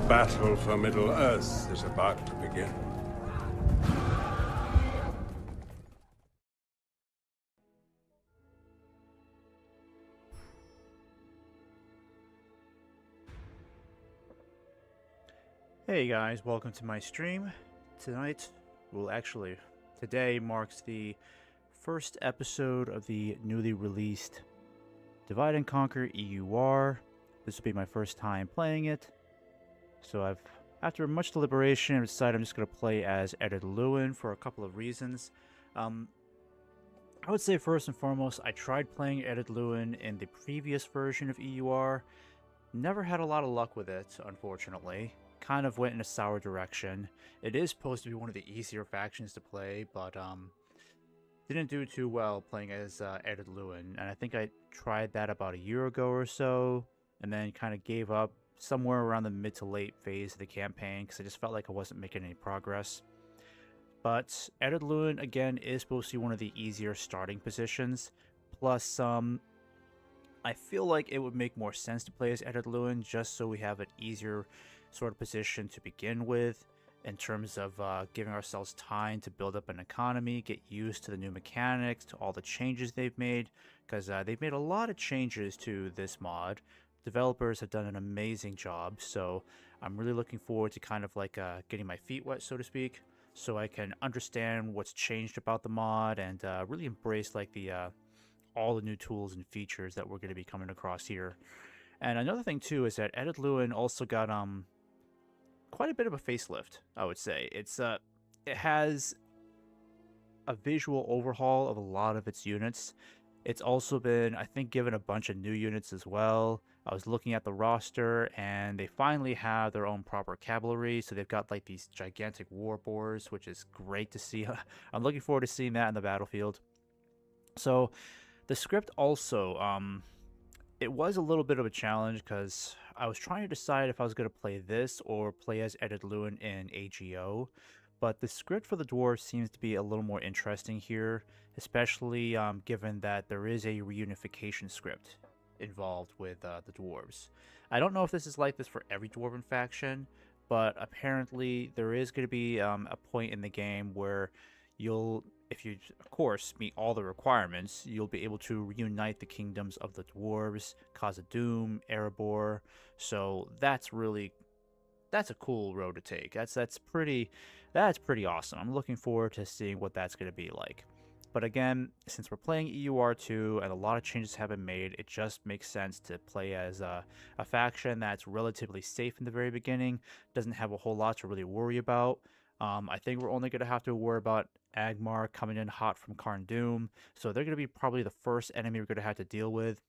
battle for Middle-earth is about to begin. Hey guys, welcome to my stream. Today marks the first episode of the newly released Divide and Conquer EUR. This will be my first time playing it. So after much deliberation, I've decided I'm just going to play as Edith Lewin for a couple of reasons. I would say first and foremost, I tried playing Edith Lewin in the previous version of EUR. Never had a lot of luck with it, unfortunately. Kind of went in a sour direction. It is supposed to be one of the easier factions to play, but didn't do too well playing as Edith Lewin. And I think I tried that about a year ago or so, and then kind of gave up somewhere around the mid to late phase of the campaign because I just felt like I wasn't making any progress. But Edith Lewin, again, is supposed to be one of the easier starting positions. Plus, I feel like it would make more sense to play as Edith Lewin just so we have an easier sort of position to begin with in terms of giving ourselves time to build up an economy, get used to the new mechanics, to all the changes they've made, because they've made a lot of changes to this mod. Developers have done an amazing job, so I'm really looking forward to kind of like getting my feet wet, so to speak, so I can understand what's changed about the mod and really embrace like the all the new tools and features that we're going to be coming across here. And another thing too is that Edith Lewin also got quite a bit of a facelift, I would say. It has a visual overhaul of a lot of its units. It's also been, I think, given a bunch of new units as well. I was looking at the roster, and they finally have their own proper cavalry. So they've got like these gigantic war boars, which is great to see. I'm looking forward to seeing that in the battlefield. So the script also, it was a little bit of a challenge because I was trying to decide if I was going to play this or play as Edith Lewin in AGO. But the script for the dwarves seems to be a little more interesting here, especially given that there is a reunification script involved with the dwarves. I don't know if this is like this for every dwarven faction, but apparently there is going to be a point in the game where if you, of course, meet all the requirements, you'll be able to reunite the kingdoms of the dwarves, Khazad-dûm, Erebor. So that's a cool road to take. That's pretty awesome. I'm looking forward to seeing what that's going to be like. But again, since we're playing EUR2 and a lot of changes have been made, it just makes sense to play as a faction that's relatively safe in the very beginning, doesn't have a whole lot to really worry about. I think we're only going to have to worry about Agmar coming in hot from Khazad-dûm, so they're going to be probably the first enemy we're going to have to deal with.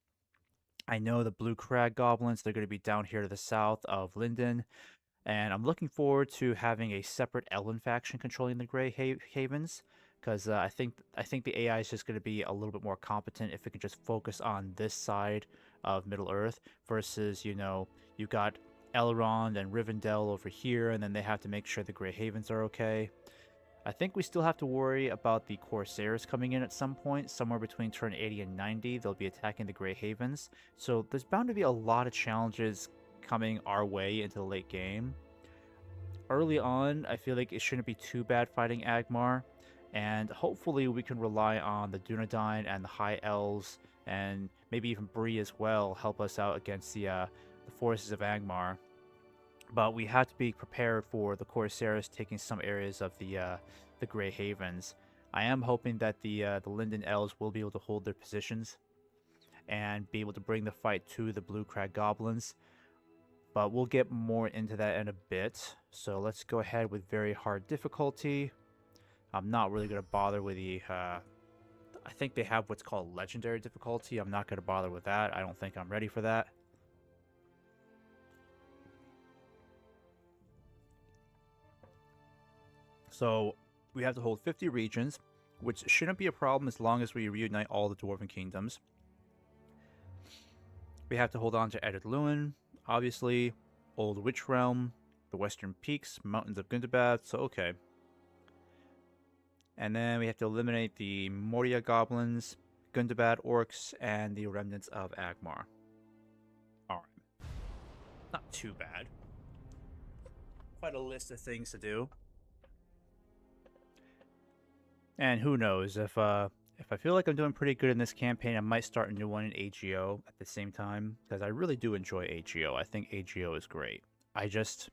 I know the Blue Crag Goblins, they're going to be down here to the south of Linden, and I'm looking forward to having a separate Elven faction controlling the Grey Havens, because I think the AI is just going to be a little bit more competent if it can just focus on this side of Middle-earth versus, you've got Elrond and Rivendell over here, and then they have to make sure the Grey Havens are okay. I think we still have to worry about the Corsairs coming in at some point, somewhere between turn 80 and 90. They'll be attacking the Grey Havens. So there's bound to be a lot of challenges coming our way into the late game. Early on, I feel like it shouldn't be too bad fighting Agmar, and hopefully we can rely on the Dunedain and the High Elves, and maybe even Bree as well, help us out against the forces of Agmar. But we have to be prepared for the Corsairs taking some areas of the Grey Havens. I am hoping that the Linden Elves will be able to hold their positions and be able to bring the fight to the Blue Crag Goblins. But we'll get more into that in a bit. So let's go ahead with very hard difficulty. I'm not really going to bother with the... I think they have what's called legendary difficulty. I'm not going to bother with that. I don't think I'm ready for that. So we have to hold 50 regions, which shouldn't be a problem as long as we reunite all the Dwarven kingdoms. We have to hold on to Edith Lewin, obviously, Old Witch Realm, the Western Peaks, Mountains of Gundabad, so okay. And then we have to eliminate the Moria Goblins, Gundabad Orcs, and the remnants of Agmar. Alright. Not too bad. quite a list of things to do. And who knows, if I feel like I'm doing pretty good in this campaign, I might start a new one in AGO at the same time, because I really do enjoy AGO. I think AGO is great. I just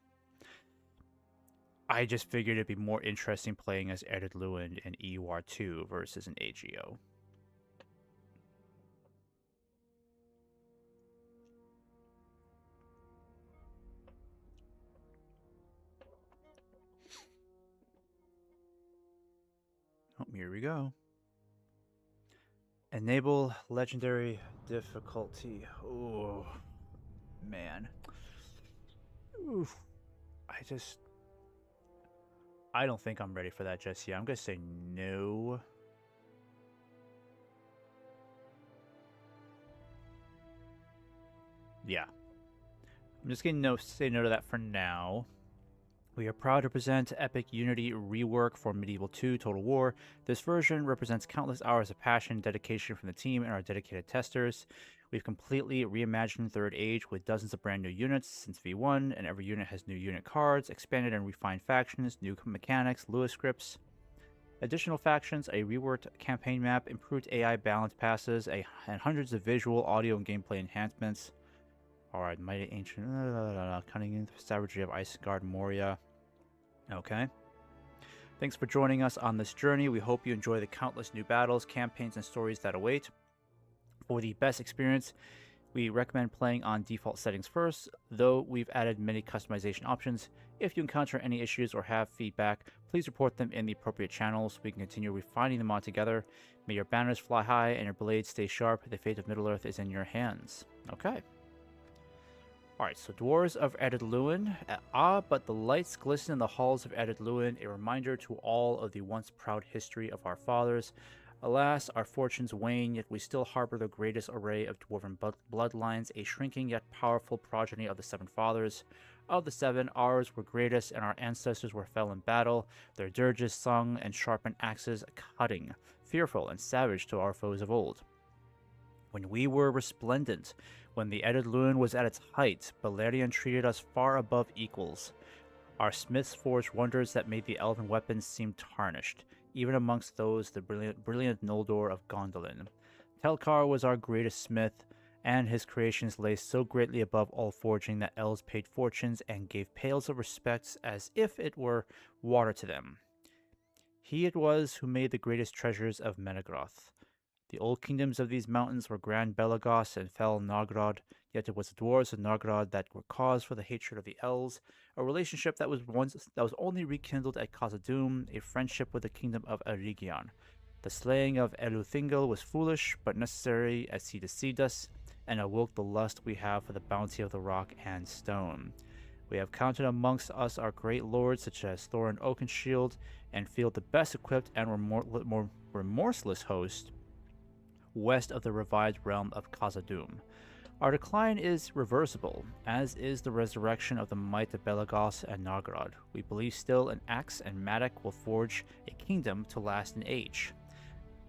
figured it'd be more interesting playing as Edith Lewin in EUR2 versus an AGO. Oh, here we go. Enable legendary difficulty. Oh, man. Oof. I don't think I'm ready for that just yet. I'm going to say no. Yeah. I'm just going to say no to that for now. We are proud to present Epic Unity rework for Medieval 2 Total War. This version represents countless hours of passion and dedication from the team and our dedicated testers. We've completely reimagined Third Age with dozens of brand new units since V1, and every unit has new unit cards, expanded and refined factions, new mechanics, Lewis scripts, additional factions, a reworked campaign map, improved AI balance passes, and hundreds of visual, audio, and gameplay enhancements. Alright, Mighty Ancient, Cunning Savagery of Isengard Moria. Okay. Thanks for joining us on this journey. We hope you enjoy the countless new battles, campaigns, and stories that await. For the best experience, we recommend playing on default settings first, though we've added many customization options. If you encounter any issues or have feedback, please report them in the appropriate channels so we can continue refining them all together. May your banners fly high and your blades stay sharp. The fate of Middle-earth is in your hands. Okay. Alright, so Dwarves of Edith Lewin. But the lights glisten in the halls of Edith Lewin, a reminder to all of the once proud history of our fathers. Alas, our fortunes wane, yet we still harbor the greatest array of dwarven bloodlines, a shrinking yet powerful progeny of the Seven Fathers. Of the seven, ours were greatest, and our ancestors were fell in battle, their dirges sung and sharpened axes cutting, fearful and savage to our foes of old. When we were resplendent, when the Edith Lewin was at its height, Balerion treated us far above equals. Our smiths forged wonders that made the elven weapons seem tarnished, even amongst those the brilliant Noldor of Gondolin. Telkar was our greatest smith, and his creations lay so greatly above all forging that elves paid fortunes and gave pails of respect as if it were water to them. He it was who made the greatest treasures of Menegroth. The old kingdoms of these mountains were Grand Belagos and Fel Nogrod, yet it was the dwarves of Nogrod that were cause for the hatred of the elves, a relationship that was only rekindled at Khazad-dûm, a friendship with the kingdom of Eregion. The slaying of Eleuthingel was foolish, but necessary as he deceived us, and awoke the lust we have for the bounty of the rock and stone. We have counted amongst us our great lords such as Thorin Oakenshield, and feel the best equipped and more remorseless host west of the revived realm of Khazad-dûm. Our decline is reversible, as is the resurrection of the might of Belagos and Nogrod. We believe still an axe and mattock will forge a kingdom to last an age.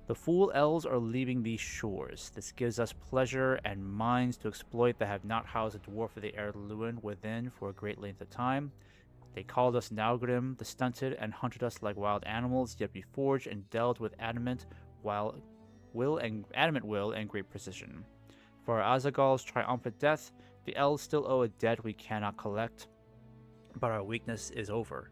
The fool elves are leaving these shores. This gives us pleasure and minds to exploit that have not housed a dwarf of the Edith Lewin within for a great length of time. They called us Naugrim the Stunted and hunted us like wild animals, yet we forged and dealt with adamant will and great precision. For Azagal's triumphant death, the elves still owe a debt we cannot collect, but our weakness is over.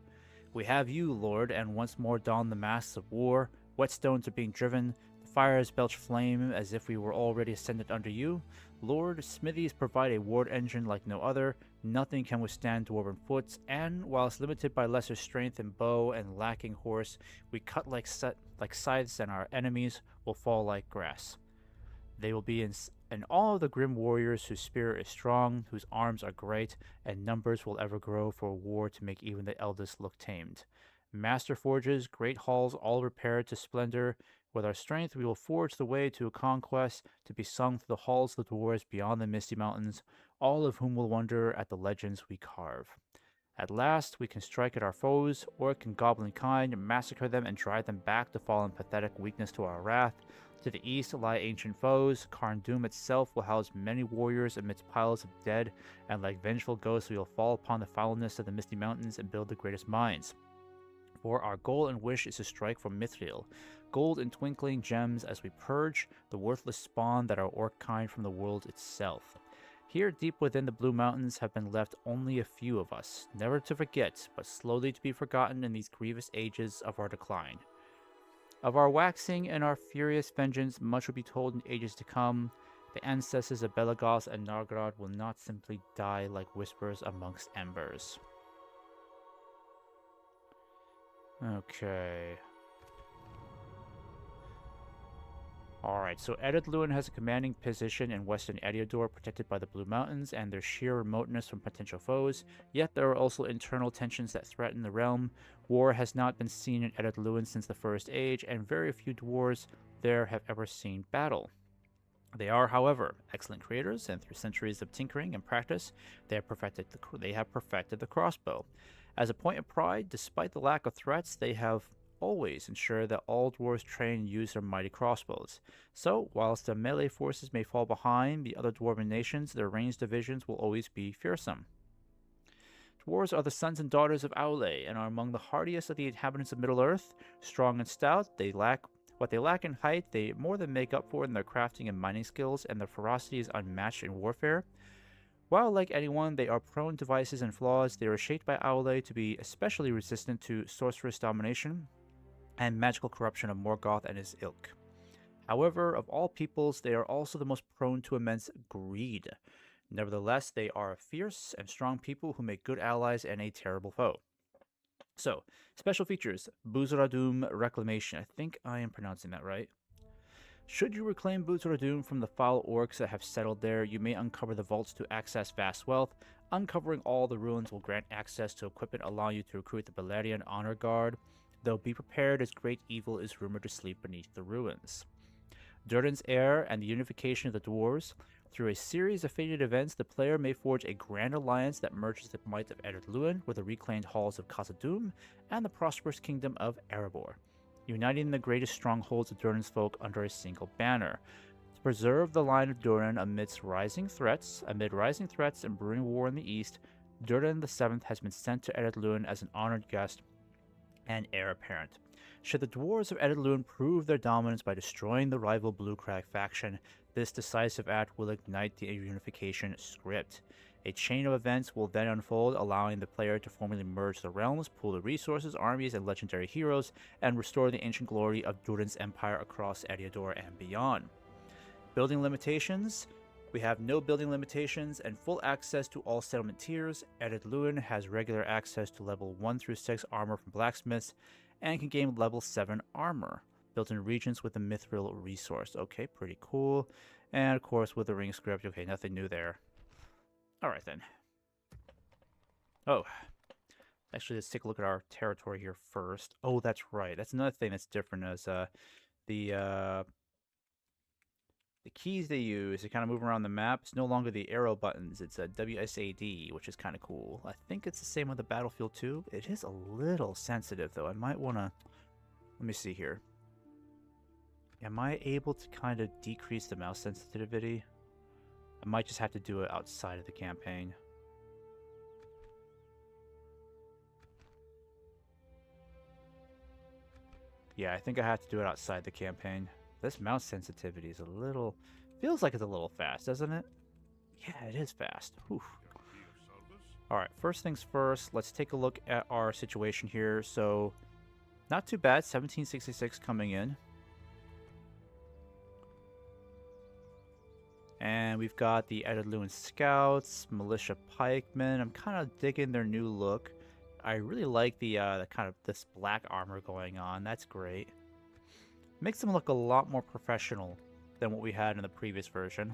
We have you, Lord, and once more don the masks of war. Whetstones are being driven, the fires belch flame as if we were already ascended under you. Lord, smithies provide a ward engine like no other. Nothing can withstand dwarven foots, and whilst limited by lesser strength in bow and lacking horse, we cut like scythes, and our enemies will fall like grass. They will be in all of the grim warriors whose spirit is strong, whose arms are great, and numbers will ever grow for war to make even the eldest look tamed. Master forges, great halls, all repaired to splendor. With our strength, we will forge the way to a conquest to be sung through the halls of the dwarves beyond the misty mountains, all of whom will wonder at the legends we carve. At last, we can strike at our foes, orc and goblin kind, massacre them and drive them back to fall in pathetic weakness to our wrath. To the east lie ancient foes. Carn-dûm itself will house many warriors amidst piles of dead, and like vengeful ghosts we will fall upon the foulness of the misty mountains and build the greatest mines. For our goal and wish is to strike for Mithril, gold and twinkling gems as we purge the worthless spawn that are orc kind from the world itself. Here deep within the Blue Mountains have been left only a few of us, never to forget, but slowly to be forgotten in these grievous ages of our decline. Of our waxing and our furious vengeance, much will be told in ages to come. The ancestors of Belegoth and Nargrad will not simply die like whispers amongst embers. Okay. Alright, so Ered Luin has a commanding position in western Eriador, protected by the Blue Mountains and their sheer remoteness from potential foes, yet there are also internal tensions that threaten the realm. War has not been seen in Ered Luin since the First Age, and very few dwarves there have ever seen battle. They are, however, excellent creators, and through centuries of tinkering and practice, they have perfected the crossbow. As a point of pride, despite the lack of threats, they have always ensured that all dwarves train and use their mighty crossbows. So, whilst the melee forces may fall behind the other dwarven nations, their ranged divisions will always be fearsome. Dwarves are the sons and daughters of Aule, and are among the hardiest of the inhabitants of Middle-earth. Strong and stout, what they lack in height, they more than make up for in their crafting and mining skills, and their ferocity is unmatched in warfare. While, like anyone, they are prone to vices and flaws, they are shaped by Aule to be especially resistant to sorceress domination and magical corruption of Morgoth and his ilk. However, of all peoples, they are also the most prone to immense greed. Nevertheless, they are fierce and strong people who make good allies and a terrible foe. So, special features. Buzradum Reclamation. I think I am pronouncing that right. Should you reclaim Buzradum from the foul orcs that have settled there, you may uncover the vaults to access vast wealth. Uncovering all the ruins will grant access to equipment allowing you to recruit the Balerian Honor Guard, though be prepared as great evil is rumored to sleep beneath the ruins. Durden's heir and the unification of the dwarves. Through a series of fated events, the player may forge a grand alliance that merges the might of Ered Luin with the reclaimed halls of Khazad-dûm and the prosperous kingdom of Erebor, uniting the greatest strongholds of Durden's folk under a single banner. To preserve the line of Durden amid rising threats and brewing war in the east, Durden VII has been sent to Ered Luin as an honored guest and heir apparent. Should the dwarves of Ered Luin prove their dominance by destroying the rival Blue Crag faction, this decisive act will ignite the unification script. A chain of events will then unfold, allowing the player to formally merge the realms, pool the resources, armies, and legendary heroes, and restore the ancient glory of Durden's empire across Eriador and beyond. Building limitations. We have no building limitations and full access to all settlement tiers. Ered Luin has regular access to level 1 through 6 armor from blacksmiths and can gain level 7 armor, built in regions with a mithril resource. Okay, pretty cool. And of course with the ring script, okay, nothing new there. Alright then. Oh, actually let's take a look at our territory here first. Oh, that's right. That's another thing that's different is the keys they use to kind of move around the map, it's no longer the arrow buttons. It's a WSAD, which is kind of cool. I think it's the same with the Battlefield 2. It is a little sensitive, though. I might want to... Let me see here. Am I able to kind of decrease the mouse sensitivity? I might just have to do it outside of the campaign. Yeah, I think I have to do it outside the campaign. This mouse sensitivity is a little... Feels like it's a little fast, doesn't it? Yeah, it is fast. Alright, first things first, let's take a look at our situation here. So, not too bad. 1766 coming in. And we've got the Ered Luin Scouts, Militia Pikemen. I'm kind of digging their new look. I really like the kind of this black armor going on. That's great. Makes them look a lot more professional than what we had in the previous version.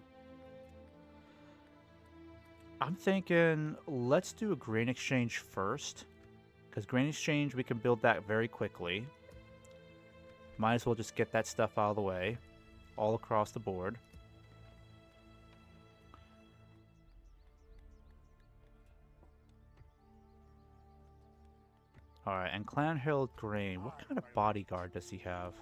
I'm thinking let's do a grain exchange first, because grain exchange we can build that very quickly. Might as well just get that stuff out of the way all across the board. Alright, and Clan Herald Grain, what kind of bodyguard does he have?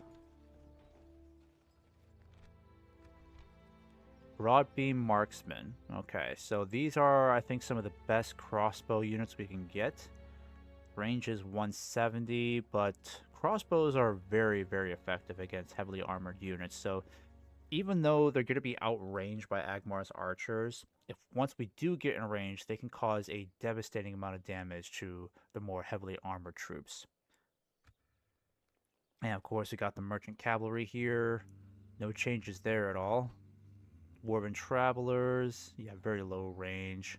Broadbeam Marksman. Okay, so these are, I think, some of the best crossbow units we can get. Range is 170, but crossbows are very, very effective against heavily armored units. So even though they're going to be outranged by Agmar's archers, if once we do get in range, they can cause a devastating amount of damage to the more heavily armored troops. And of course, we got the merchant cavalry here. No changes there at all. Dwarven travelers, yeah, very low range.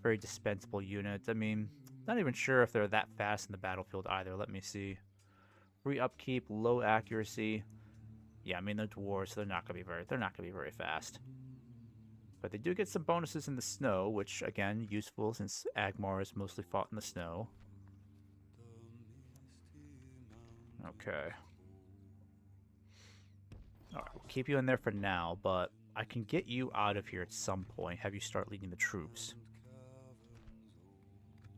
Very dispensable unit. I mean, not even sure if they're that fast in the battlefield either. Let me see. Free upkeep, low accuracy. Yeah, I mean they're dwarves, so they're not gonna be very fast. But they do get some bonuses in the snow, which again useful since Agmar is mostly fought in the snow. Okay. Alright, we'll keep you in there for now, but I can get you out of here at some point, have you start leading the troops.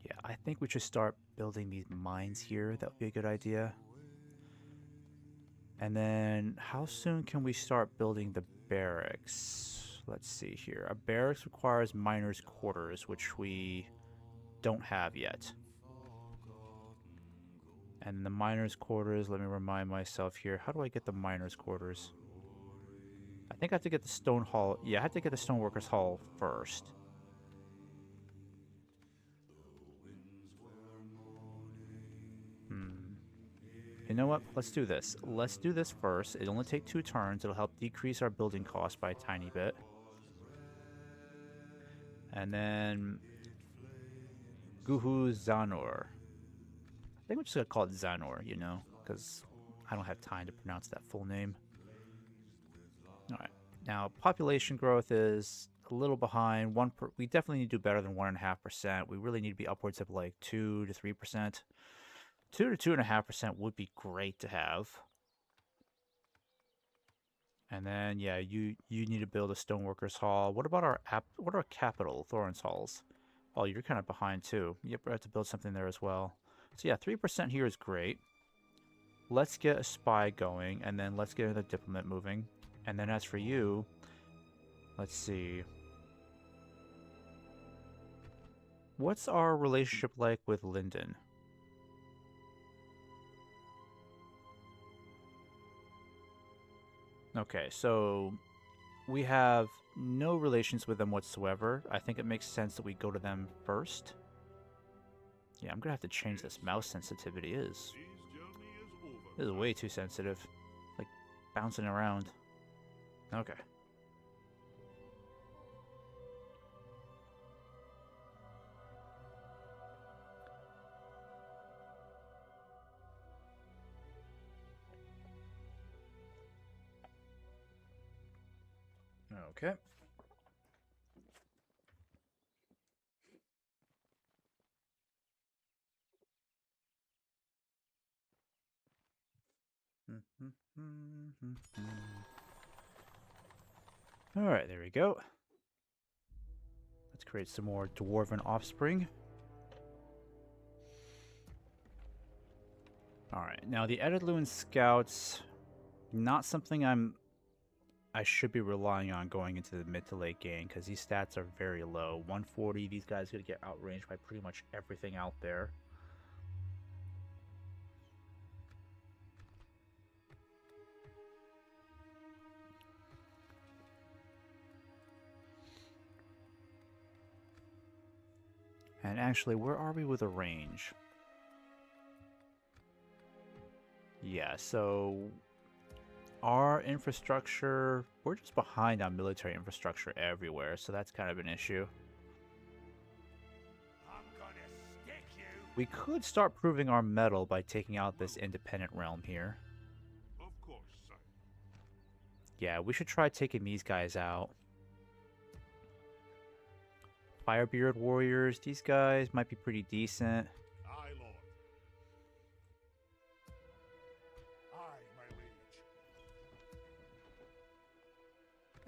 Yeah, I think we should start building these mines here. That would be a good idea. And then, how soon can we start building the barracks? Let's see here. A barracks requires miners' quarters, which we don't have yet. And the miners' quarters, let me remind myself here. How do I get the miners' quarters? I think I have to get the stone hall. Yeah, I have to get the stoneworkers' hall first. You know what? Let's do this. Let's do this first. It'll only take 2 turns. It'll help decrease our building cost by a tiny bit. And then Guhu Zanor. I think we're just gonna call it Zanor, you know, because I don't have time to pronounce that full name. Alright. Now, population growth is a little behind. We definitely need to do better than 1.5%. We really need to be upwards of like 2 to 3%. 2 to 2.5% would be great to have. And then, yeah, you need to build a stoneworkers hall. What about our capital, Thorin's halls? Oh, you're kind of behind too. Yep, we have to build something there as well. So yeah, 3% here is great. Let's get a spy going, and then let's get the diplomat moving. And then as for you, let's see. What's our relationship like with Lyndon? Okay, so we have no relations with them whatsoever. I think it makes sense that we go to them first. Yeah, I'm gonna have to change this mouse sensitivity. It is way too sensitive. Like, bouncing around. Okay. Okay. Alright, there we go. Let's create some more dwarven offspring. Alright, now the Edidluan scouts, not something I should be relying on going into the mid to late game, because these stats are very low. 140, these guys are going to get outranged by pretty much everything out there. And actually, where are we with the range? Yeah, so our infrastructure, we're just behind on military infrastructure everywhere, so that's kind of an issue. We could start proving our mettle by taking out this independent realm here. Of course, sir. Yeah, we should try taking these guys out. Firebeard warriors, these guys might be pretty decent. Aye, Lord. Aye, my liege.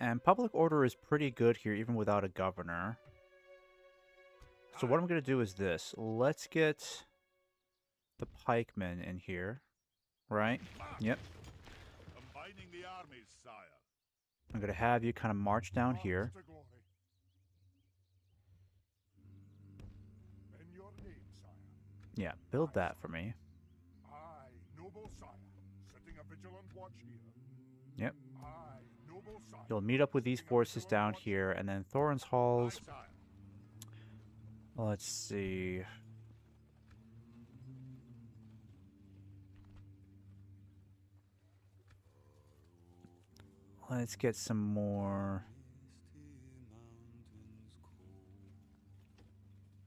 And public order is pretty good here, even without a governor. So what I'm going to do is this. Let's get the pikemen in here. Right? Yep. Combining the armies, sire. I'm going to have you kind of march down Arms here. to glory. In your name, sire. Yeah, build that for me. I, noble sire, setting a vigilant watch here. Yep. I, noble sire. You'll meet up with these setting a forces vigilant down watch here, and then Thorin's Aye, Halls. sire. Let's see. Let's get some more.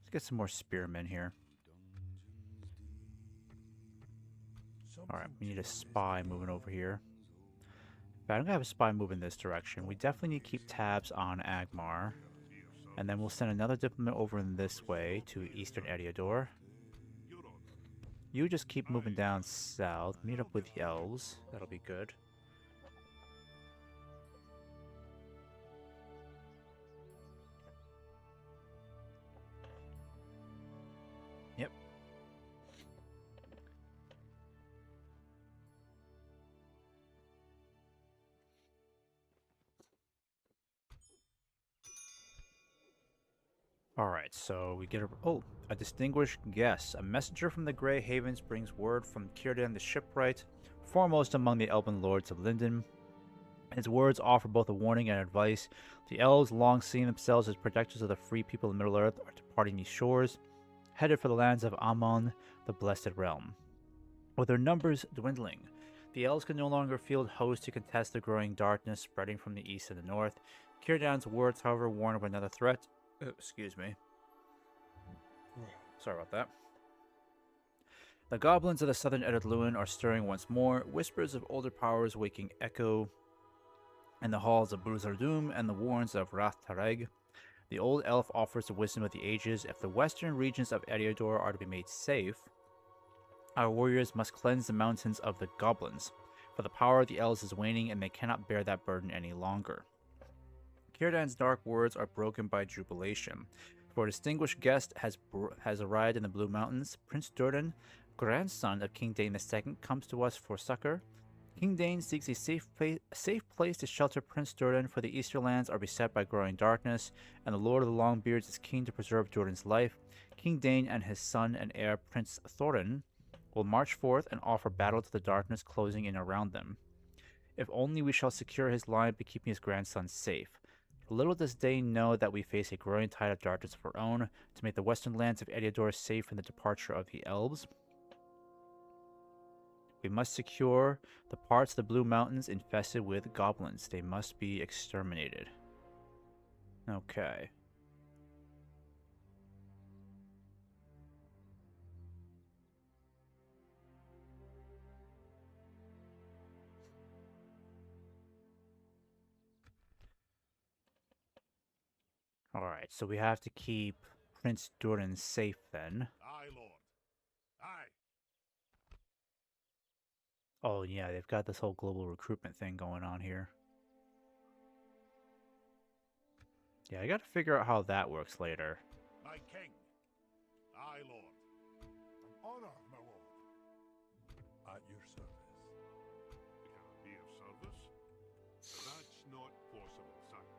Let's get some more spearmen here. Alright, we need a spy moving over here. But I don't have a spy moving this direction. We definitely need to keep tabs on Agmar. And then we'll send another diplomat over in this way to Eastern Eriador. You just keep moving down south. Meet up with the elves. That'll be good. Yep. Alright, so we get a distinguished guest. A messenger from the Grey Havens brings word from Círdan the shipwright, foremost among the elven lords of Linden. His words offer both a warning and advice. The elves, long seeing themselves as protectors of the free people of Middle-earth, are departing these shores, headed for the lands of Ammon, the Blessed Realm. With their numbers dwindling, the elves can no longer field hosts to contest the growing darkness spreading from the east and the north. Círdan's words, however, warn of another threat. Excuse me. Sorry about that. The goblins of the southern Eredluin are stirring once more, whispers of older powers waking echo in the halls of Bruzardum and the warrens of Rath Tareg. The old elf offers the wisdom of the ages. If the western regions of Eriador are to be made safe, our warriors must cleanse the mountains of the goblins, for the power of the elves is waning and they cannot bear that burden any longer. Círdan's dark words are broken by jubilation, for a distinguished guest has arrived in the Blue Mountains. Prince Durden, grandson of King Dane II, comes to us for succor. King Dane seeks a safe place to shelter Prince Durden, for the Eastern lands are beset by growing darkness, and the Lord of the Longbeards is keen to preserve Durden's life. King Dane and his son and heir, Prince Thorin, will march forth and offer battle to the darkness closing in around them. If only we shall secure his line by keeping his grandson safe. Little does Dane know that we face a growing tide of darkness of our own to make the western lands of Eriador safe from the departure of the elves. We must secure the parts of the Blue Mountains infested with goblins. They must be exterminated. Okay. Alright, so we have to keep Prince Durden safe then. Aye, Lord. Aye. Oh yeah, they've got this whole global recruitment thing going on here. Yeah, I gotta figure out how that works later. My king. Aye, Lord. An honor, my lord. At your service. We can be of service? That's not possible, sire.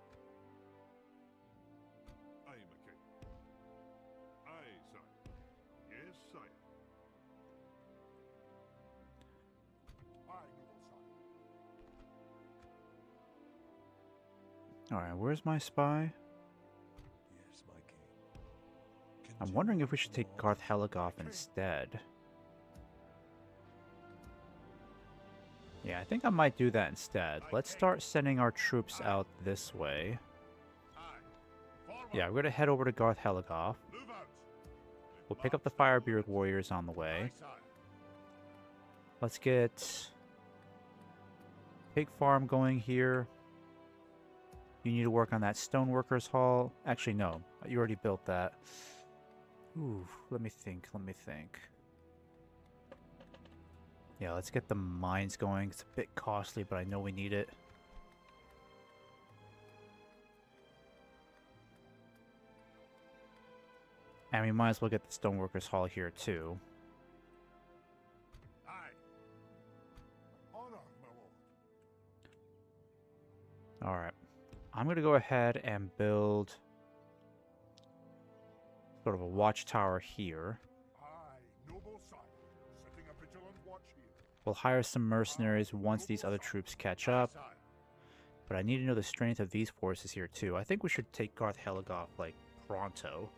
Aye, my king. Aye, sire. Yes, sire. Aye, noble sire. Alright, where's my spy? Yes, my king. I'm wondering if we should take Garth Heligoth instead. Yeah, I think I might do that instead. Let's start sending our troops out this way. Aye. Forward. Yeah, we're gonna head over to Garth Heligoth. Move out. We'll pick up the Firebeard warriors on the way. Aye, sire. Let's get pig farm going here. You need to work on that stoneworkers hall. Actually, no. You already built that. Ooh, let me think. Yeah, let's get the mines going. It's a bit costly, but I know we need it. And we might as well get the stoneworkers hall here too. Aye. Honor, my lord. I'm going to go ahead and build sort of a watchtower here. Aye, noble sire, setting a vigilant watch here. We'll hire some mercenaries once these other troops catch up. Sire. But I need to know the strength of these forces here too. I think we should take Garth Heligoth, like, pronto.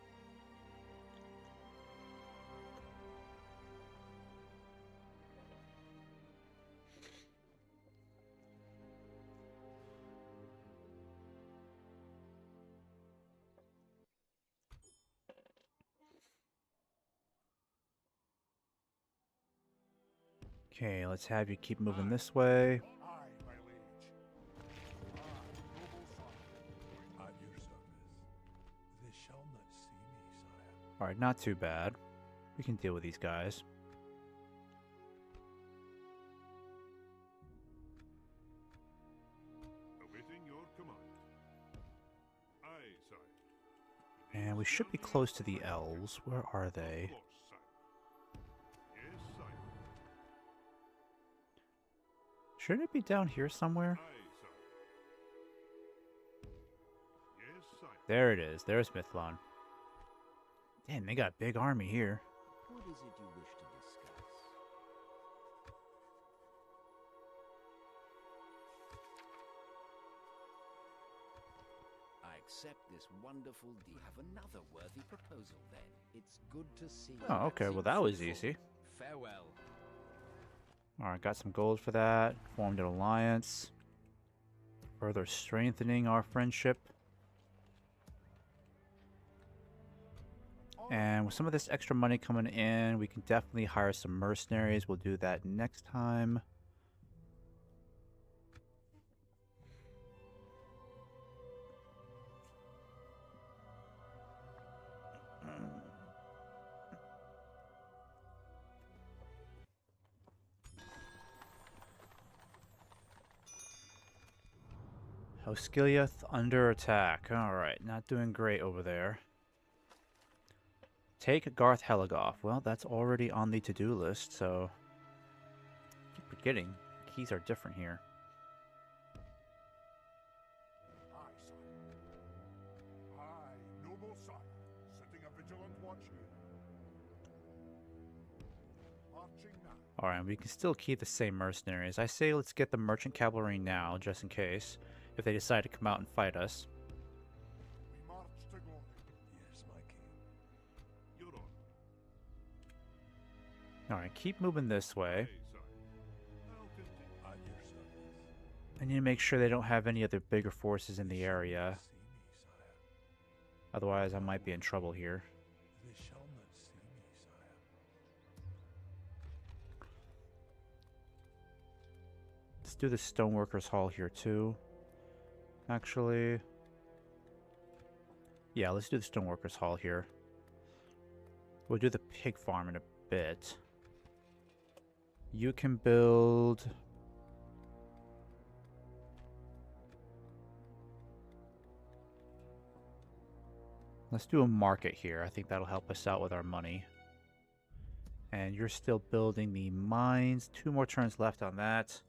Okay, let's have you keep moving this way. Aye, my liege. Aye, noble sire. At your service. They shall not see me, sire. Alright, not too bad. We can deal with these guys. Awaiting your command. Aye, sire. And we should be close to the elves. Where are they? Of course, sire. Yes, sire. Shouldn't it be down here somewhere? Aye, sire. Yes, sire. There it is. There's Mithlon. Damn, they got a big army here. What is it you wish to discuss? I accept this wonderful deal. Have another worthy proposal then. It's good to see you. Oh, okay. Well, that was easy. Farewell. Alright, got some gold for that. Formed an alliance. Further strengthening our friendship. And with some of this extra money coming in, we can definitely hire some mercenaries. We'll do that next time. Hoskiliath under attack. Alright, not doing great over there. Take Garth Heligoth. Well, that's already on the to-do list, so... keep forgetting. Keys are different here. Aye, sire. Aye, noble sire, setting a vigilant watch here. Marching now. Alright, we can still keep the same mercenaries. I say let's get the merchant cavalry now, just in case. If they decide to come out and fight us. We march to glory. Yes, my king. You're on. Alright, keep moving this way. Aye, sire. I'll continue. At your service. I need to make sure they don't have any other bigger forces in the area. See me, sire. Otherwise, I might be in trouble here. They shall not see me, sire. Let's do the Stoneworkers Hall here, too. Actually... yeah, let's do the Stoneworkers Hall here. We'll do the pig farm in a bit. You can build... let's do a market here. I think that'll help us out with our money. And you're still building the mines. 2 more turns left on that.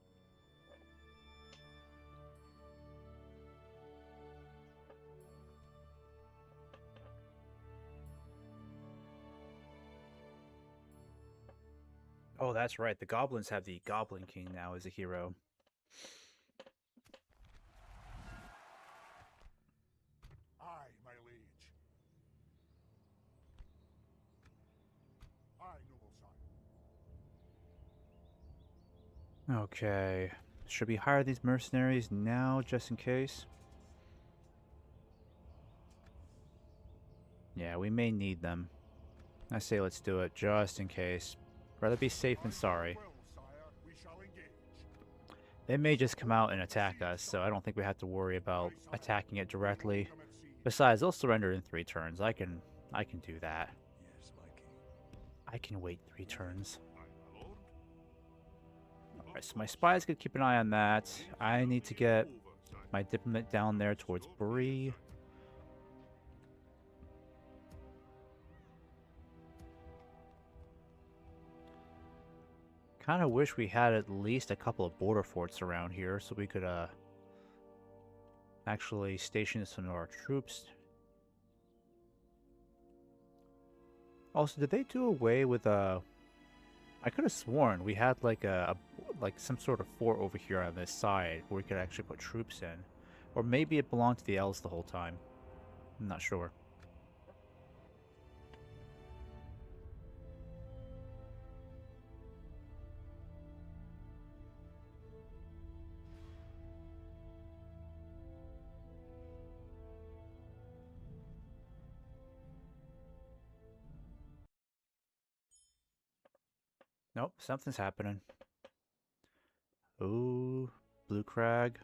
Oh, that's right. The goblins have the Goblin King now as a hero. Aye, my liege. Aye, noble sire. Okay. Should we hire these mercenaries now, just in case? Yeah, we may need them. I say let's do it, just in case. Rather be safe than sorry. Well, sire, we shall engage. They may just come out and attack us, so I don't think we have to worry about attacking it directly. Come and see. Besides, they'll surrender in 3 turns. I can do that. Yes, my king. I can wait 3 turns. Aye, my lord. Alright, so my spies could keep an eye on that. I need to get my diplomat down there towards Bree. Kind of wish we had at least a couple of border forts around here so we could Actually station some of our troops. Also, did they do away with I could have sworn we had like like some sort of fort over here on this side where we could actually put troops in, or maybe it belonged to the elves the whole time. I'm not sure. Nope, something's happening. Ooh, Blue Crag.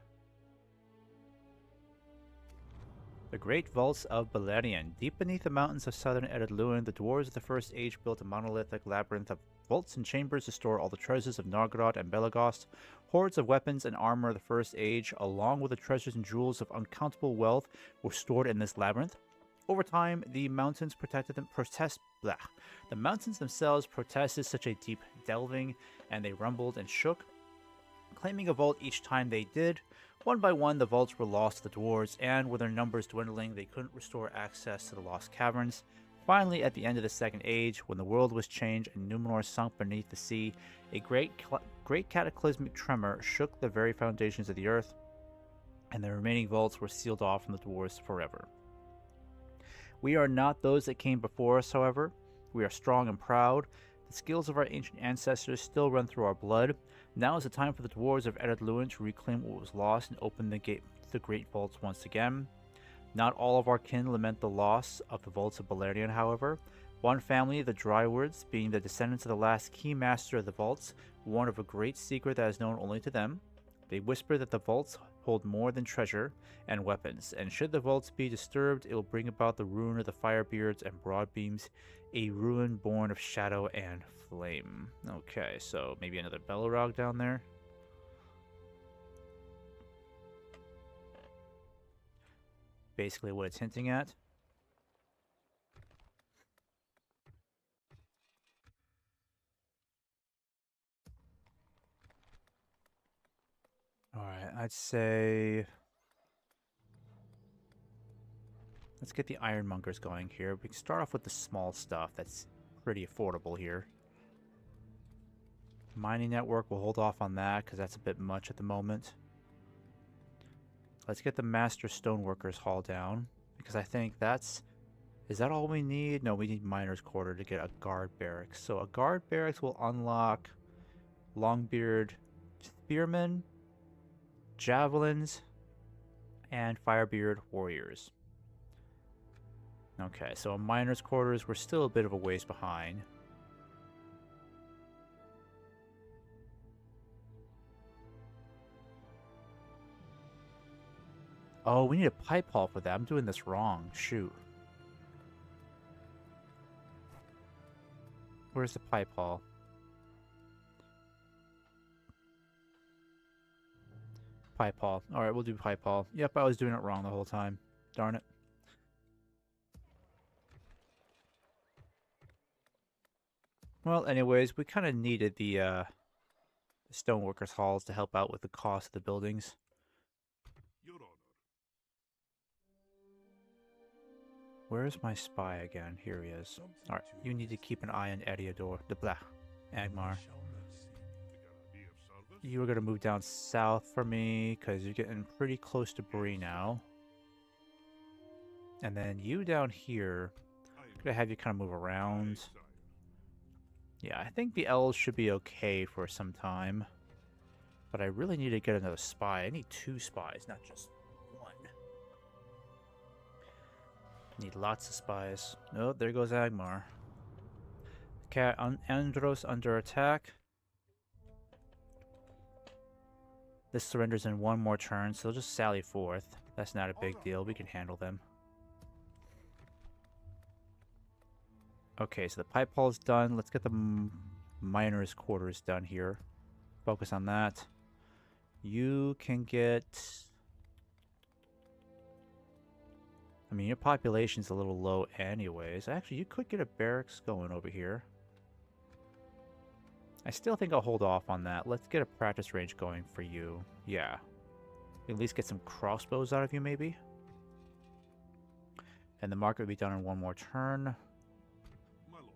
The Great Vaults of Balerion. Deep beneath the mountains of southern Eredluin, the dwarves of the First Age built a monolithic labyrinth of vaults and chambers to store all the treasures of Nargothrond and Belagost. Hordes of weapons and armor of the First Age, along with the treasures and jewels of uncountable wealth, were stored in this labyrinth. Over time, the mountains the mountains themselves protested such a deep delving, and they rumbled and shook, claiming a vault each time they did. One by one, the vaults were lost to the dwarves, and with their numbers dwindling, they couldn't restore access to the lost caverns. Finally, at the end of the Second Age, when the world was changed and Numenor sunk beneath the sea, a great cataclysmic tremor shook the very foundations of the earth, and the remaining vaults were sealed off from the dwarves forever. We are not those that came before us, however. We are strong and proud. The skills of our ancient ancestors still run through our blood. Now is the time for the dwarves of Eredluin to reclaim what was lost and open the great vaults once again. Not all of our kin lament the loss of the vaults of Balerion, however. One family, the Drywoods, being the descendants of the last key master of the vaults, warn of a great secret that is known only to them. They whisper that the vaults hold more than treasure and weapons, and should the vaults be disturbed, it will bring about the ruin of the Firebeards and Broadbeams, a ruin born of shadow and flame. Okay, so maybe another Bellerog down there. Basically what it's hinting at. Alright, I'd say let's get the Ironmongers going here. We can start off with the small stuff that's pretty affordable here. Mining network, we'll hold off on that because that's a bit much at the moment. Let's get the Master Stoneworkers Hall down because I think that's... Is that all we need? No, we need Miner's Quarter to get a Guard Barracks. So a Guard Barracks will unlock Longbeard Spearmen, Javelins, and Firebeard Warriors. Okay, so in Miner's Quarters, we're still a bit of a ways behind. Oh, we need a pipe hall for that. I'm doing this wrong. Shoot. Where's the pipe hall? Pipe hall. Alright, we'll do pipe hall. Yep, I was doing it wrong the whole time. Darn it. Well, anyways, we kind of needed the Stoneworkers Halls to help out with the cost of the buildings. Your Honor. Where's my spy again? Here he is. Alright, you need to keep an eye on Eriador. Agmar. You were going to move down south for me because you're getting pretty close to Bree now. And then you down here, I'm going to have you kind of move around. Yeah, I think the elves should be okay for some time. But I really need to get another spy. I need 2 spies, not just 1. Need lots of spies. Oh, there goes Agmar. Okay, Andros under attack. This surrenders in 1 more turn, so they'll just sally forth. That's not a big deal. We can handle them. Okay, so the pipe hall's done. Let's get the Miner's Quarters done here. Focus on that. You can get... I mean, your population's a little low anyways. Actually, you could get a barracks going over here. I still think I'll hold off on that. Let's get a practice range going for you. Yeah. At least get some crossbows out of you, maybe. And the market will be done in one more turn. My lord.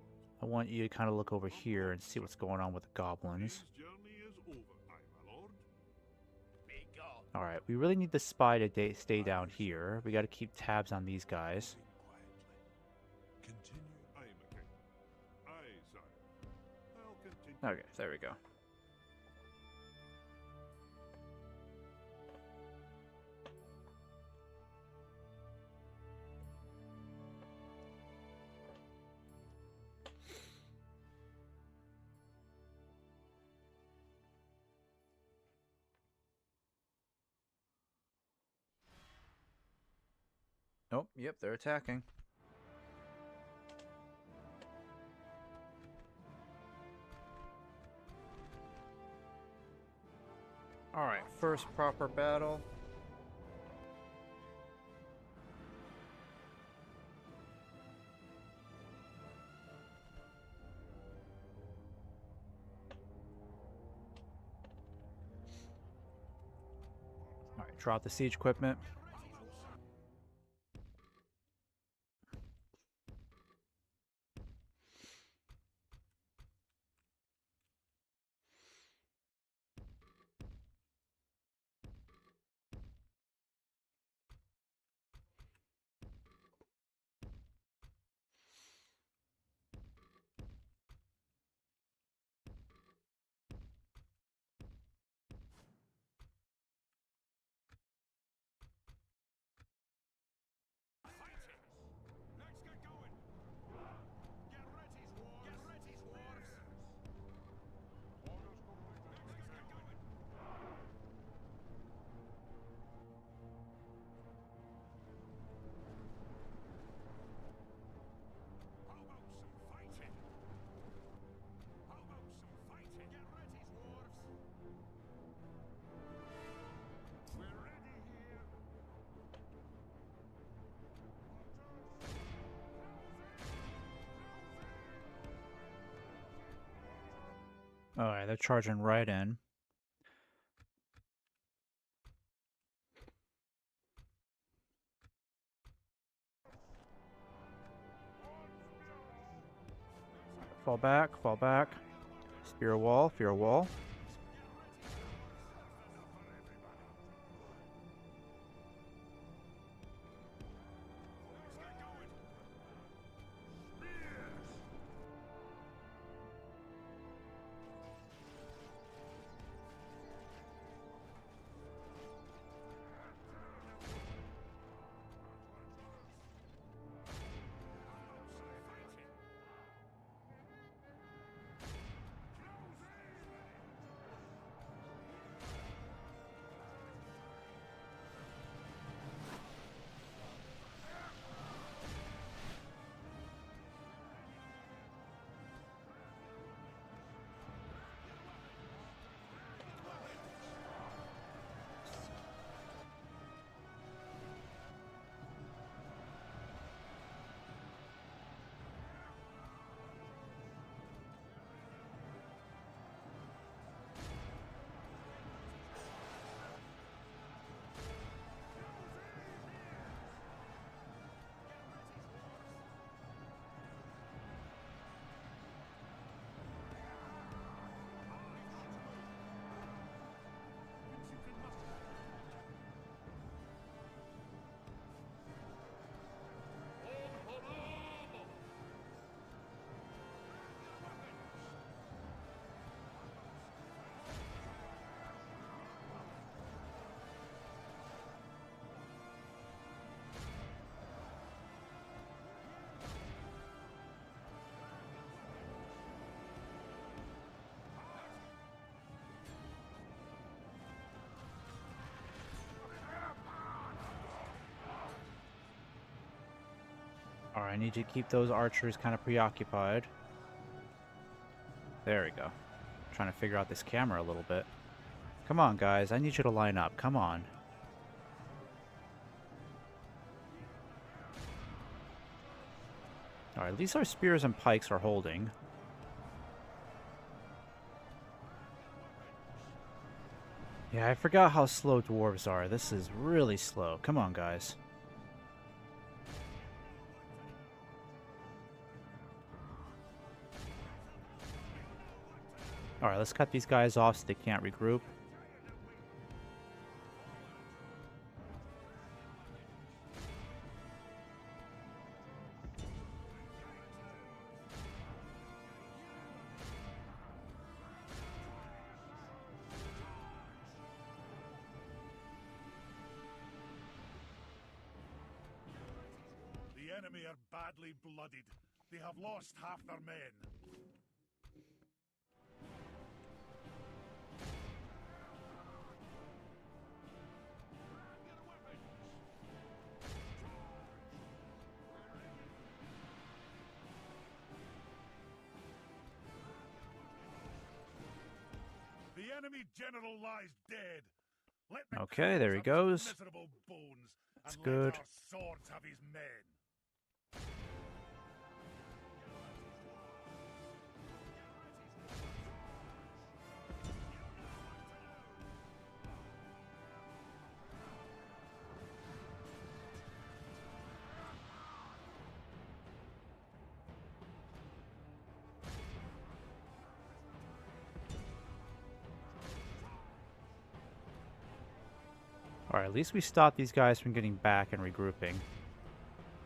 I want you to kind of look over here and see what's going on with the goblins. His journey is over, my lord. Be gone. Alright, we really need the spy to stay down here. We got to keep tabs on these guys. Think quietly. Continue. I am a king. Aye, sire. I'll continue. Okay, there we go. Oh, yep, they're attacking. Alright, first proper battle. Alright, drop the siege equipment. Alright, they're charging right in. Fall back, fall back. Spear wall, fear wall. Alright, I need you to keep those archers kind of preoccupied. There we go. Trying to figure out this camera a little bit. Come on, guys. I need you to line up. Come on. Alright, at least our spears and pikes are holding. Yeah, I forgot how slow dwarves are. This is really slow. Come on, guys. Alright, let's cut these guys off so they can't regroup. The enemy are badly blooded. They have lost half their men. The enemy general lies dead. Let the Okay, there he cowards goes. have his miserable bones, That's and good. let our swords have his men. Alright, at least we stopped these guys from getting back and regrouping.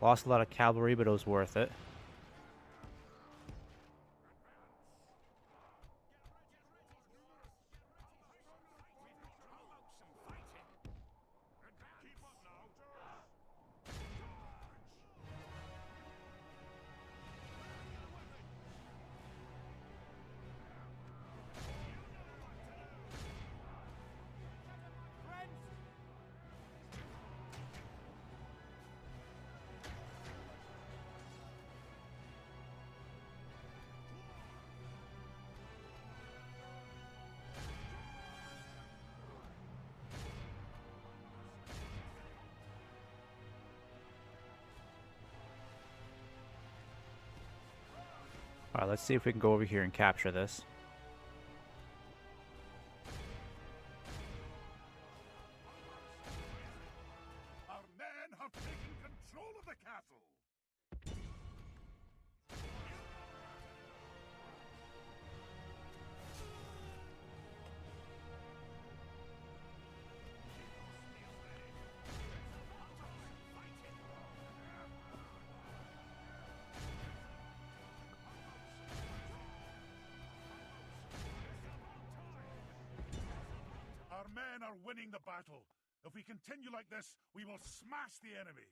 Lost a lot of cavalry, but it was worth it. Alright, let's see if we can go over here and capture this. Our men have taken control of the castle. Our men are winning the battle. If we continue like this, we will smash the enemy.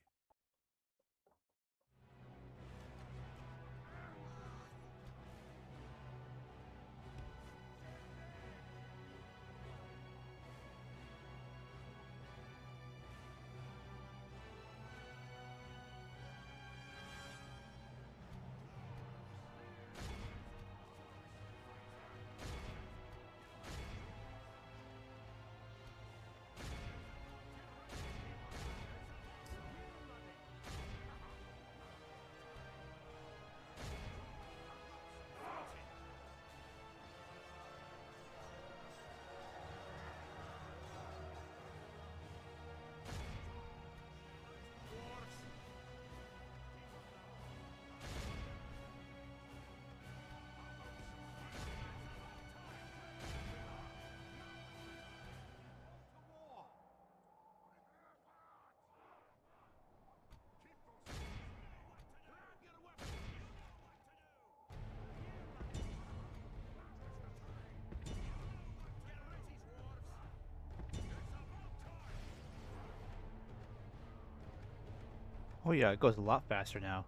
Oh yeah, it goes a lot faster now.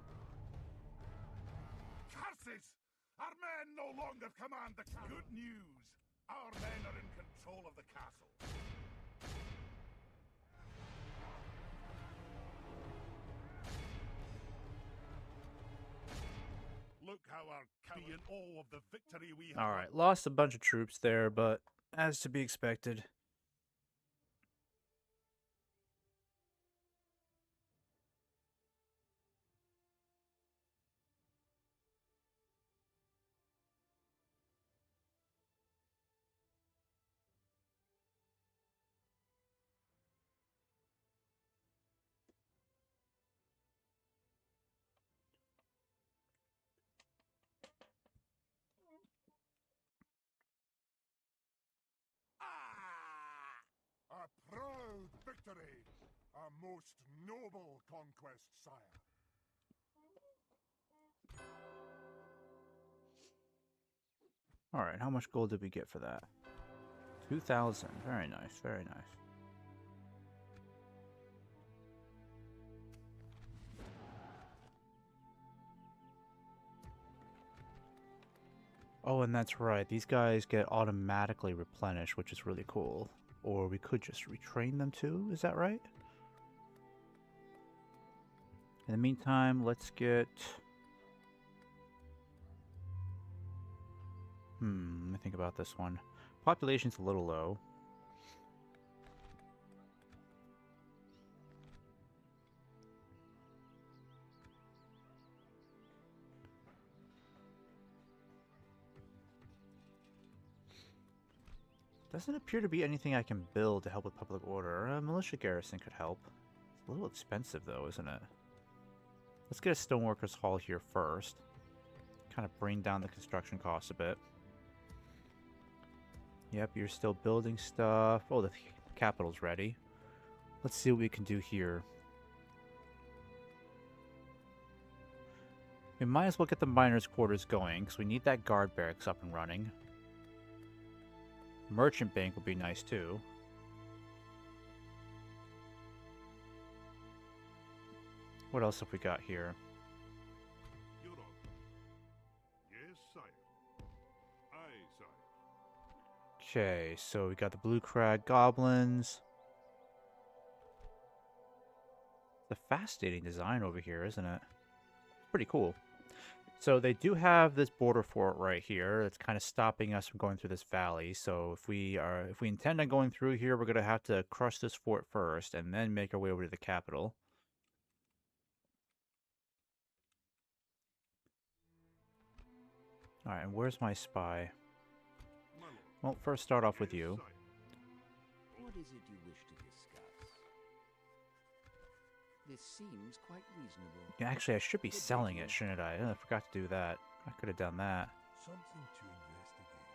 Curses! Our men no longer command the castle. Good news! Our men are in control of the castle. Look how our be in awe of the victory we have. Alright, lost a bunch of troops there, but as to be expected. victory! A most noble conquest, sire. Alright, how much gold did we get for that? 2,000. Very nice, very nice. Oh, and that's right. These guys get automatically replenished, which is really cool. Or we could just retrain them too. Is that right? In the meantime, let's get... let me think about this one. Population's a little low. Doesn't appear to be anything I can build to help with public order. A militia garrison could help. It's a little expensive though, isn't it? Let's get a stoneworkers hall here first. Kind of bring down the construction costs a bit. Yep, you're still building stuff. Oh, the capital's ready. Let's see what we can do here. We might as well get the miners' quarters going, because we need that guard barracks up and running. Merchant bank would be nice too. What else have we got here? Your Honor. Yes, sire. Aye, sire. Okay, so we got the Blue Crag Goblins. The fascinating design over here, isn't it? Pretty cool. So they do have this border fort right here. It's kind of stopping us from going through this valley. So if we intend on going through here, we're gonna have to crush this fort first and then make our way over to the capital. All right, and where's my spy? My lord. Well, first start off with you. Sire. What is it you wish to discuss? This seems quite reasonable. Yeah, actually, I should be selling it, shouldn't I? I forgot to do that. I could have done that. Something to investigate.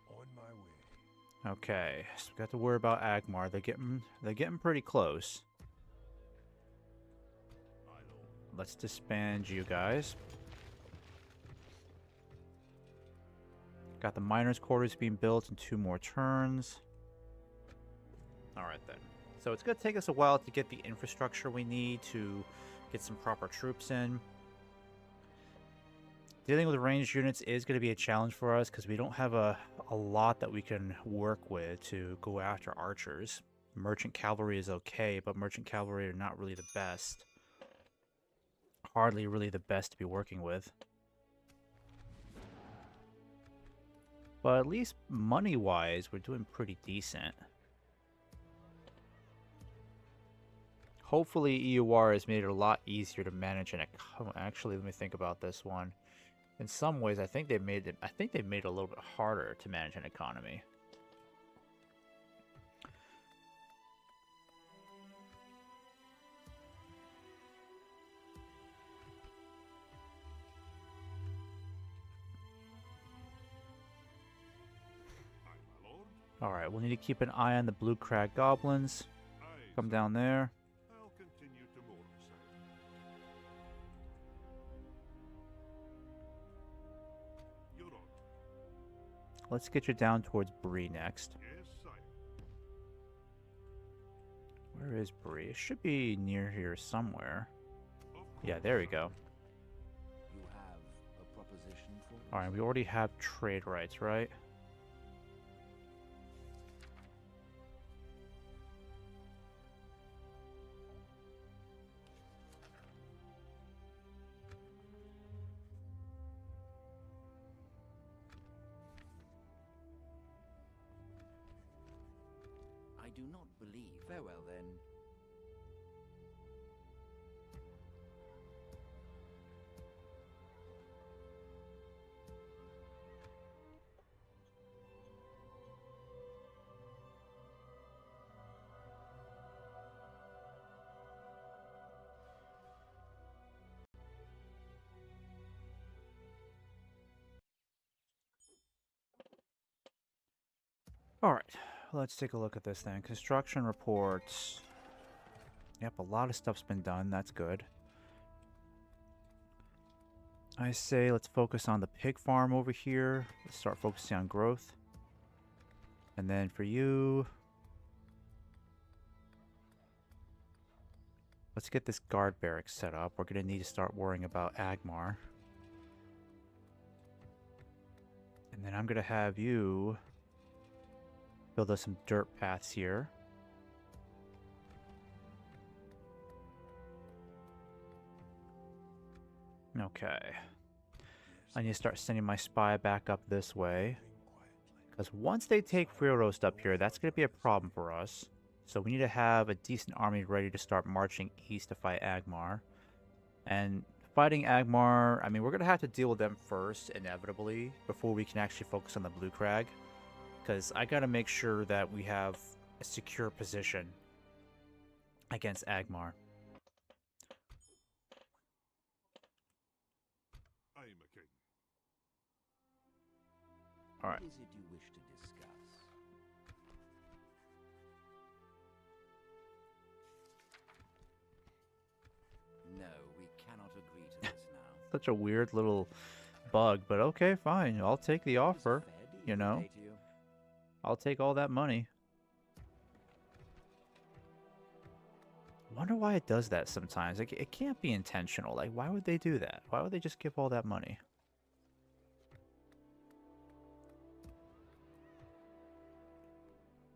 On my way. Okay, so we got to worry about Agmar. They're getting pretty close. My lord. Let's disband you guys. Got the miners' quarters being built in 2 more turns. Alright then. So it's going to take us a while to get the infrastructure we need to get some proper troops in. Dealing with ranged units is going to be a challenge for us because we don't have a lot that we can work with to go after archers. Merchant cavalry is okay, but merchant cavalry are not really the best. Hardly really the best to be working with. But at least money-wise, we're doing pretty decent. Hopefully EUR has made it a lot easier to manage an economy. Actually, let me think about this one. In some ways, I think they've made it a little bit harder to manage an economy. Aye, my lord. Alright, we'll need to keep an eye on the Blue Crag Goblins. Aye, Come down there. I'll continue tomorrow, sire. Your Honor. Let's get you down towards Bree next. Yes, sire. Where is Bree? It should be near here somewhere. Of Yeah, course, there we sire. go. You have a proposition for us? Alright, we already have trade rights, right? I do not believe. Farewell then. Alright, let's take a look at this then. Construction reports. Yep, a lot of stuff's been done. That's good. I say let's focus on the pig farm over here. Let's start focusing on growth. And then for you, let's get this guard barracks set up. We're going to need to start worrying about Agmar. And then I'm going to have you build us some dirt paths here. Okay. I need to start sending my spy back up this way. Because once they take Freeroast up here, that's going to be a problem for us. So we need to have a decent army ready to start marching east to fight Agmar. And fighting Agmar, I mean, we're going to have to deal with them first, inevitably, before we can actually focus on the Blue Crag. Because I got to make sure that we have a secure position against Agmar. I am a king. Alright. What is it you wish to discuss? No, we cannot agree to this now. Such a weird little bug, but okay, fine. I'll take the offer, Fair deal you know. today to you. I'll take all that money. Wonder why it does that sometimes. Like, it can't be intentional. Like, why would they do that? Why would they just give all that money?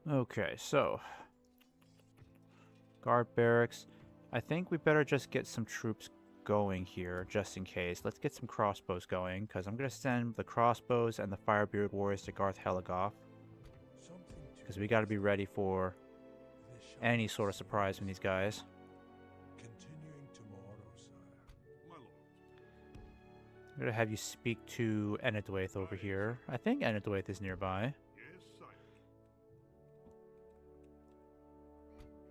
Okay, so guard barracks. I think we better just get some troops going here, just in case. Let's get some crossbows going, because I'm going to send the crossbows and the Firebeard warriors to Garth Heligoth, because we got to be ready for any sort of surprise from these guys. Continuing tomorrow, sire. My lord. I'm going to have you speak to Enidwaith over here. I think Enidwaith is nearby. Yes, sire.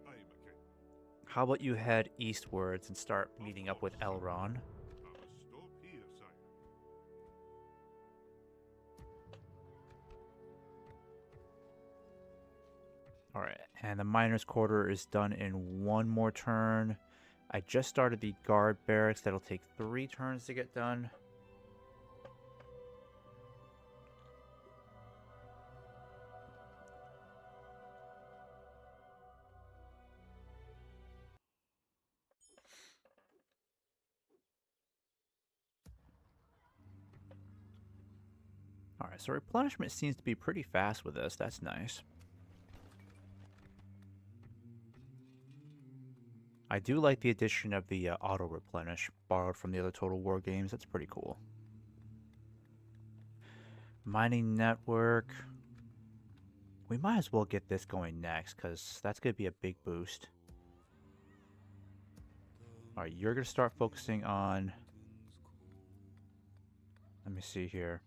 I am a king. How about you head eastwards and start meeting up with Elrond? I must stop here, sire. Alright, and the Miner's Quarter is done in one more turn. I just started the Guard Barracks. That'll take 3 turns to get done. Alright, so replenishment seems to be pretty fast with this. That's nice. I do like the addition of the auto-replenish, borrowed from the other Total War games. That's pretty cool. Mining network. We might as well get this going next, because that's going to be a big boost. Alright, you're going to start focusing on... Let me see here.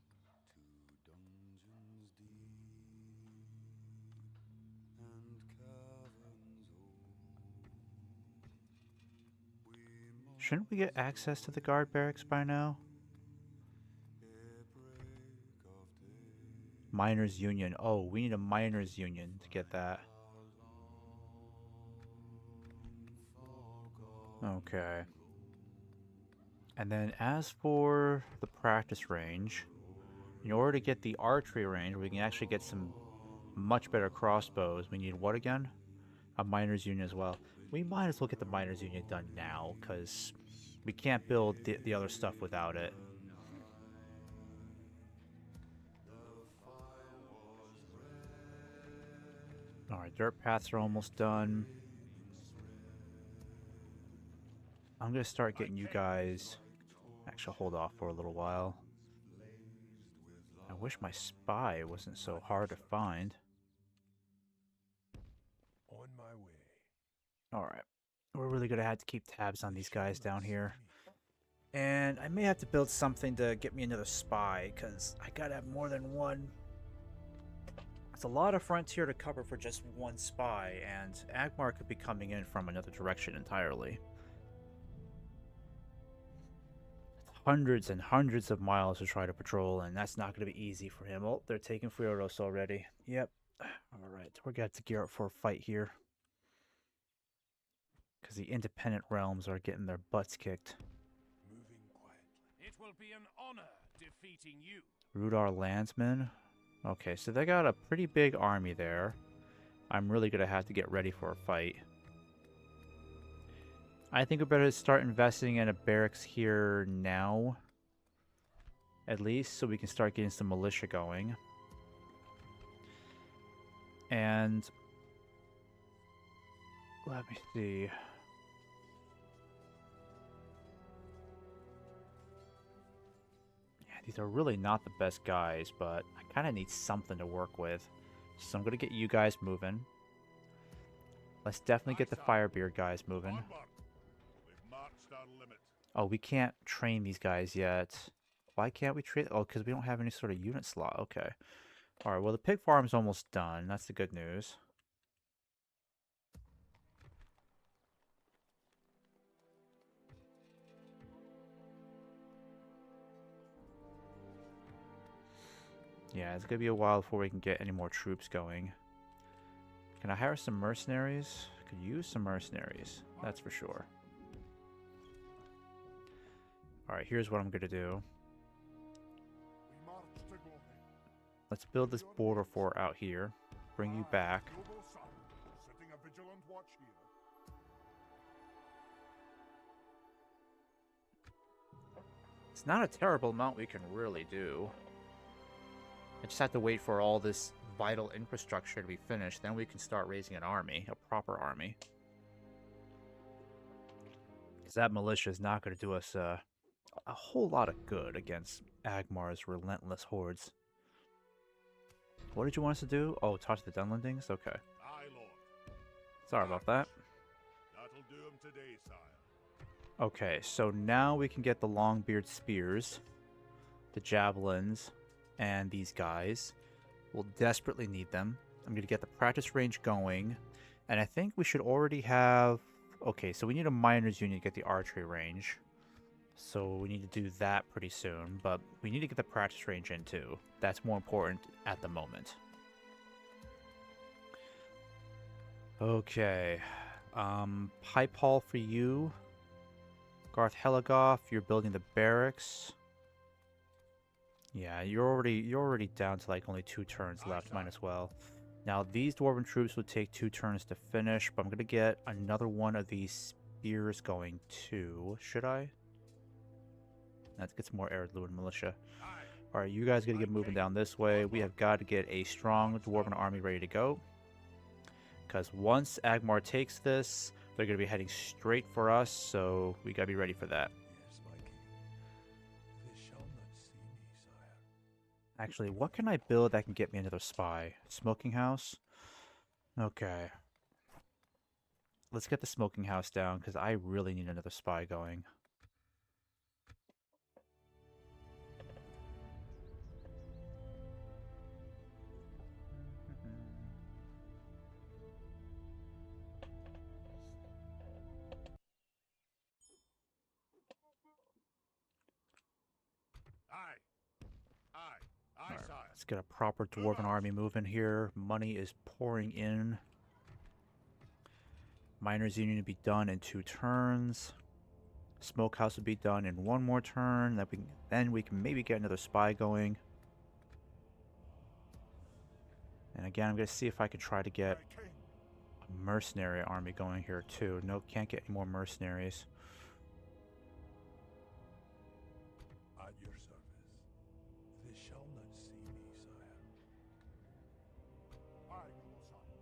Shouldn't we get access to the guard barracks by now? Miners Union. Oh, we need a Miners Union to get that. Okay. And then as for the practice range, in order to get the archery range, we can actually get some much better crossbows. We need what again? A Miners Union as well. We might as well get the Miners Union done now, because we can't build the other stuff without it. Alright, dirt paths are almost done. I'm going to start getting you guys... Actually, hold off for a little while. I wish my spy wasn't so hard to find. On my way. Alright, we're really going to have to keep tabs on these guys down here. And I may have to build something to get me another spy, because I got to have more than one. It's a lot of frontier to cover for just one spy, and Agmar could be coming in from another direction entirely. It's hundreds and hundreds of miles to try to patrol, and that's not going to be easy for him. Oh, they're taking Frioros already. Yep, Alright, we're going to have to gear up for a fight here. Because the independent realms are getting their butts kicked. Moving quietly. It will be an honor defeating you. Rudar Landsmen. Okay, so they got a pretty big army there. I'm really going to have to get ready for a fight. I think we better start investing in a barracks here now. At least, so we can start getting some militia going. And let me see. Yeah, these are really not the best guys, but I kind of need something to work with. So I'm going to get you guys moving. Let's definitely get the Firebeard guys moving. Onward. We've marched our limit. Oh, we can't train these guys yet. Why can't we train? Oh, because we don't have any sort of unit slot. Okay. Alright, well the pig farm's almost done. That's the good news. Yeah, it's gonna be a while before we can get any more troops going. Can I hire some mercenaries? Could use some mercenaries, that's for sure. Alright, here's what I'm gonna do. We march to glory. Let's build this border fort out here. Bring you back. Noble sire, setting a vigilant watch here. It's not a terrible amount we can really do. I just have to wait for all this vital infrastructure to be finished, then we can start raising an army, a proper army. Because that militia is not going to do us a whole lot of good against Agmar's relentless hordes. What did you want us to do? Oh, talk to the Dunlendings? Okay. Aye, Lord. Sorry about that. That'll do him today, sire. Okay, so now we can get the Longbeard spears, the javelins, and these guys. We'll desperately need them. I'm going to get the practice range going, and I think we should already have... Okay, so we need a miners unit to get the archery range. So we need to do that pretty soon, but we need to get the practice range in too. That's more important at the moment. Okay. Pipe Hall for you. Garth Heligoth, you're building the barracks. Yeah, you're already down to like only 2 turns left, might as well. Now these dwarven troops would take 2 turns to finish, but I'm gonna get another one of these spears going too. Should I? Let's get some more Eredluin militia. Alright, you guys gotta get moving down this way. We have got to get a strong dwarven army ready to go. Because once Agmar takes this, they're gonna be heading straight for us, so we gotta be ready for that. Yes, my king. They shall not see me, sire. Actually, what can I build that can get me another spy? Smoking house? Okay. Let's get the smoking house down, because I really need another spy going. Aye, sire. Let's get a proper dwarven army moving here. Money is pouring in. Miners Union to be done in 2 turns. Smokehouse will be done in 1 more turn. Then we can maybe get another spy going. And again, I'm going to see if I can try to get a mercenary army going here too. No, can't get any more mercenaries. At your service. They shall not see me, sire. Aye, noble sire.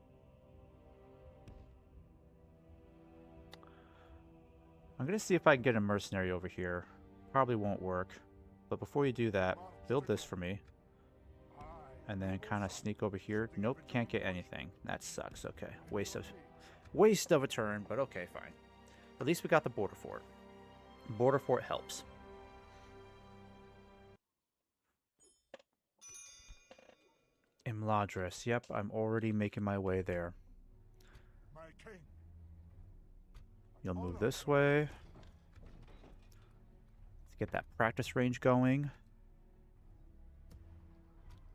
I'm going to see if I can get a mercenary over here. Probably won't work. But before you do that, build this for me. And then kind of sneak over here. Nope, can't get anything. That sucks. Okay, waste of a turn, but okay, fine. At least we got the border fort. Border fort helps. Imladris. Yep, I'm already making my way there. My king. You'll move this way. Let's get that practice range going.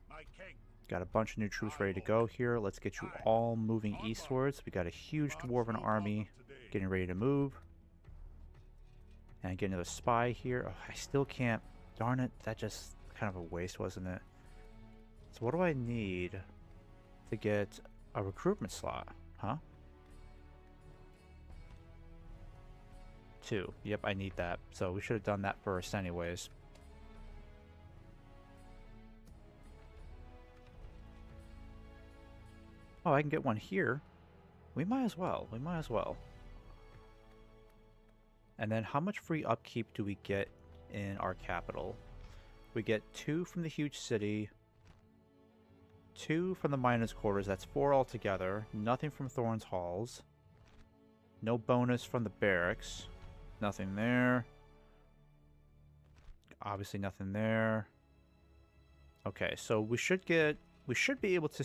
My king. Got a bunch of new troops ready to go here. Let's get you all moving eastwards. We got a huge dwarven army getting ready to move. And get another spy here. Oh, I still can't. Darn it. That just kind of a waste, wasn't it? So what do I need to get a recruitment slot? Huh? 2. Yep, I need that. So we should have done that first anyways. Oh, I can get one here. We might as well. We might as well. And then how much free upkeep do we get in our capital? We get 2 from the huge city, 2 from the miners' quarters. That's 4 altogether. Nothing from Thorn's Halls. No bonus from the barracks. Nothing there. Obviously nothing there. Okay, so we should be able to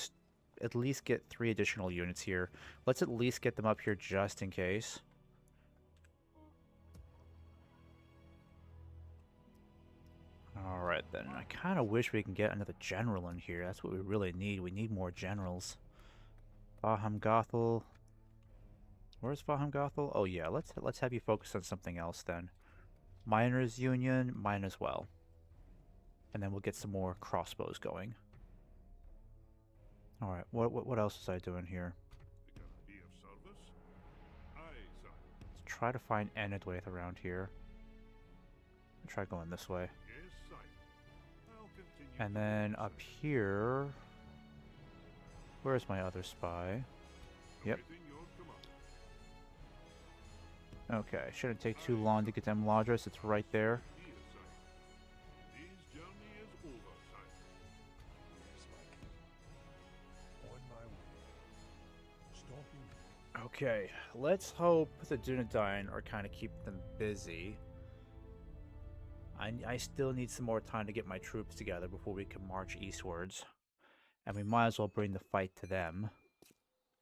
at least get 3 additional units here. Let's at least get them up here just in case. Alright then, I kind of wish we can get another general in here. That's what we really need. We need more generals. Faham Gothel. Where's Faham Gothel? Oh yeah, let's have you focus on something else then. Miners Union, mine as well. And then we'll get some more crossbows going. Alright, what else was I doing here? Let's try to find Enedwaith around here. I'll try going this way. And then up here... Where's my other spy? Yep. Okay, shouldn't take too long to get them Ladras. It's right there. Okay, let's hope the Dunedain are kind of keeping them busy. I still need some more time to get my troops together before we can march eastwards. And we might as well bring the fight to them.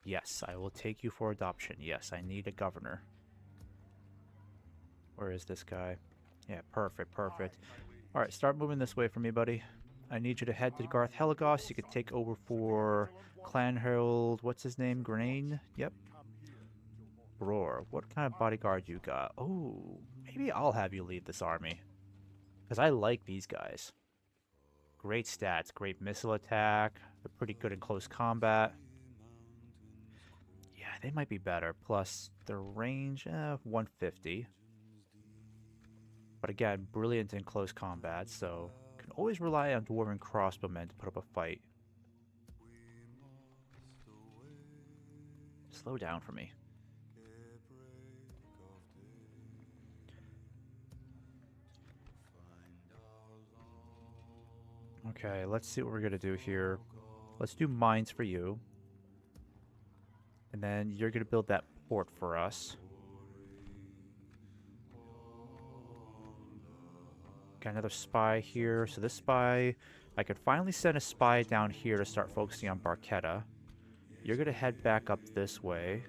Yes, I will take you for adoption. Yes, I need a governor. Where is this guy? Yeah, perfect, perfect. Alright, start moving this way for me, buddy. I need you to head to Garth Helagos. You could take over for Clan Herald. What's his name? Grain? Yep. Bror. What kind of bodyguard you got? Oh, maybe I'll have you lead this army. Because I like these guys. Great stats. Great missile attack. They're pretty good in close combat. Yeah, they might be better. Plus, their range, 150. But again, brilliant in close combat, so can always rely on dwarven crossbowmen to put up a fight. Slow down for me. Okay, let's see what we're gonna do here. Let's do mines for you. And then you're gonna build that port for us. Got another spy here. So this spy, I could finally send a spy down here to start focusing on Barchetta. You're gonna head back up this way,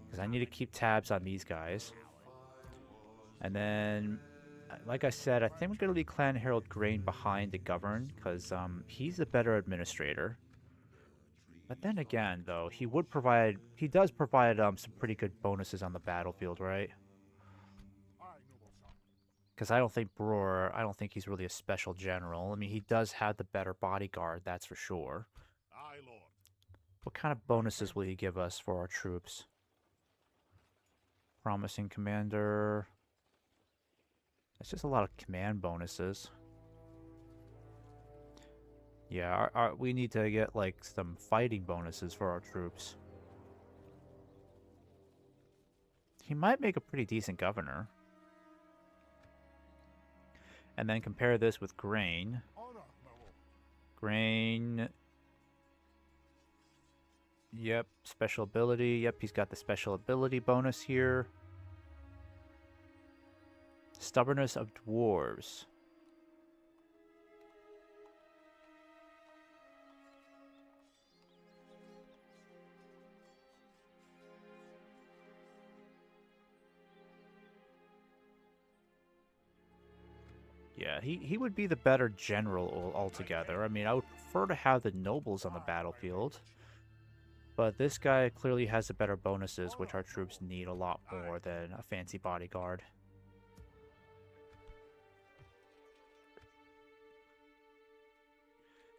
because I need to keep tabs on these guys. And then, like I said, I think we're gonna leave Clan Herald Grain behind to govern, because he's a better administrator. But then again, though, he does provide some pretty good bonuses on the battlefield, right? Because I don't think he's really a special general. I mean, he does have the better bodyguard, that's for sure. Aye, Lord. What kind of bonuses will he give us for our troops? Promising commander. It's just a lot of command bonuses. Yeah, we need to get, like, some fighting bonuses for our troops. He might make a pretty decent governor. And then compare this with Grain. Grain. Yep, special ability. Yep, he's got the special ability bonus here. Stubbornness of Dwarves. Yeah, he would be the better general altogether. I mean, I would prefer to have the nobles on the battlefield. But this guy clearly has the better bonuses, which our troops need a lot more than a fancy bodyguard.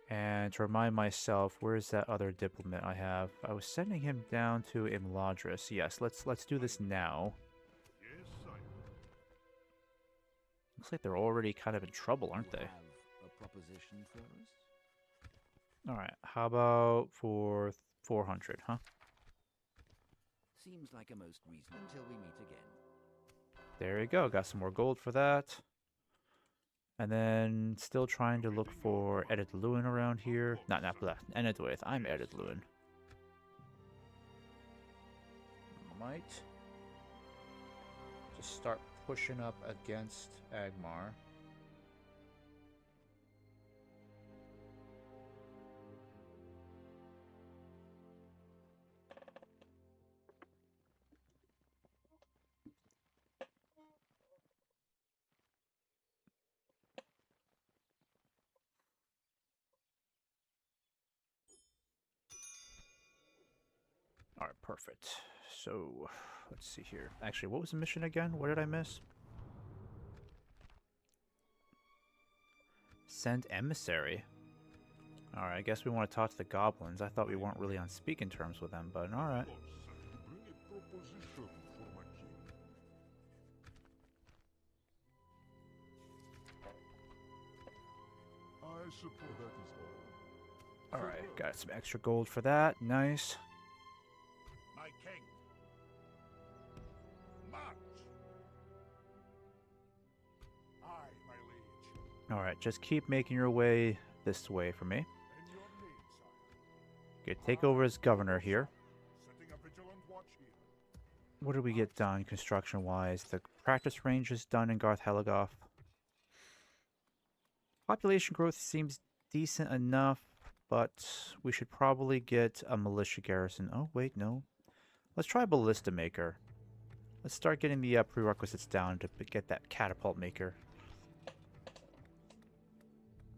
And to remind myself, where's that other diplomat I have? I was sending him down to Imladris. Yes, let's do this now. Yes, sire. Looks like they're already kind of in trouble, aren't You they? have a proposition for us? Alright, how about for 400, huh? Seems like a most reasonable until we meet again. There you go, got some more gold for that. And then still trying to look for Edith Lewin around here. Not Enedwaith, I'm Edith Lewin. Might just start pushing up against Agmar. Alright, perfect. So, let's see here. Actually, what was the mission again? What did I miss? Send emissary. Alright, I guess we want to talk to the goblins. I thought we weren't really on speaking terms with them, but alright. Bring a proposition for my king. I suppose that is all. Alright, got some extra gold for that. Nice. My king. March. Aye, my liege. Alright, just keep making your way this way for me. And your name, sire. Get take over as governor here. Setting a vigilant watch here. What did we get done construction-wise? The practice range is done in Garth Heligoth. Population growth seems decent enough, but we should probably get a militia garrison. Oh, wait, no. Let's try Ballista Maker. Let's start getting the prerequisites down to get that catapult maker.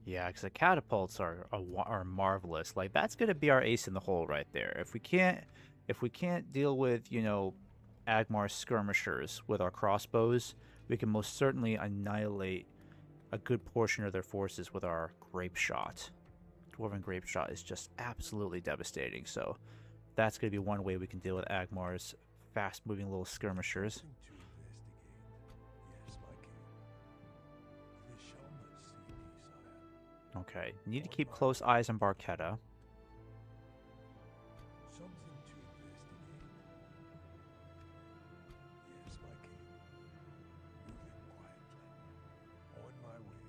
Yeah, because the catapults are marvelous. Like, that's going to be our ace in the hole right there. If we can't deal with, you know, Agmar's skirmishers with our crossbows, we can most certainly annihilate a good portion of their forces with our grape shot. Dwarven grape shot is just absolutely devastating, so that's going to be one way we can deal with Agmar's fast-moving little skirmishers. Something to investigate. Yes, my king. They shall not see me, sire. Okay, need to keep close eyes on Barchetta. Something to investigate. Yes, my king. Moving quietly. On my way.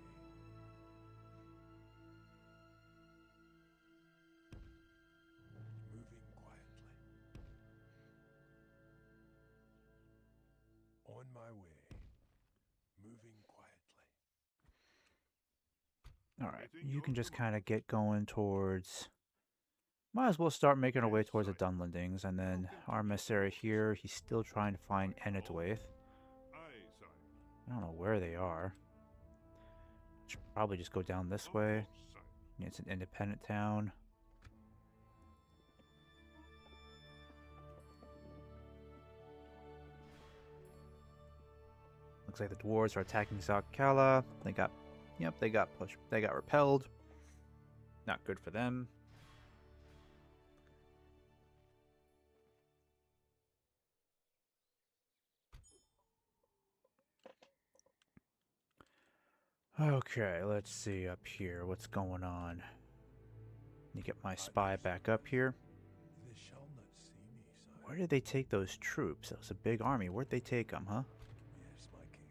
Moving quietly. On my way. Moving quietly. Alright, you can just kind of get going towards... Might as well start making our way towards the Dunlendings, and then our emissary here, he's still trying to find Enedwaith. Aye, sire. I don't know where they are. Should probably just go down this way. Sire. Yeah, it's an independent town. Looks like the dwarves are attacking Zakala. They got pushed. They got repelled. Not good for them. Okay, let's see up here. What's going on? Let me get my spy back up here. They shall not see me, sire. Where did they take those troops? That was a big army. Where'd they take them, huh? Yes, my king.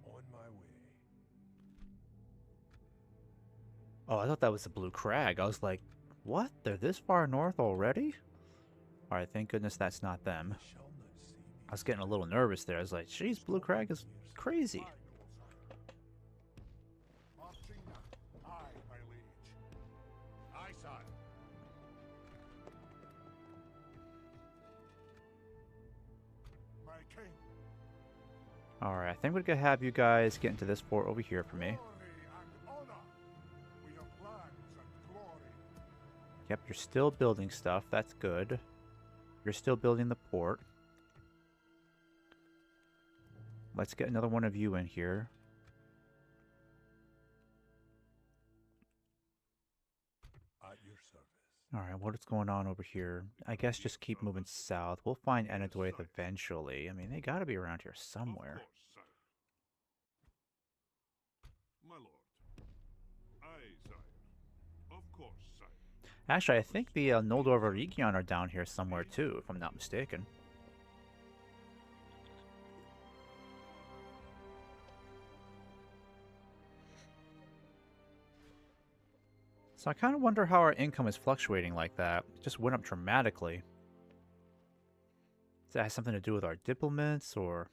On my way. Oh, I thought that was the Blue Crag. I was like, what? They're this far north already? Alright, thank goodness that's not them. They shall not see me. I was getting a little nervous there. I was like, jeez, Blue Crag is crazy. Aye, noble sire. Marching now. Aye, my liege. Aye, sire. My king. Alright, I think we're gonna have you guys get into this fort over here for me. Glory and honor. We apply Yep, you're still building stuff. That's good. You're still building the port. Let's get another one of you in here. At your service. Alright, what is going on over here? I guess just keep moving south. We'll find Enedwaith eventually. I mean, they gotta be around here somewhere. Of course, sire. My lord. Aye, sire. Of course, sire. Actually, I think the Noldor Valyrian are down here somewhere too, if I'm not mistaken. So I kind of wonder how our income is fluctuating like that. It just went up dramatically. Does that have something to do with our diplomats, or...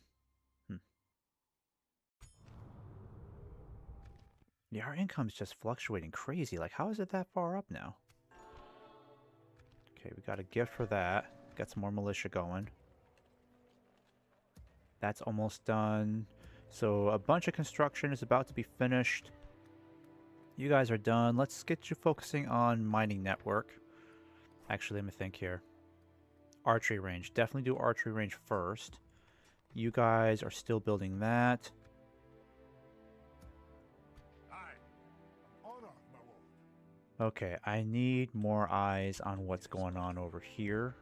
Yeah, our income's just fluctuating crazy. Like, how is it that far up now? Okay, we got a gift for that. Got some more militia going. That's almost done. So a bunch of construction is about to be finished. You guys are done. Let's get you focusing on mining network. Actually, let me think here. Archery range. Definitely do archery range first. You guys are still building that. Aye. An honor, my lord. Okay, I need more eyes on what's going on over here.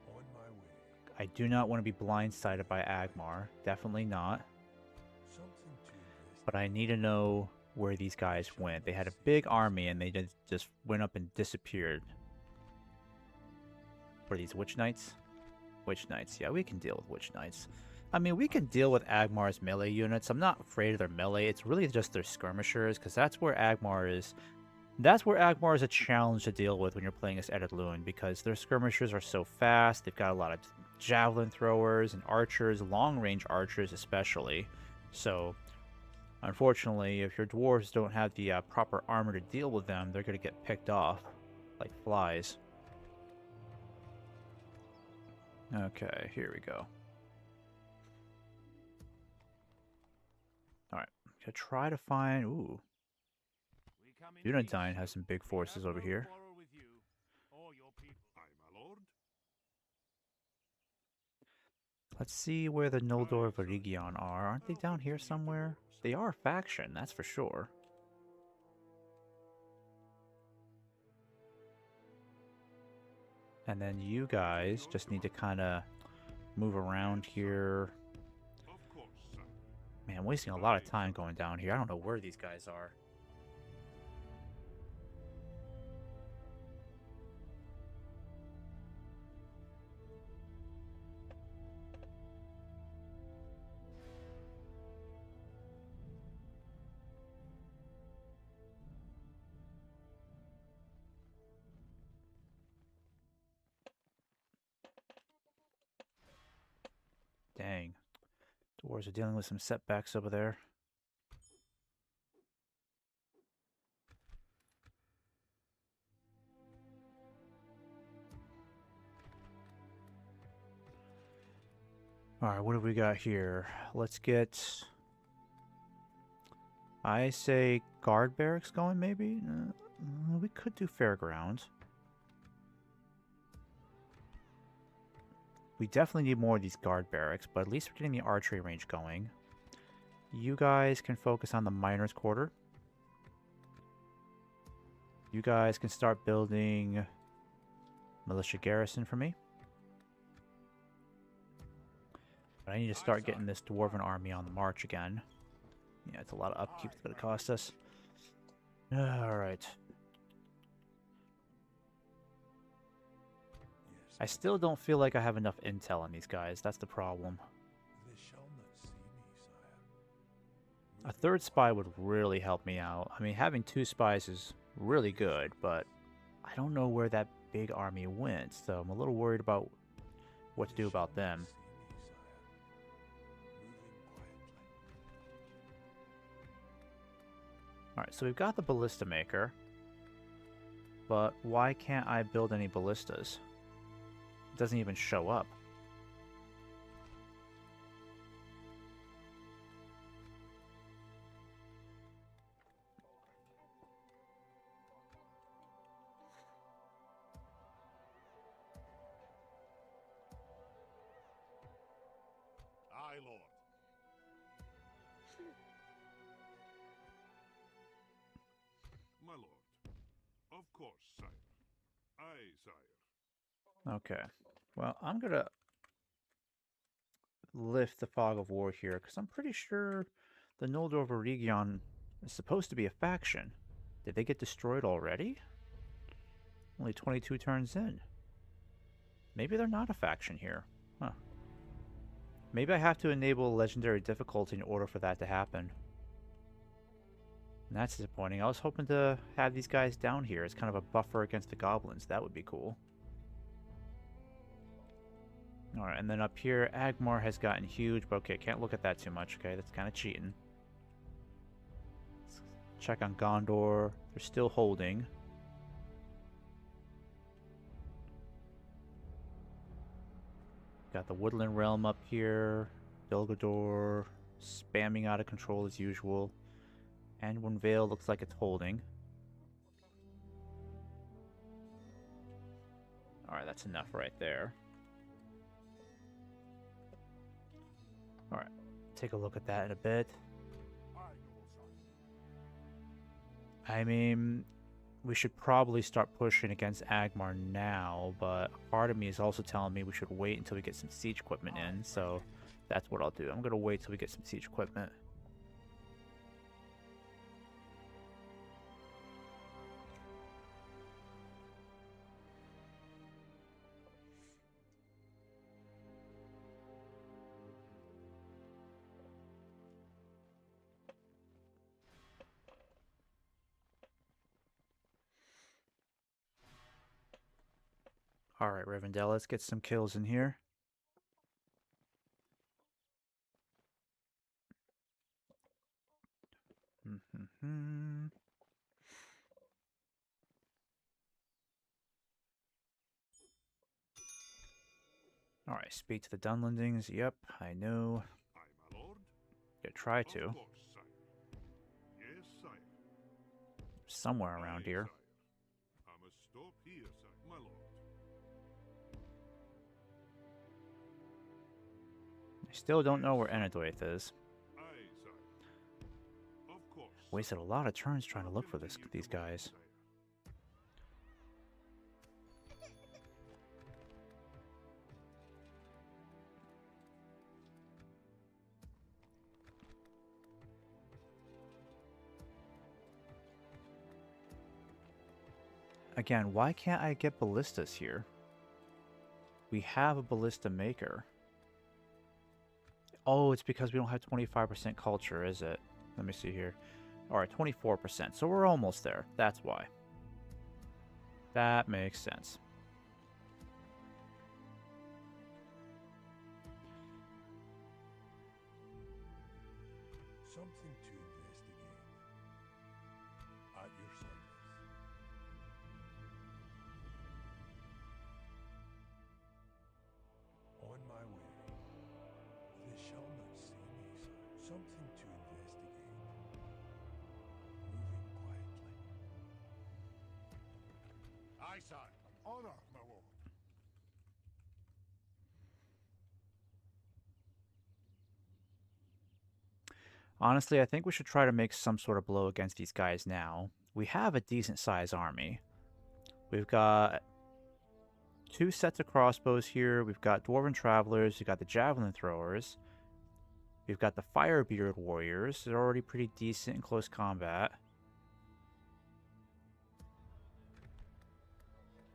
On my way. I do not want to be blindsided by Agmar. Definitely not. Something to invest. But I need to know where these guys went. They had a big army and they just went up and disappeared. Were these Witch Knights? Witch Knights. Yeah, we can deal with Witch Knights. I mean, we can deal with Agmar's melee units. I'm not afraid of their melee. It's really just their skirmishers, because that's where Agmar is. That's where Agmar is a challenge to deal with when you're playing as Edadlune, because their skirmishers are so fast. They've got a lot of javelin throwers and archers, long-range archers especially. So, unfortunately, if your dwarves don't have the proper armor to deal with them, they're going to get picked off like flies. Okay, here we go. Alright, gonna try to find... Ooh. Unitine has some big forces over here. Aye, my lord. Let's see where the Noldor Valyrian are. Aren't they down here somewhere? They are a faction, that's for sure. And then you guys just need to kind of move around here. Of course, sire. Man, I'm wasting a lot of time going down here. I don't know where these guys are. Dang. Dwarves are dealing with some setbacks over there. Alright, what do we got here? Let's get... I say guard barracks going, maybe? We could do fairgrounds. We definitely need more of these guard barracks, but at least we're getting the archery range going. You guys can focus on the miners' quarter. You guys can start building militia garrison for me. But I need to start getting this dwarven army on the march again. Yeah, it's a lot of upkeep it's going to cost us. Alright. I still don't feel like I have enough intel on these guys. That's the problem. They shall not see me, sire. A third spy would really help me out. I mean, having 2 spies is really good, but I don't know where that big army went, so I'm a little worried about what to do about them. Alright, so we've got the ballista maker, but why can't I build any ballistas? It doesn't even show up. my lord. My lord. Of course, sire. Aye, sire. Okay. Well, I'm gonna lift the fog of war here, because I'm pretty sure the Noldor Region is supposed to be a faction. Did they get destroyed already? Only 22 turns in. Maybe they're not a faction here. Huh. Maybe I have to enable legendary difficulty in order for that to happen. And that's disappointing. I was hoping to have these guys down here as kind of a buffer against the goblins. That would be cool. Alright, and then up here, Agmar has gotten huge, but okay, can't look at that too much, okay? That's kind of cheating. Let's check on Gondor. They're still holding. Got the Woodland Realm up here. Dulgador spamming out of control as usual. Anduin Vale looks like it's holding. Alright, that's enough right there. Alright, take a look at that in a bit. I mean, we should probably start pushing against Agmar now, but part of me is also telling me we should wait until we get some siege equipment in, so that's what I'll do. I'm going to wait till we get some siege equipment. Alright, Rivendell, let's get some kills in here. Alright, speak to the Dunlendings. Yep, I know. Aye, my lord. Gonna try Of to. course, sire. Yes, sire. Somewhere around Aye, here. sire. I must stop here, sire. My lord. I still don't know where Enedwaith is. Aye, sire. Of course. Wasted a lot of turns trying to look for these guys. Sire. Again, why can't I get ballistas here? We have a ballista maker. Oh, it's because we don't have 25% culture, is it? Let me see here. Alright, 24%. So we're almost there. That's why. That makes sense. Something to investigate. At your service. On my way. They shall not see me, sir. Something to investigate. Moving quietly. Aye, sire. Honor, my lord. Honestly, I think we should try to make some sort of blow against these guys now. We have a decent sized army. We've got 2 sets of crossbows here. We've got Dwarven Travelers. We've got the Javelin Throwers. We've got the Firebeard Warriors. They're already pretty decent in close combat.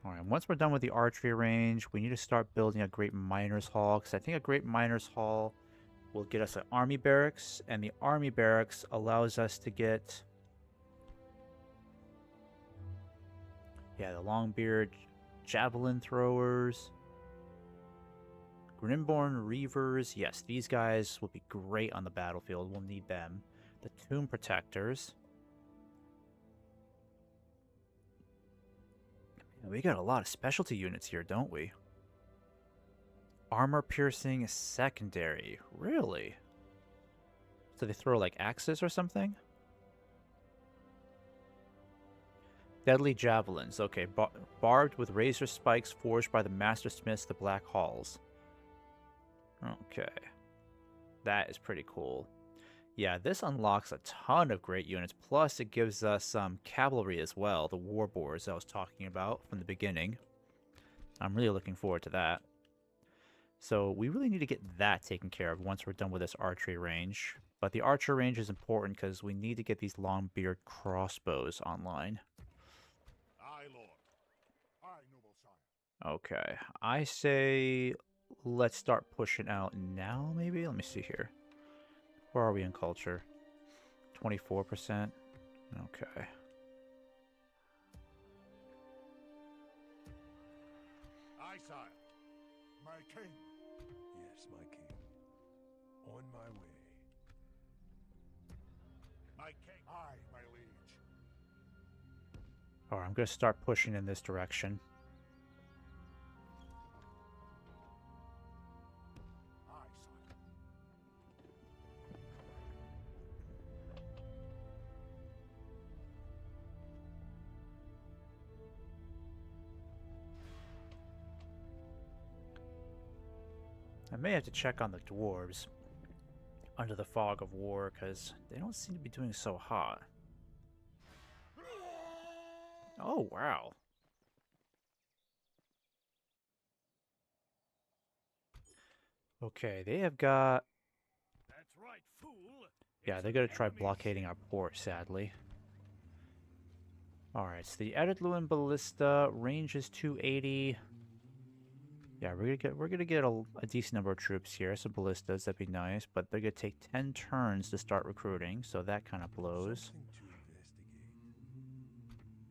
Alright, once we're done with the archery range, we need to start building a Great Miners Hall, because I think a Great Miners Hall will get us an army barracks, and the army barracks allows us to get... yeah, the Longbeard Javelin Throwers. Grimborn Reavers. Yes, these guys will be great on the battlefield. We'll need them. The Tomb Protectors. We got a lot of specialty units here, don't we? Armor piercing secondary. Really? So they throw like axes or something? Deadly javelins. Okay, barbed with razor spikes forged by the master smiths, the Black Halls. Okay. That is pretty cool. Yeah, this unlocks a ton of great units. Plus, it gives us some cavalry as well, the warboars I was talking about from the beginning. I'm really looking forward to that. So we really need to get that taken care of once we're done with this archery range. But the archer range is important because we need to get these long-beard crossbows online. Aye, Lord. Aye, noble sire. Okay, I say let's start pushing out now, maybe? Let me see here. Where are we in culture? 24%? Okay. Aye, sire. My king. Yes, my king. On my way. My king. Aye, my liege. Alright, I'm going to start pushing in this direction. Aye, sire. I may have to check on the dwarves under the fog of war because they don't seem to be doing so hot. Oh, wow. Okay, they have got... That's right, fool. Yeah, they're going to try blockading our port, sadly. Alright, so the Editluin Ballista, range is 280. Yeah, we're gonna get a decent number of troops here, some ballistas, that'd be nice, but they're gonna take 10 turns to start recruiting, so that kind of blows. Something to investigate.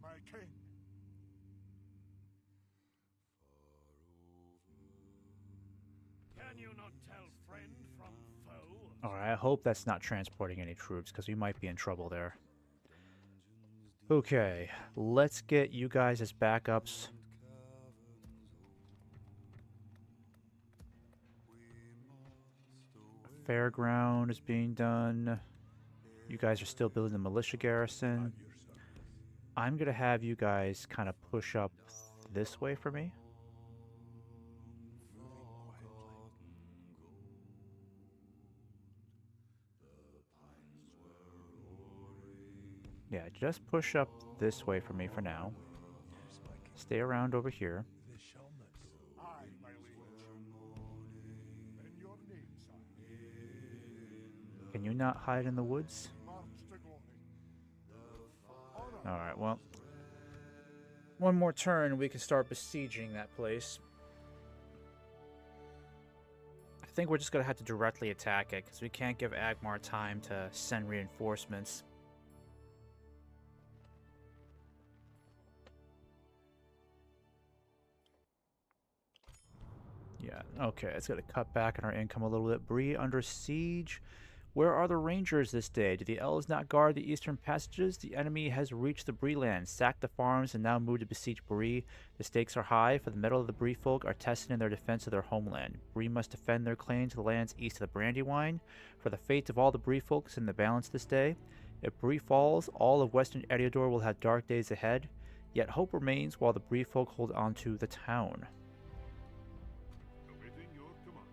My king. Can you not tell friend from foe? Alright, I hope that's not transporting any troops, because we might be in trouble there. Okay, let's get you guys as backups. Fairground is being done. You guys are still building the militia garrison. I'm going to have you guys kind of push up this way for me. Yeah, just push up this way for me for now. Stay around over here. This shall not go. Aye, my liege. In your name, sire. Can you not hide in the woods? March to glory. Honor. Alright, well. One more turn and we can start besieging that place. I think we're just going to have to directly attack it, because we can't give Agmar time to send reinforcements. Yeah, okay, it's going to cut back on our income a little bit. Bree under siege. Where are the rangers this day? Do the elves not guard the eastern passages? The enemy has reached the Bree land, sacked the farms, and now moved to besiege Bree. The stakes are high, for the mettle of the Bree folk are tested in their defense of their homeland. Bree must defend their claim to the lands east of the Brandywine. For the fate of all the Bree folk is in the balance this day. If Bree falls, all of western Eriador will have dark days ahead. Yet hope remains while the Bree folk hold on to the town. Awaiting your command.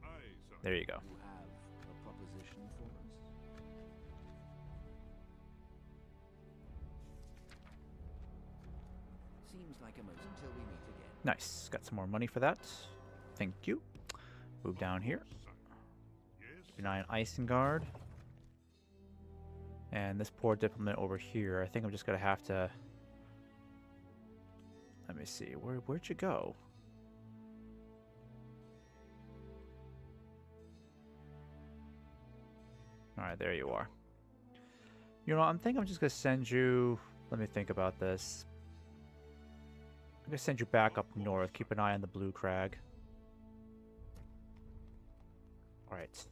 Aye, sire. There you go. You have a proposition for us? Seems like a most until we meet again. Nice. Got some more money for that. Thank you. Move down here. Yes. Keep an eye on Isengard. And this poor diplomat over here, I think I'm just going to have to... Let me see. Where'd you go? Alright, there you are. You know, I'm just going to send you... Let me think about this. I'm going to send you back up north. Keep an eye on the Blue Crag. Alright.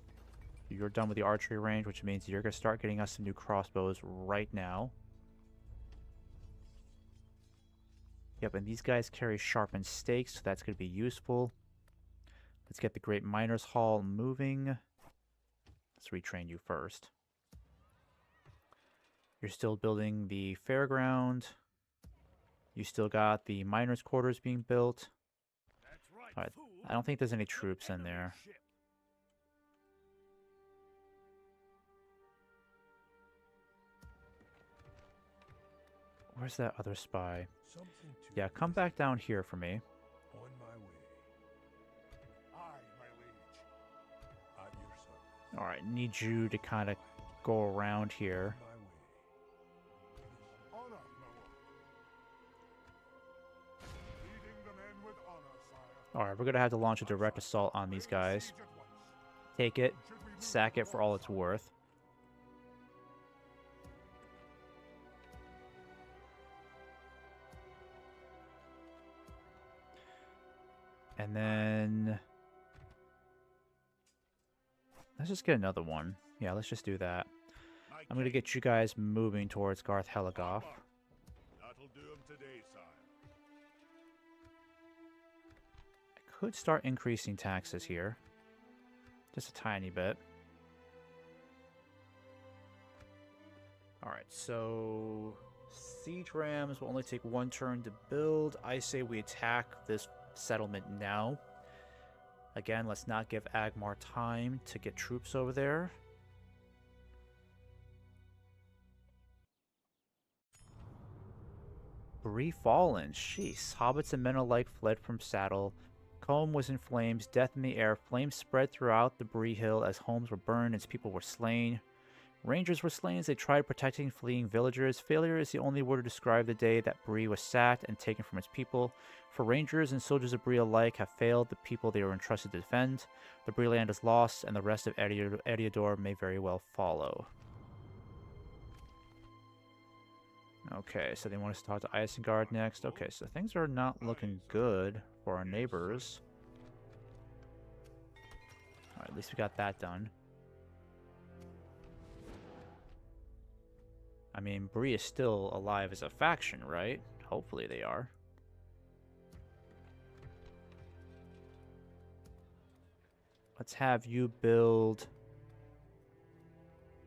You're done with the archery range, which means you're going to start getting us some new crossbows right now. Yep, and these guys carry sharpened stakes, so that's going to be useful. Let's get the Great Miners Hall moving. Let's retrain you first. You're still building the fairground. You still got the miners' quarters being built. That's right, Alright, fool. I don't think there's any troops in there. Ship. Where's that other spy? Something to Yeah, come back down here for me. On my way. Aye, my liege. At your service. Alright, need you to kind of go around here. On my way. Honor, my lord. Leading the men with honor, sire. Alright, we're going to have to launch a direct assault on these guys. Siege at once. Take it, Should we move sack it for all it's sire? worth. And then let's just get another one. Yeah, let's just do that. I'm going to get you guys moving towards Garth Heligoth. That'll do him today, sire. I could start increasing taxes here. Just a tiny bit. Alright, so siege rams will only take 1 turn to build. I say we attack this settlement now. Again, let's not give Agmar time to get troops over there. Bree fallen. Jeez. Hobbits and men alike fled from Saddle. Combe was in flames. Death in the air. Flames spread throughout the Bree Hill as homes were burned and people were slain. Rangers were slain as they tried protecting fleeing villagers. Failure is the only word to describe the day that Bree was sacked and taken from its people. For Rangers and soldiers of Bree alike have failed the people they were entrusted to defend. The Bree land is lost, and the rest of Eriador may very well follow. Okay, so they want us to talk to Isengard next. Okay, so things are not looking good for our neighbors. Alright, at least we got that done. I mean, Bree is still alive as a faction, right? Hopefully they are. Let's have you build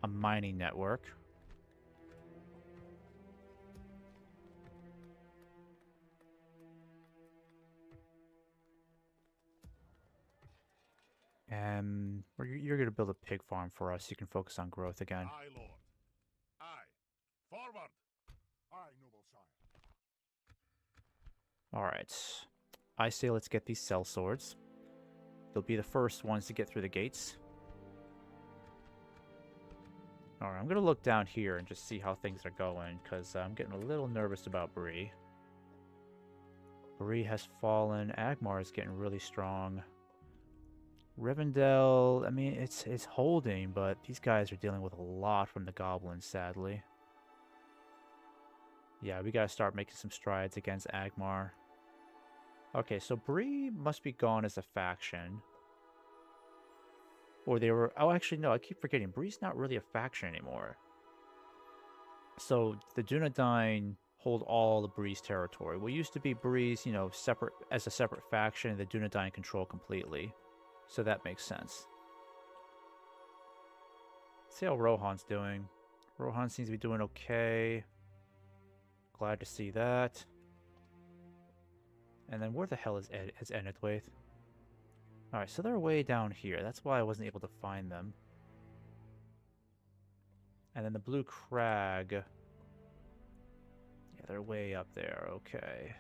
a mining network. And you're going to build a pig farm for us. You can focus on growth again. Aye, lord. Aye. Forward. Aye, noble sire. Alright. I say let's get these cell swords. They'll be the first ones to get through the gates. Alright, I'm going to look down here and just see how things are going, because I'm getting a little nervous about Bree. Bree has fallen. Agmar is getting really strong. Rivendell, I mean, it's holding, but these guys are dealing with a lot from the goblins, sadly. Yeah, we gotta start making some strides against Agmar. Okay, so Bree must be gone as a faction. Or they were... Oh, actually, no, I keep forgetting. Bree's not really a faction anymore. So, the Dunedain hold all the Bree's territory. What used to be Bree's, you know, separate as a separate faction, the Dunedain control completely. So that makes sense. Let's see how Rohan's doing. Rohan seems to be doing okay. Glad to see that. And then where the hell is Enidwaith? Alright, so they're way down here. That's why I wasn't able to find them. And then the Blue Crag. Yeah, they're way up there. Okay.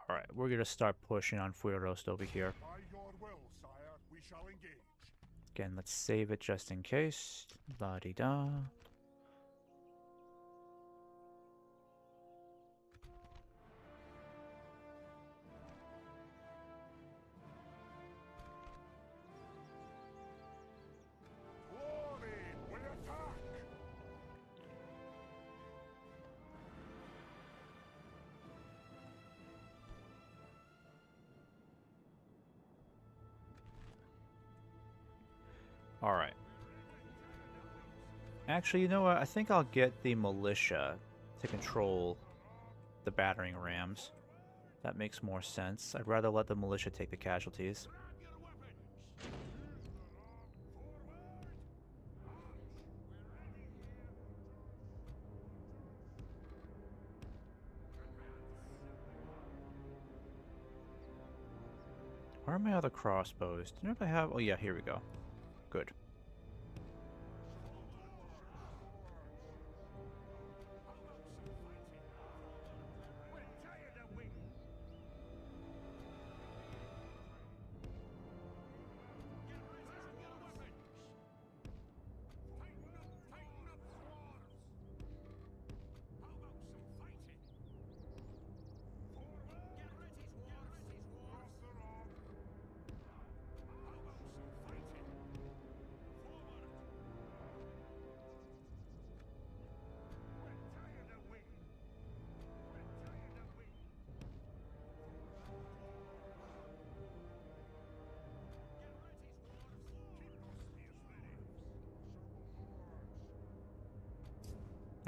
Alright, we're going to start pushing on Fuerost over here. By your will, sire, we shall engage. Again, let's save it just in case. La-di-da. Glory, we attack! Alright. Actually, you know what? I think I'll get the militia to control the battering rams. That makes more sense. I'd rather let the militia take the casualties. Why Where are my other crossbows? Do you know if I have? Oh yeah, here we go. Good.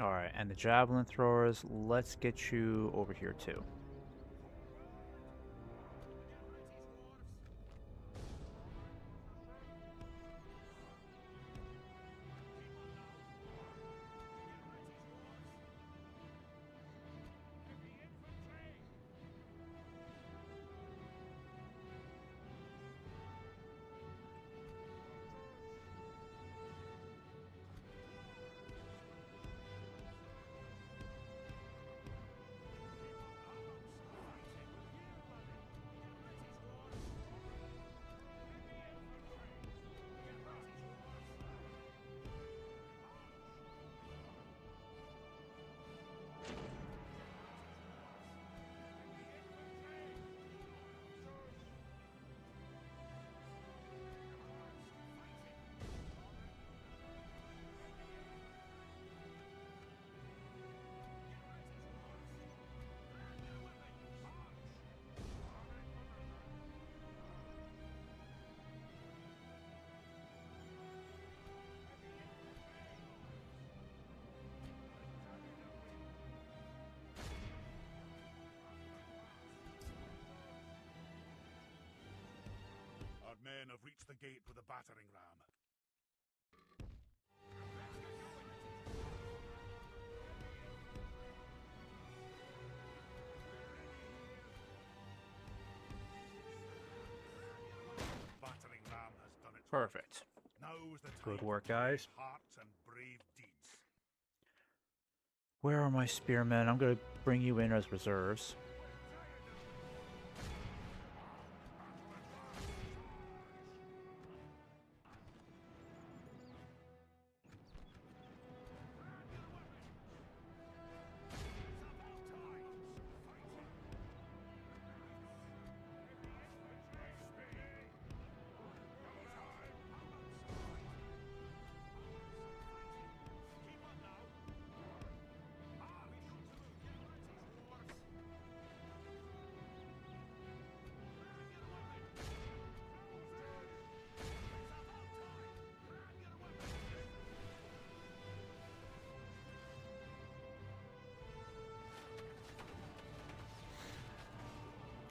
Alright, and the javelin throwers, let's get you over here too. Our men have reached the gate with a battering ram. Battering ram has done its work. Perfect. Now's the time Good for work, brave guys. hearts and brave deeds. Where are my spearmen? I'm going to bring you in as reserves.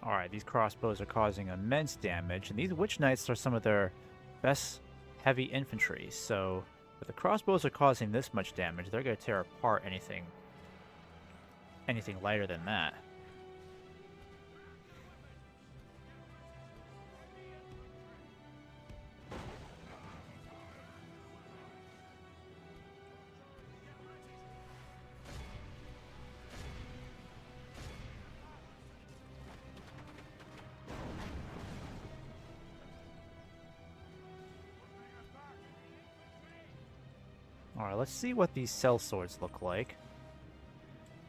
Alright, these crossbows are causing immense damage, and these Witch Knights are some of their best heavy infantry, so if the crossbows are causing this much damage, they're going to tear apart anything lighter than that. Alright, let's see what these cell swords look like.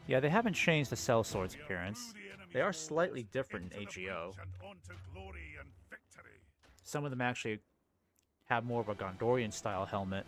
Yeah, they haven't changed the cell swords appearance. They are slightly different in AGO. Some of them actually have more of a Gondorian style helmet.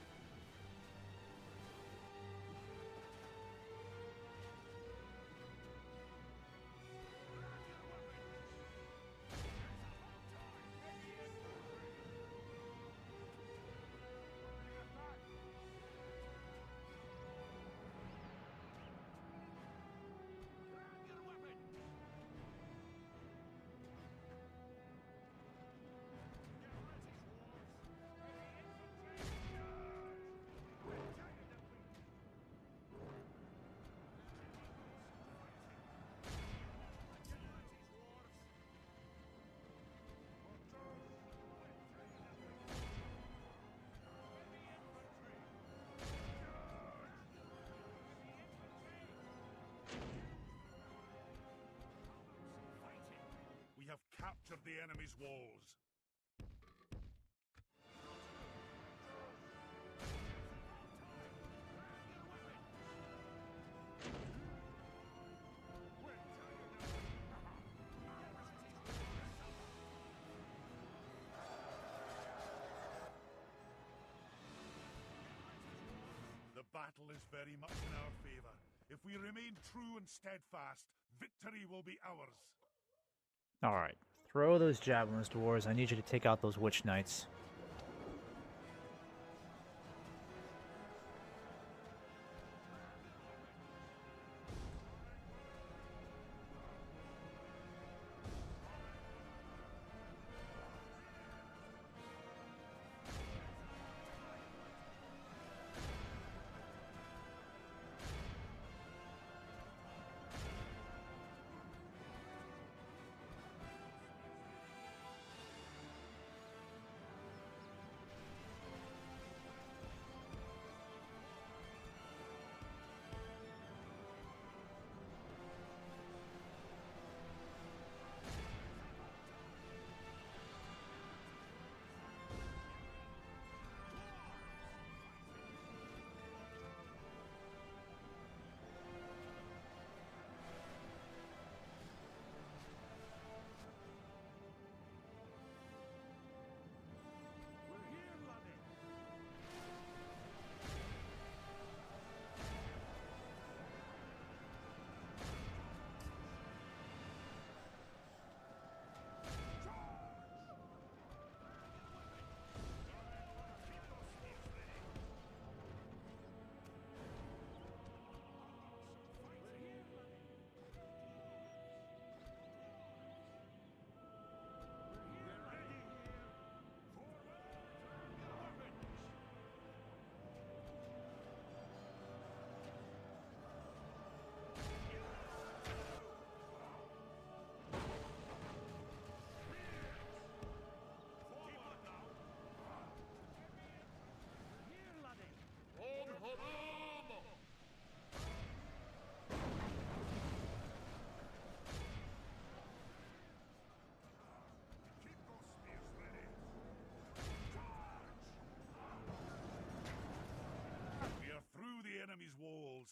have captured the enemy's walls. The battle is very much in our favor. If we remain true and steadfast, victory will be ours. Alright. Throw those javelins, dwarves. I need you to take out those witch knights.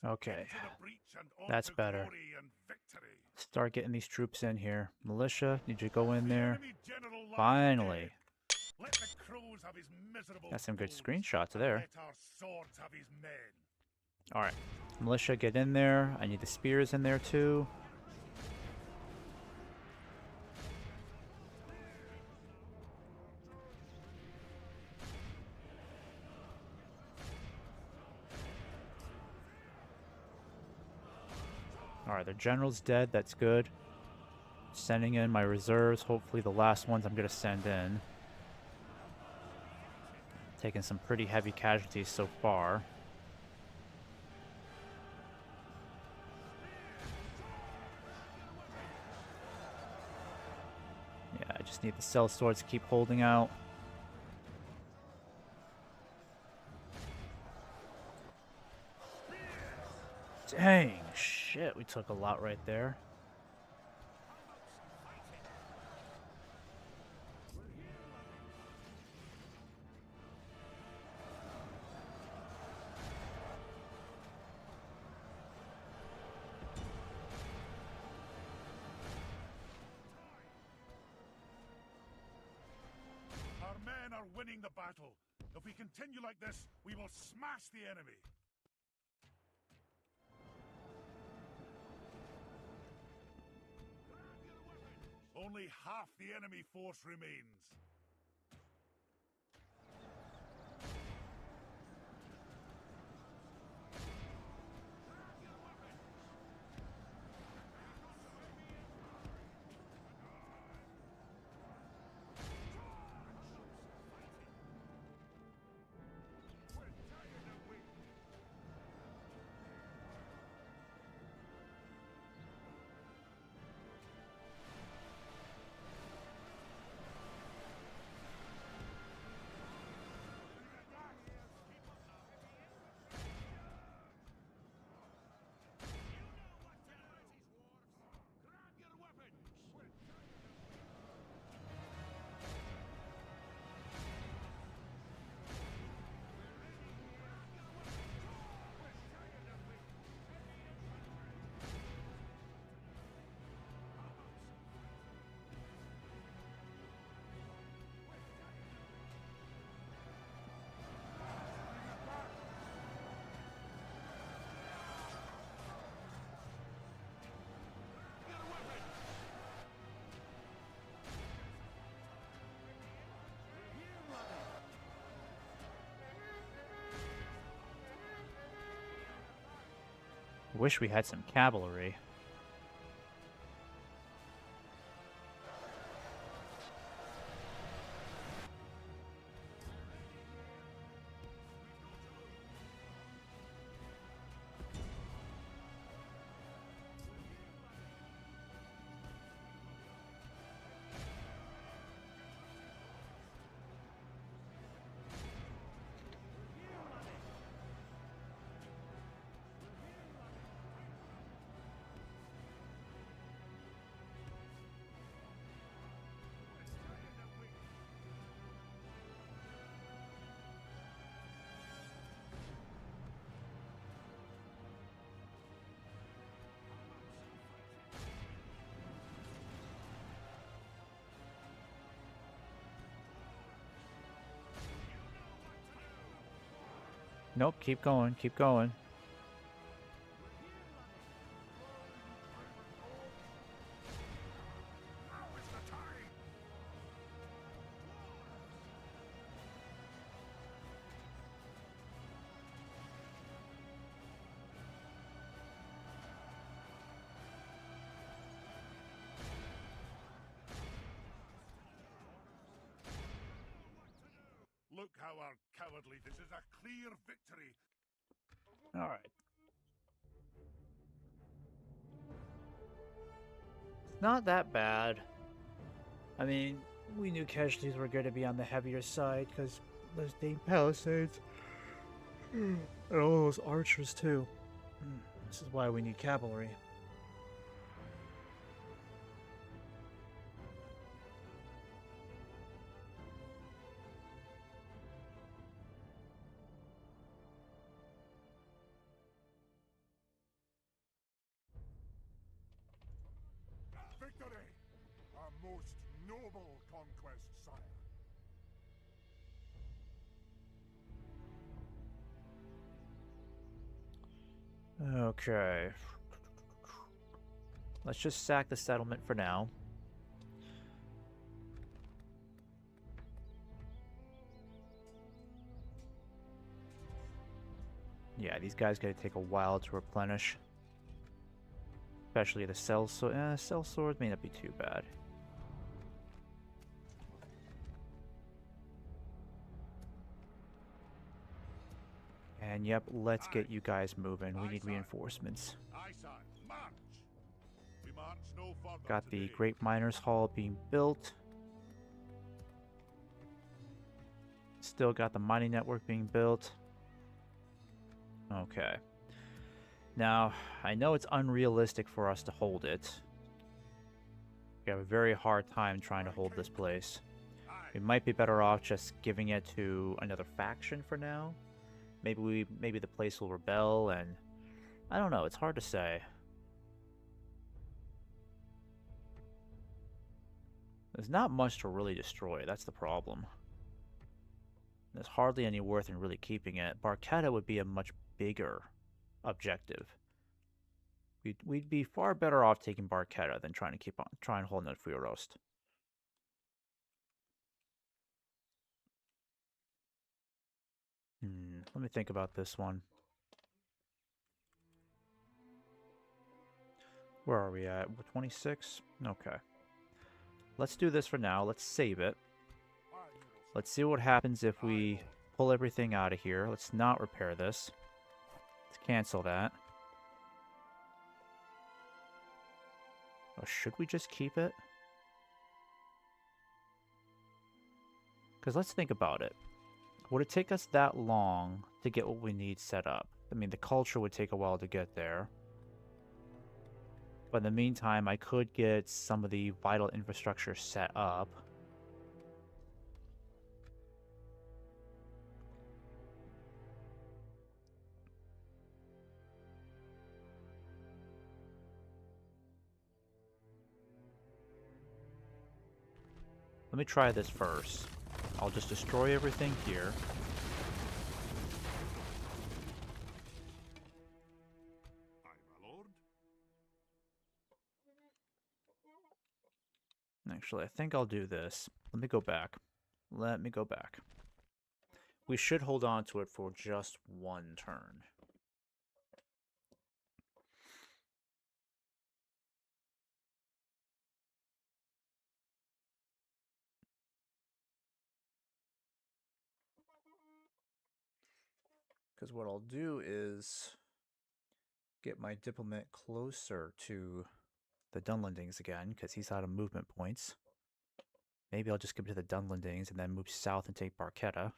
Okay, that's better. Start getting these troops in here. Militia, need you to go in there. Finally. Got some good screenshots there. Alright, militia, get in there. I need the spears in there too. Alright, their general's dead. That's good. Sending in my reserves. Hopefully the last ones I'm going to send in. Taking some pretty heavy casualties so far. Yeah, I just need the cell swords to keep holding out. Dang, shit, we took a lot right there. Our men are winning the battle. If we continue like this, we will smash the enemy. Only half the enemy force remains. Wish we had some cavalry. Nope, keep going, keep going. Look how our cowardly. This is a clear victory. All right. It's not that bad. I mean, we knew casualties were going to be on the heavier side because those dang palisades. And all those archers, too. This is why we need cavalry. Victory! A most noble conquest, sire. Okay. Let's just sack the settlement for now. Yeah, these guys gotta take a while to replenish. Especially the cell sword. Cell swords may not be too bad. And yep, let's get you guys moving. We need reinforcements. Aye, sire. March! We march no further Got the today. Great Miners Hall being built. Still got the mining network being built. Okay. Now, I know it's unrealistic for us to hold it. We have a very hard time trying to hold this place. We might be better off just giving it to another faction for now. Maybe the place will rebel, and I don't know, it's hard to say. There's not much to really destroy, that's the problem. There's hardly any worth in really keeping it. Barchetta would be a much bigger objective. We'd be far better off taking Barchetta than trying to hold Netfurost. Let me think about this one. Where are we at? 26? Okay. Let's do this for now. Let's save it. Let's see what happens if we pull everything out of here. Let's not repair this. Let's cancel that. Or should we just keep it? Because let's think about it. Would it take us that long to get what we need set up? I mean, the culture would take a while to get there. But in the meantime, I could get some of the vital infrastructure set up. Let me try this first. I'll just destroy everything here. Aye, my lord. Actually, I think I'll do this. Let me go back. Let me go back. We should hold on to it for just one turn. Because what I'll do is get my diplomat closer to the Dunlendings again, because he's out of movement points. Maybe I'll just give it to the Dunlendings and then move south and take Barchetta.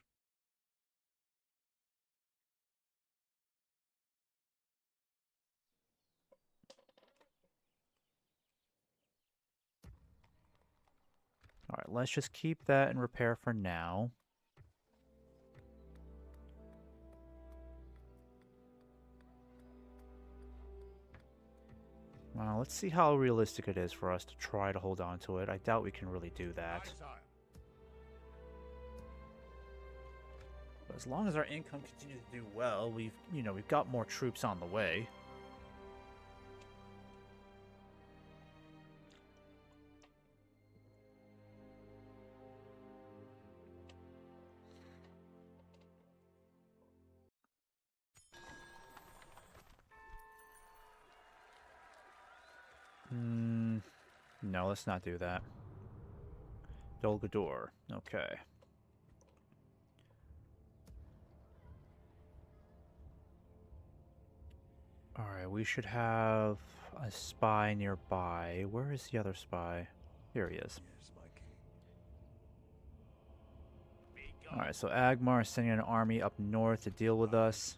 Alright, let's just keep that in repair for now. Well, let's see how realistic it is for us to try to hold on to it. I doubt we can really do that. Aye, sire. But as long as our income continues to do well, we've got more troops on the way. No, let's not do that. Dolgador. Okay. Alright, we should have a spy nearby. Where is the other spy? Here he is. Yes, my king. Alright, so Agmar is sending an army up north to deal with us.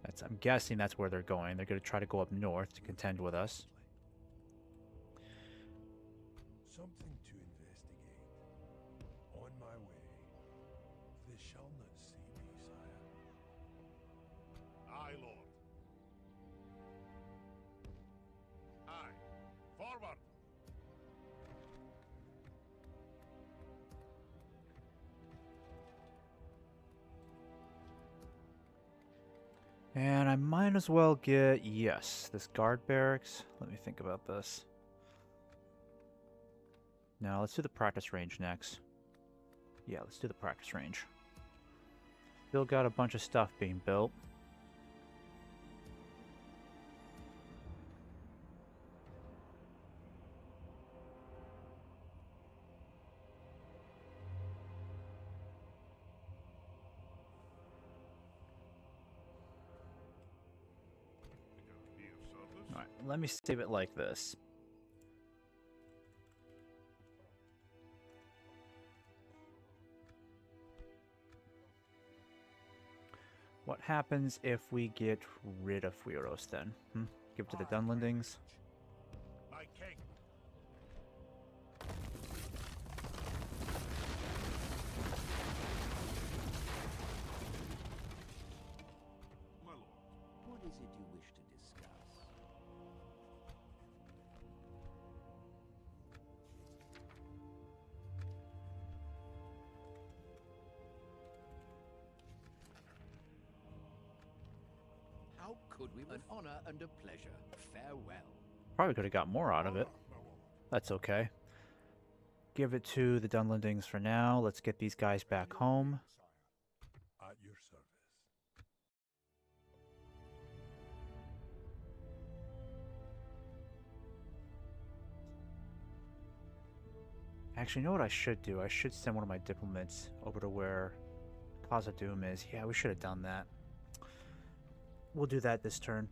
I'm guessing that's where they're going. They're going to try to go up north to contend with us. Something to investigate. On my way. This shall not see me, sire. Aye, lord. Aye. Forward. And I might as well get, yes, this guard barracks. Let me think about this. No, let's do the practice range next. Yeah, let's do the practice range. Still got a bunch of stuff being built. Alright, let me save it like this. What happens if we get rid of Fueros then? Give it to the Dunlendings? My king. My lord. What is it you wish to discuss? How could we? An honor and a pleasure. Farewell. Probably could have got more out of it. That's okay. Give it to the Dunlendings for now. Let's get these guys back home. At your service. Actually, you know what I should do? I should send one of my diplomats over to where Plaza Doom is. Yeah, we should have done that. We'll do that this turn.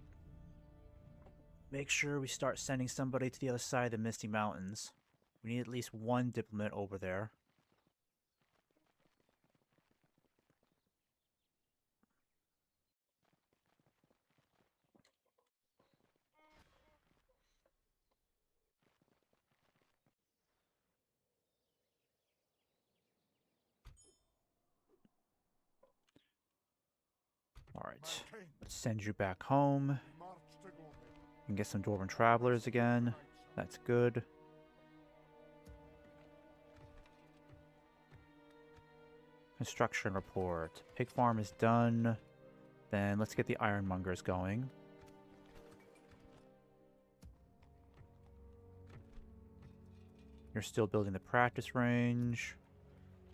Make sure we start sending somebody to the other side of the Misty Mountains. We need at least one diplomat over there. Alright, let's send you back home. And get some Dwarven Travelers again. That's good. Construction report. Pig farm is done. Then let's get the Ironmongers going. You're still building the practice range.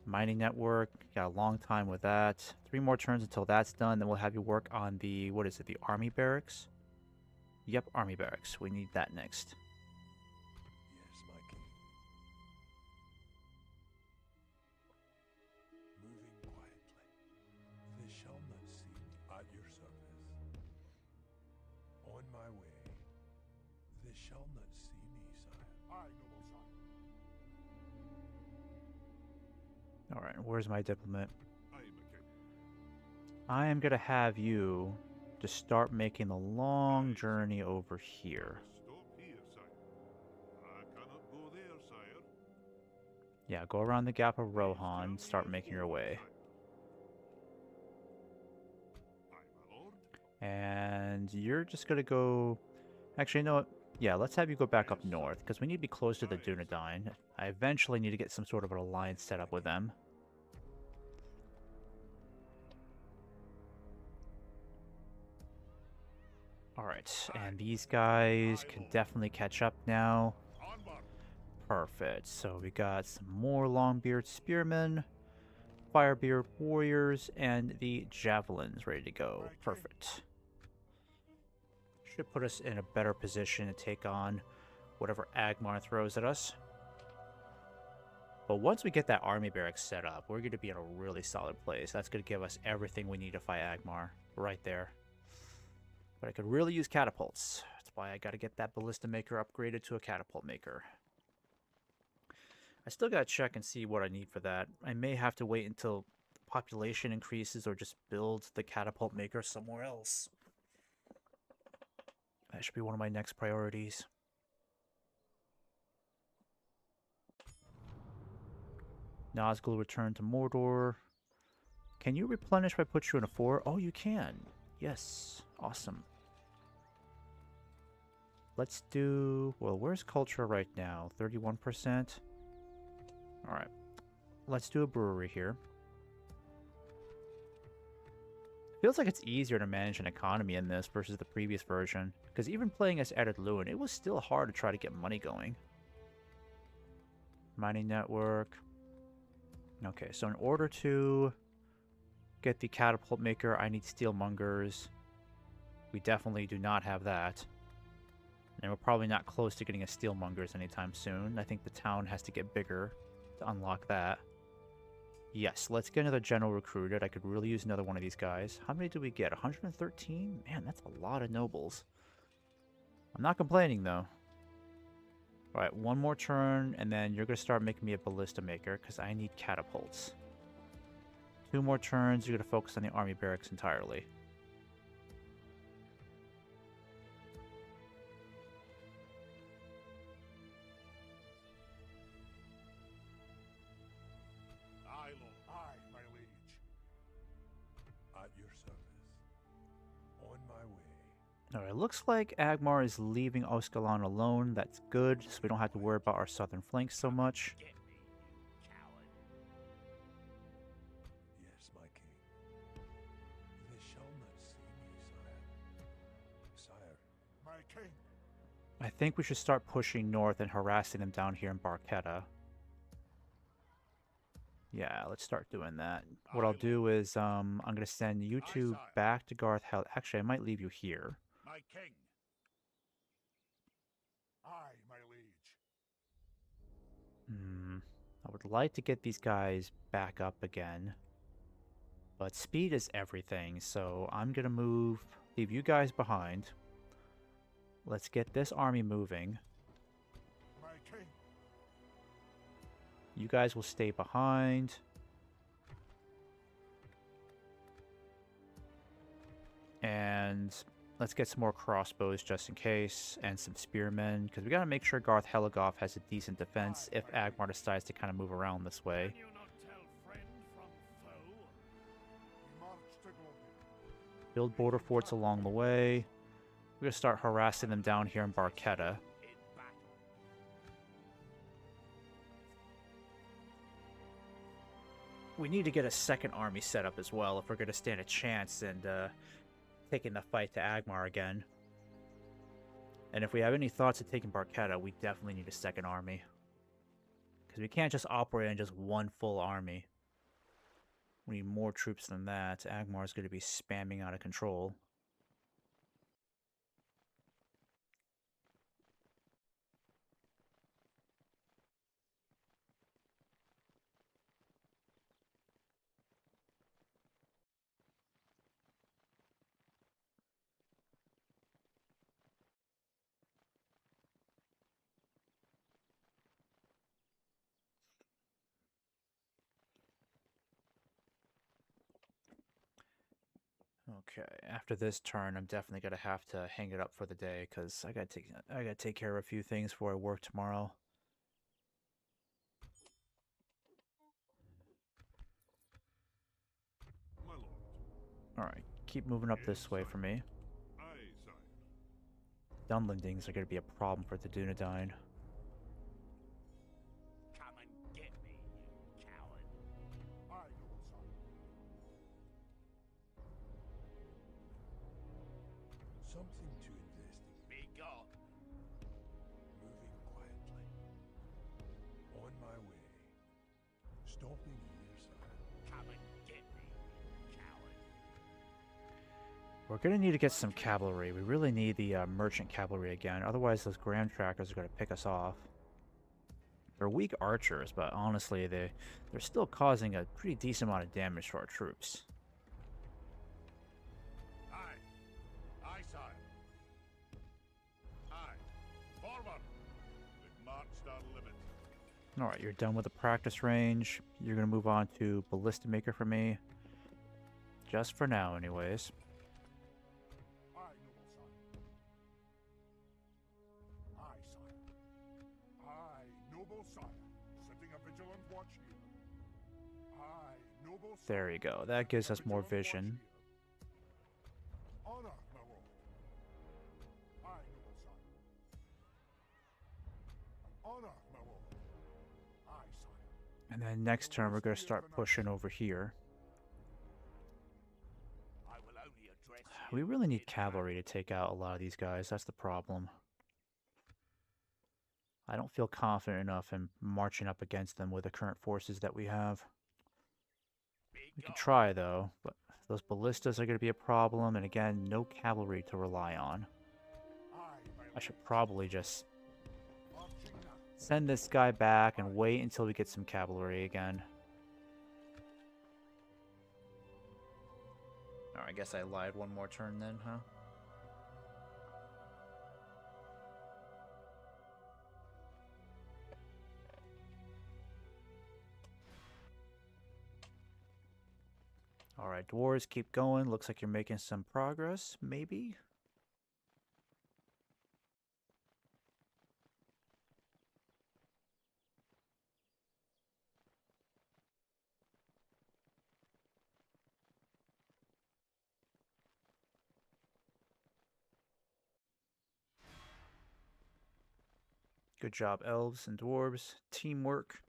Mining network. Got a long time with that. 3 more turns until that's done. Then we'll have you work on the, what is it, the army barracks? Yep, army barracks. We need that next. Yes, my king. Moving quietly. They shall not see me. At shall not see me, sire. Aye, noble sire. Alright, where's my diplomat? Aye, my king. I am gonna have you to start making the long journey over here. Stop here, sire. I cannot go there, sire. Yeah, go around the Gap of Please tell Rohan, me start of making your old, way. sire. Aye, my lord. And you're just gonna go... Actually, you know what? Yeah, let's have you go back up north, because we need to be close to the Dunedain. I eventually need to get some sort of an alliance set up with them. Alright, and these guys can definitely catch up now. Onward. Perfect. So we got some more Longbeard Spearmen, Firebeard Warriors, and the Javelins ready to go. Perfect. Should put us in a better position to take on whatever Agmar throws at us. But once we get that army barracks set up, we're going to be in a really solid place. That's going to give us everything we need to fight Agmar. Right there. But I could really use catapults. That's why I got to get that ballista maker upgraded to a catapult maker. I still got to check and see what I need for that. I may have to wait until the population increases or just build the catapult maker somewhere else. That should be one of my next priorities. Nazgul returned to Mordor. Can you replenish if I put you in a 4? Oh, you can. Yes. Awesome. Let's do... Well, where's culture right now? 31%? Alright. Let's do a brewery here. Feels like it's easier to manage an economy in this versus the previous version. Because even playing as Eddard Luin, it was still hard to try to get money going. Mining network. Okay, so in order to get the catapult maker, I need steelmongers. We definitely do not have that. And we're probably not close to getting a steelmongers anytime soon. I think the town has to get bigger to unlock that. Yes, let's get another general recruited. I could really use another one of these guys. How many do we get? 113? Man, that's a lot of nobles. I'm not complaining, though. Alright, one more turn, and then you're going to start making me a ballista maker, because I need catapults. 2 more turns, you're going to focus on the army barracks entirely. Aye, lord. Aye, my liege. At your service. On my way. Alright, looks like Agmar is leaving Oscalan alone. That's good, so we don't have to worry about our southern flanks so much. Get me, you coward. Yes, my king. They shall not see me, sire. Sire, My king. I think we should start pushing north and harassing them down here in Barquetta. Yeah, let's start doing that. What I'll do is, I'm going to send you two back to Garth Hell. Actually, I might leave you here. My king. Aye, my liege. I would like to get these guys back up again. But speed is everything, so I'm going to leave you guys behind. Let's get this army moving. My king. You guys will stay behind. And let's get some more crossbows just in case, and some spearmen, because we got to make sure Garth Heligoth has a decent defense if Agmar decides to kind of move around this way. Can you not tell friend from foe? We march to glory. Build border forts along the way. We're going to start harassing them down here in Barquetta. In battle. We need to get a second army set up as well if we're going to stand a chance and taking the fight to Agmar again. And if we have any thoughts of taking Barquetta, we definitely need a second army. Because we can't just operate on just one full army. We need more troops than that. Agmar is going to be spamming out of control. Okay, after this turn, I'm definitely gonna have to hang it up for the day because I gotta take care of a few things before I work tomorrow. My lord. All right, keep moving up this Yes, way sire. for me. Aye, sire. Dunlendings are gonna be a problem for the Dunedain. Come and get me, you coward. Aye, noble sire. Something to investigate. Be gone. Moving quietly. On my way. Stopping here, sire. Come and get me, you coward. We're gonna need to get some cavalry. We really need the merchant cavalry again. Otherwise, those grand trackers are gonna pick us off. They're weak archers, but honestly, they're still causing a pretty decent amount of damage to our troops. Aye. Aye, sire. Aye. Forward. We've marched our limit. All right, you're done with the practice range. You're gonna move on to ballista maker for me. Just for now, anyways. Aye, noble sire. Aye, sire. Aye, noble sire. Setting a vigilant watch here. Aye, noble sire. There you go. That gives us more Vigilant watch vision. here. Honor, my lord. Aye, noble sire. Honor, my lord. Aye, sire. And then next turn, we're gonna start pushing over here. I will only address We you really need in cavalry to take out a lot of these guys. That's the problem. I don't feel confident enough in marching up against them with the current forces that we have. Be We could gone. try, though, but those ballistas are going to be a problem, and again, no cavalry to rely on. Aye, my I lord. should probably just Marching now. send this guy back and wait until we get some cavalry again. Alright, I guess I lied one more turn then, huh? Alright, dwarves, keep going. Looks like you're making some progress, maybe? Good job, elves and dwarves. Teamwork.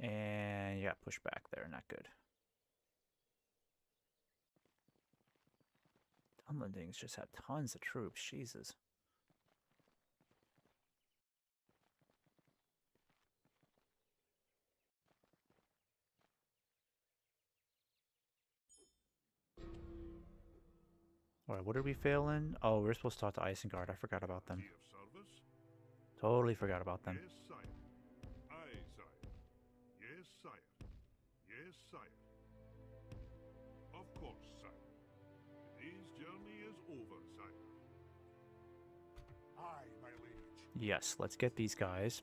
And you got pushed back there, not good. Dunlendings just have tons of troops, Jesus. Alright, what did we fail in? Oh, we were supposed to talk to Isengard. I forgot about them. Be of service? Totally forgot about them. Yes, sire. Aye, sire. Yes, sire. Yes, sire. Of course, sire. Today's journey is over, sire. Aye, my liege. Yes, let's get these guys.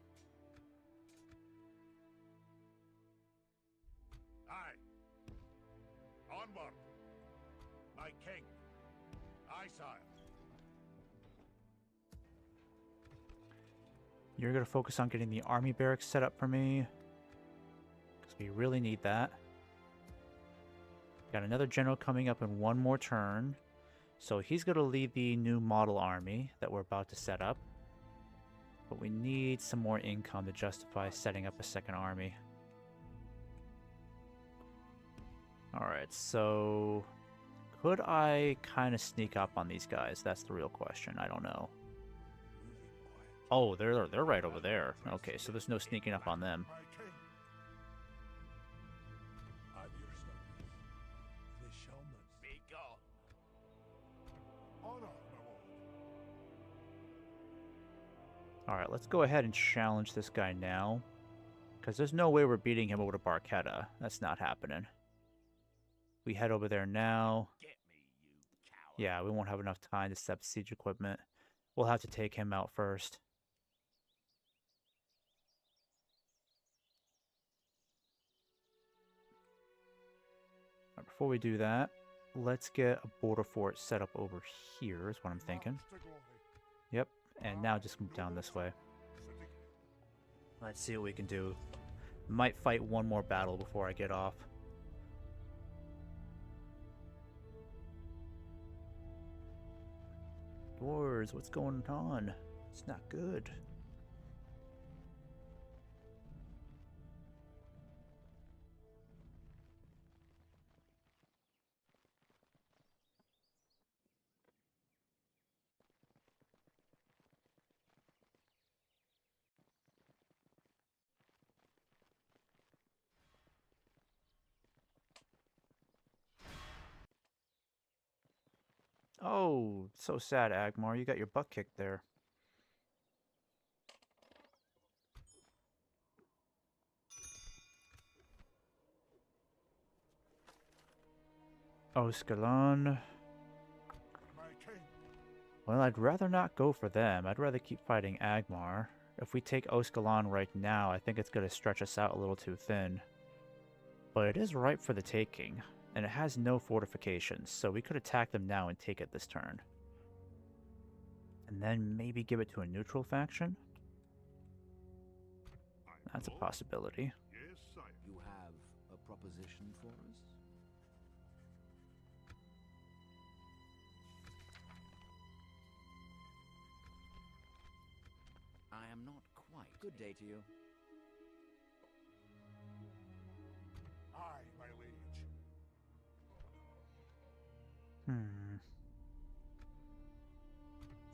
Aye. Onward. My king. Aye, sire. You're going to focus on getting the army barracks set up for me. Because we really need that. Got another general coming up in one more turn. So he's going to lead the new model army that we're about to set up. But we need some more income to justify setting up a second army. Alright, so could I kind of sneak up on these guys? That's the real question. I don't know. Oh, they're right over there. Okay, so there's no sneaking up on them. My king. At your service. They shall not Be gone. Honor, my lord. Alright, let's go ahead and challenge this guy now. Because there's no way we're beating him over to Barchetta. That's not happening. We head over there now. Get me, you coward. Yeah, we won't have enough time to set up siege equipment. We'll have to take him out first. before we do that, let's get a border fort set up over here, is what I'm thinking. March to glory. Yep, and now just move down Noble this way. sire, sitting- Let's see what we can do. Might fight one more battle before I get off. Dwarves, what's going on? It's not good. Oh, so sad, Agmar. You got your butt kicked there. Oscalan. My king. Well, I'd rather not go for them. I'd rather keep fighting Agmar. If we take Oscalan right now, I think it's going to stretch us out a little too thin. But it is ripe for the taking, and it has no fortifications, so we could attack them now and take it this turn. And then maybe give it to a neutral faction? That's a possibility. Yes, sire. You have a proposition for us? I am not quite. Good day to you. Aye, my liege. Hmm.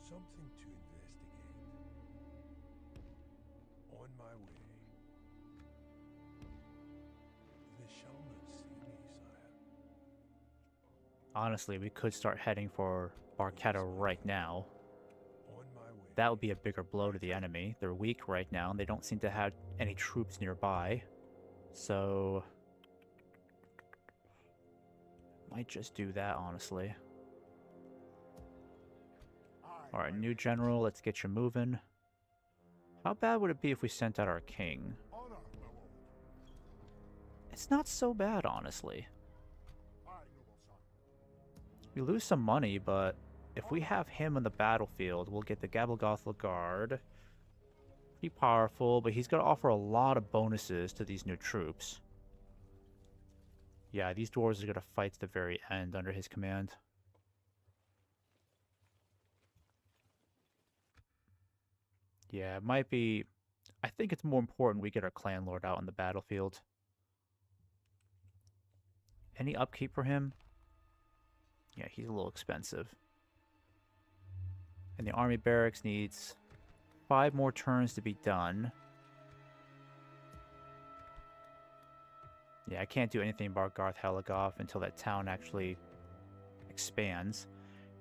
Something to investigate. On my way. They shall not see me, sire. Honestly, we could start heading for Barketta right now. On my way. That would be a bigger blow to the enemy. They're weak right now, and they don't seem to have any troops nearby. So... might just do that, honestly. Aye, Alright, my new liege. general, let's get you moving. How bad would it be if we sent out our king? Honor, my lord. It's not so bad, honestly. Aye, noble sire. We lose some money, but if we have him on the battlefield, we'll get the Gabalgothla Guard. Pretty powerful, but he's going to offer a lot of bonuses to these new troops. Yeah, these dwarves are going to fight to the very end under his command. Yeah, it might be... I think it's more important we get our clan lord out on the battlefield. Any upkeep for him? Yeah, he's a little expensive. And the army barracks needs 5 more turns to be done. Yeah, I can't do anything about Garth Heligoth until that town actually expands.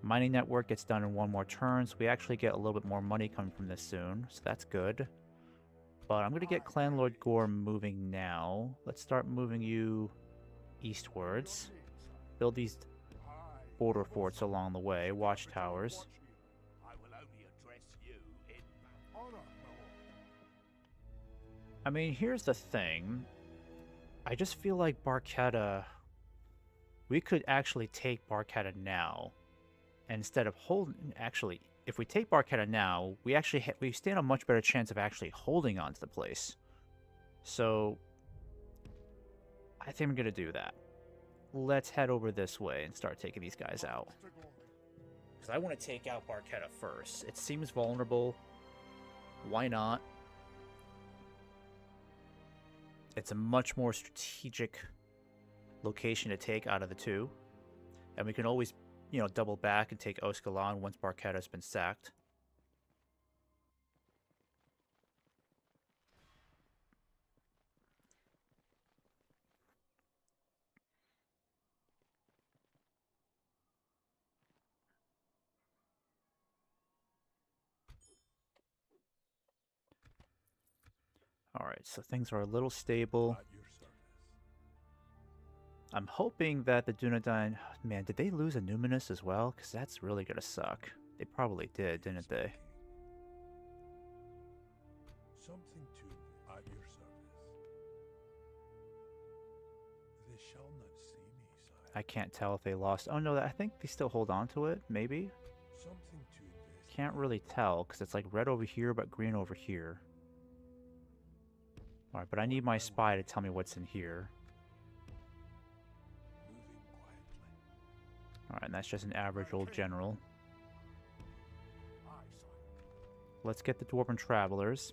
Mining network gets done in 1 more turn, so we actually get a little bit more money coming from this soon, so that's good. But I'm going to get Clan Lord Gore moving now. Let's start moving you eastwards. Build these Aye, border noble forts sire. along the way, watchtowers. Watch you. I will only address you in... Honor, my lord. I mean, here's the thing. I just feel like Barketta... we could actually take Barketta now. And instead of holding... actually, if we take Barketta now, we actually we stand a much better chance of actually holding on to the place. So... I think I'm going to do that. Let's head over this way and start taking these guys out. March to glory. Because I want to take out Barketta first. It seems vulnerable. Why not? It's a much more strategic location to take out of the two. And we can always, you know, double back and take Oscalan once Barketta's been sacked. Alright, so things are a little stable. At your service. I'm hoping that the Dunedain... Man, did they lose a Numinous as well? Because that's really going to suck. They probably did, didn't they? Something to at your service. They shall not see me, I can't tell if they lost. Oh no, I think they still hold on to it, maybe? Something to invest. Can't really tell, because it's like red over here, but green over here. Alright, but I need my spy to tell me what's in here. Moving quietly. Alright, and that's just an average old general. Aye, sire. Let's get the Dwarven Travelers.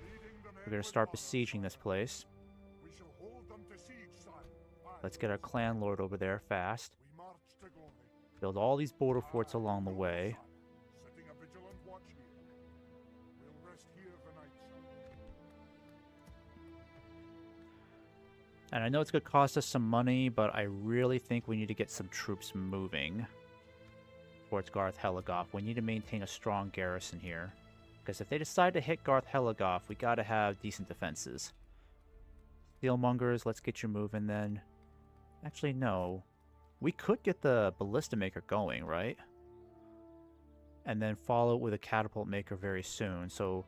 Leading the men We're gonna with start honor, besieging this place. We shall hold them to siege, sire. Aye. Let's get our clan lord over there fast. We march to glory. Build all these border forts Aye, along the noble way. sire. Setting a vigilant watch here. We'll rest here the night, sire. And I know it's going to cost us some money, but I really think we need to get some troops moving towards Garth Heligoth. We need to maintain a strong garrison here. Because if they decide to hit Garth Heligoth, we got to have decent defenses. Steelmongers, let's get you moving then. Actually, no. We could get the Ballista Maker going, right? And then follow it with a Catapult Maker very soon. So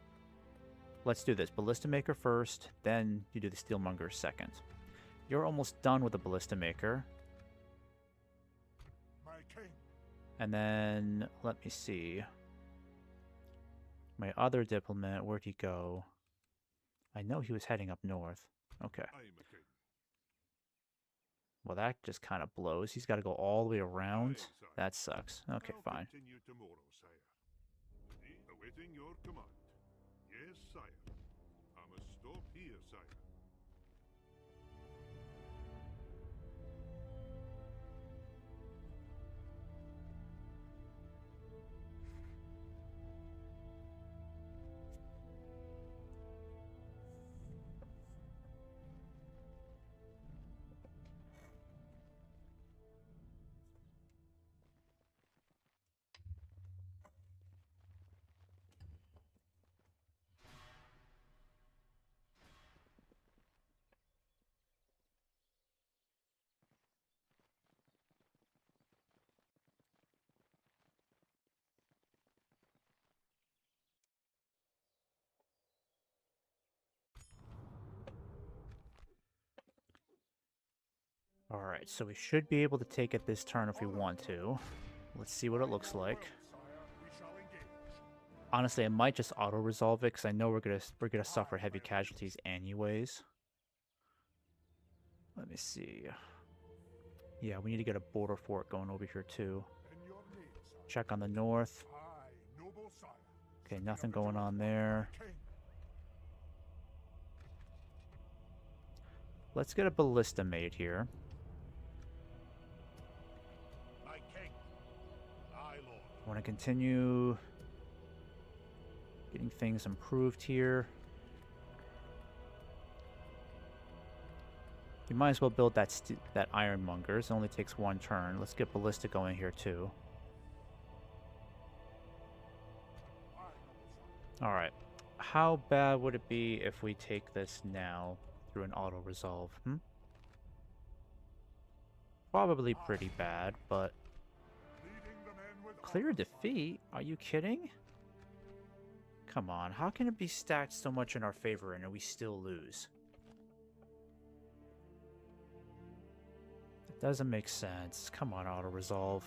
let's do this. Ballista Maker first, then you do the Steelmongers second. You're almost done with the Ballista Maker. My king. And then, let me see. My other diplomat, where'd he go? I know he was heading up north. Okay. I'm a king. Well, that just kind of blows. He's got to go all the way around. Aye, sire. That sucks. Okay, I'll fine. continue tomorrow, sire. Awaiting your command. Yes, sire. I must stop here, sire. Alright, so we should be able to take it this turn if we want to. Let's see what it looks like. Sire, we shall engage. Honestly, I might just auto-resolve it, because I know we're gonna suffer heavy casualties anyways. Let me see. Yeah, we need to get a border fort going over here too. In your name, sire. Check on the north. Aye, noble sire. Okay, nothing going on there. King. Let's get a ballista made here. My king. Aye, lord. I want to continue getting things improved here. You might as well build that ironmonger. It only takes one turn. Let's get ballista going here too. Aye, noble sire. Alright. How bad would it be if we take this now through an auto-resolve? Probably pretty bad, but... Leading the men with Clear honor, defeat? Are you kidding? Come on, how can it be stacked so much in our favor and we still lose? It doesn't make sense. Come on, auto-resolve.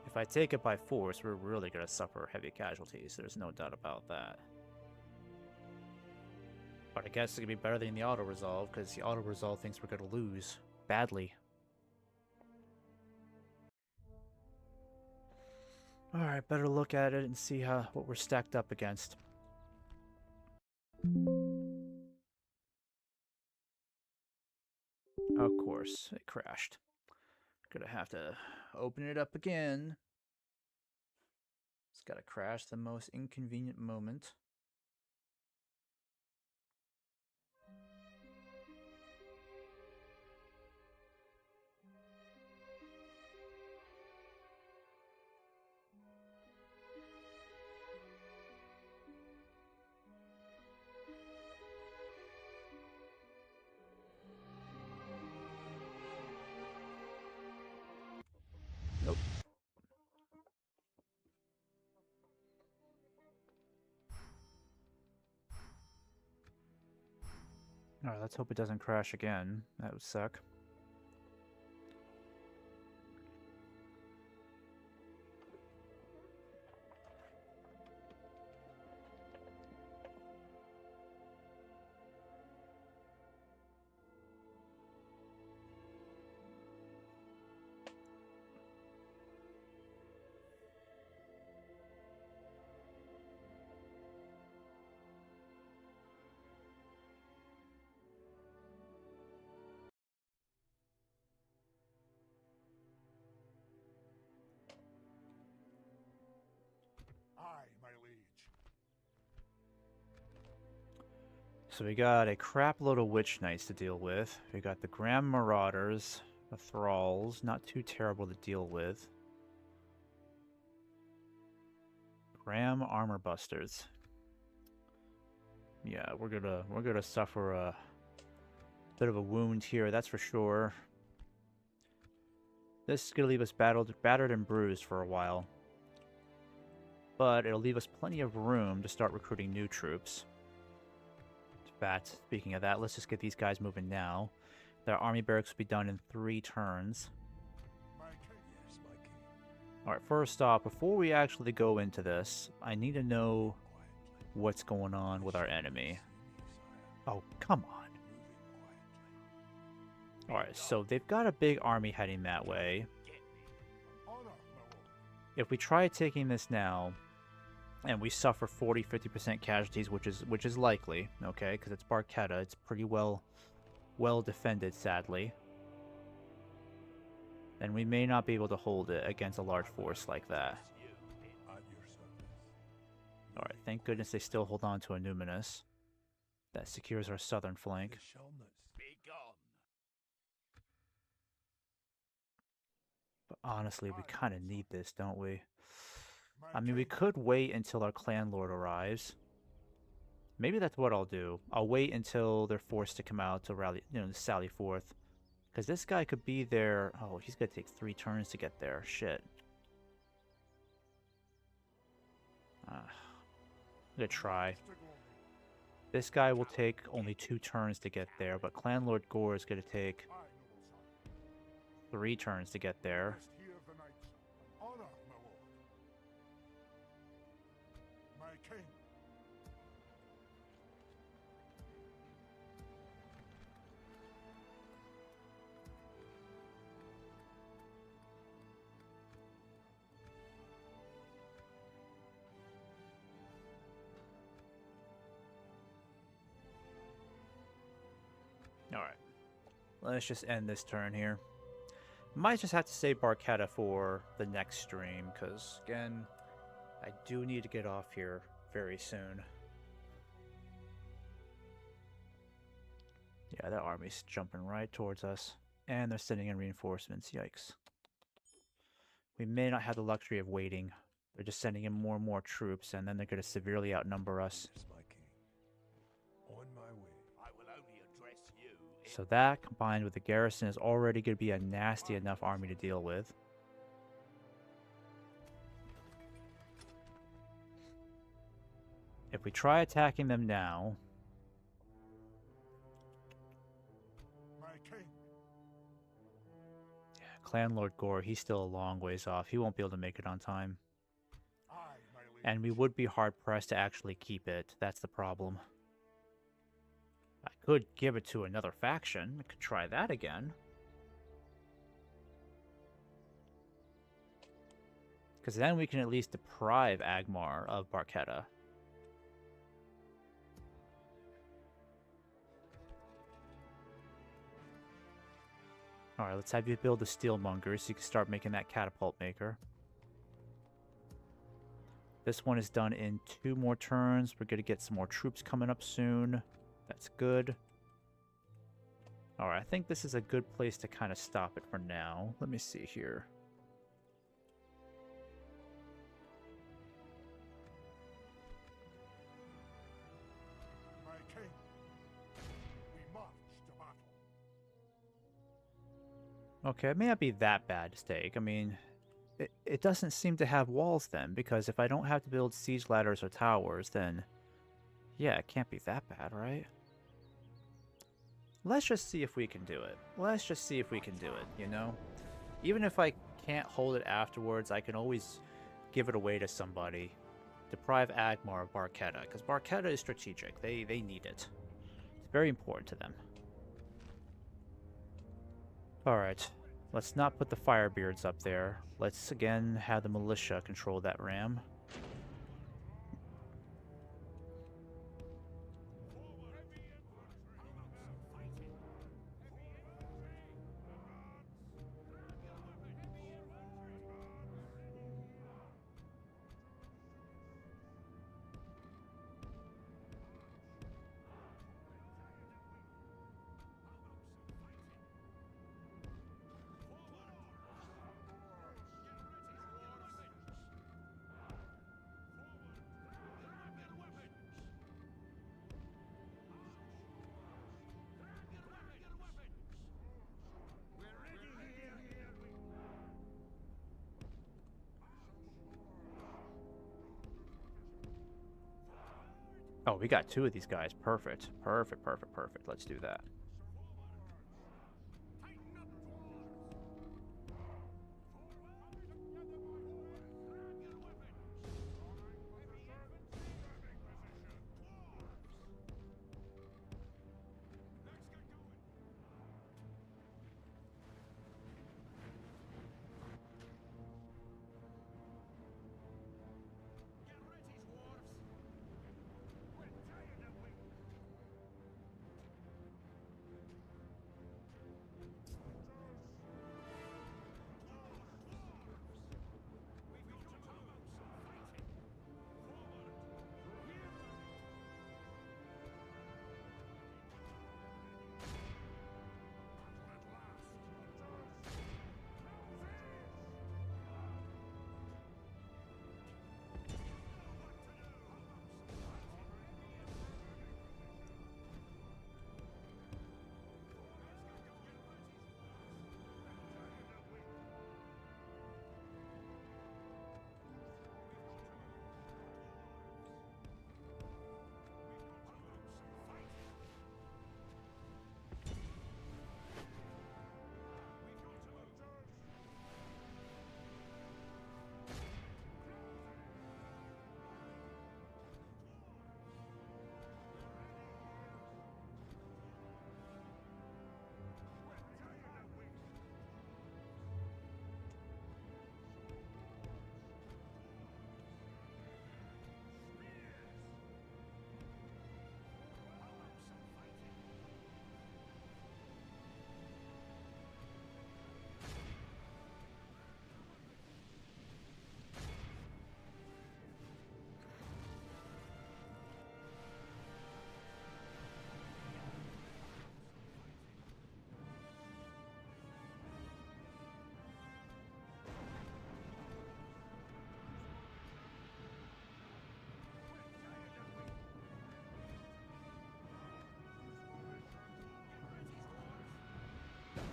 If I take it by force, we're really going to suffer heavy casualties. There's no doubt about that. But I guess it's going to be better than the auto-resolve, because the auto-resolve thinks we're going to lose badly. Alright, better look at it and see what we're stacked up against. Of course, it crashed. Gonna have to open it up again. It's gotta crash the most inconvenient moment. Alright, let's hope it doesn't crash again. That would suck. Aye, my liege. So we got a crap load of Witch Knights to deal with. We got the Graham Marauders, the Thralls, not too terrible to deal with. Graham Armor Busters. Yeah, we're gonna suffer a bit of a wound here, that's for sure. This is gonna leave us battered and bruised for a while. But it'll leave us plenty of room to start recruiting new troops. In fact, speaking of that, let's just get these guys moving now. Their army barracks will be done in 3 turns. My king. Yes, my king. Alright, first off, before we actually go into this, I need to know Quietly. what's going on with our enemy. See me, sire. Oh, come on. Moving quietly. Alright, so they've got a big army heading that way. Honor, my lord. If we try taking this now, and we suffer 40-50% casualties, which is likely, okay, because it's Barchetta, it's pretty well defended, sadly. Then we may not be able to hold it against a large force like that. At your service. Alright, thank goodness they still hold on to a Numinous. That secures our southern flank. The shellnut. But honestly, we kind of need this, don't we? My I mean, we king. could wait until our clan lord arrives. Maybe that's what I'll do. I'll wait until they're forced to come out to rally, to sally forth. Because this guy could be there. Oh, he's going to take 3 turns to get there. Shit. I'm going to try. To glory. This guy will take only 2 turns to get there, but Clan Lord Gore is going to take Aye, noble sire. 3 turns to get there. Rest here the night. Honor, my lord. My king. Alright. Let's just end this turn here. Might just have to save Barchetta for the next stream, because, again, I do need to get off here very soon. Yeah, that army's jumping right towards us. And they're sending in reinforcements, yikes. We may not have the luxury of waiting. They're just sending in more and more troops, and then they're going to severely outnumber us. Yes, my king. On my way. I will only address you. So that, combined with the garrison, is already going to be a nasty enough army to deal with. If we try attacking them now, My king. yeah, Clan Lord Gore, he's still a long ways off. He won't be able to make it on time. Aye, my liege. And we would be hard-pressed to actually keep it. That's the problem. I could give it to another faction. I could try that again. Because then we can at least deprive Agmar of Barchetta. Alright, let's have you build a Steelmonger so you can start making that catapult maker. This one is done in 2 more turns. We're going to get some more troops coming up soon. That's good. Alright, I think this is a good place to kind of stop it for now. Let me see here. My king. We march to battle. Okay, it may not be that bad to take. I mean, it doesn't seem to have walls then, because if I don't have to build siege ladders or towers, then yeah, it can't be that bad, right? let's just see if we can do it. Let's just see if we can do it, you know? Even if I can't hold it afterwards, I can always give it away to somebody. Deprive Agmar of Barketta, because Barketta is strategic. They need it. It's very important to them. Alright, let's not put the Firebeards up there. Let's again have the militia control that ram. Oh, we got 2 of these guys. Perfect. Perfect, perfect, perfect. Let's do that.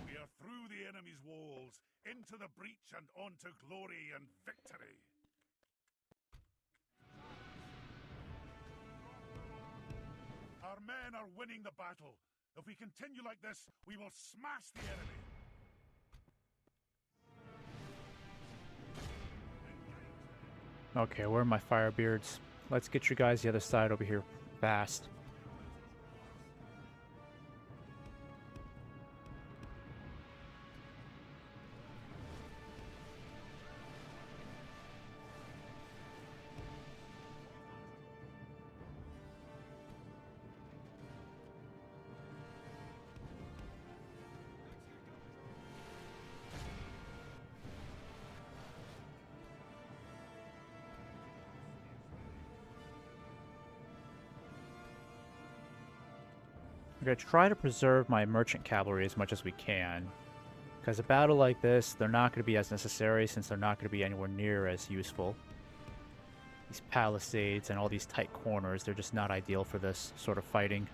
We are through the enemy's walls, into the breach and on to glory and victory. Our men are winning the battle. If we continue like this, we will smash the enemy. Okay, where are my Firebeards? Let's get you guys the other side over here fast. We're going to try to preserve my merchant cavalry as much as we can. Because a battle like this, they're not going to be as necessary since they're not going to be anywhere near as useful. These palisades and all these tight corners, they're just not ideal for this sort of fighting.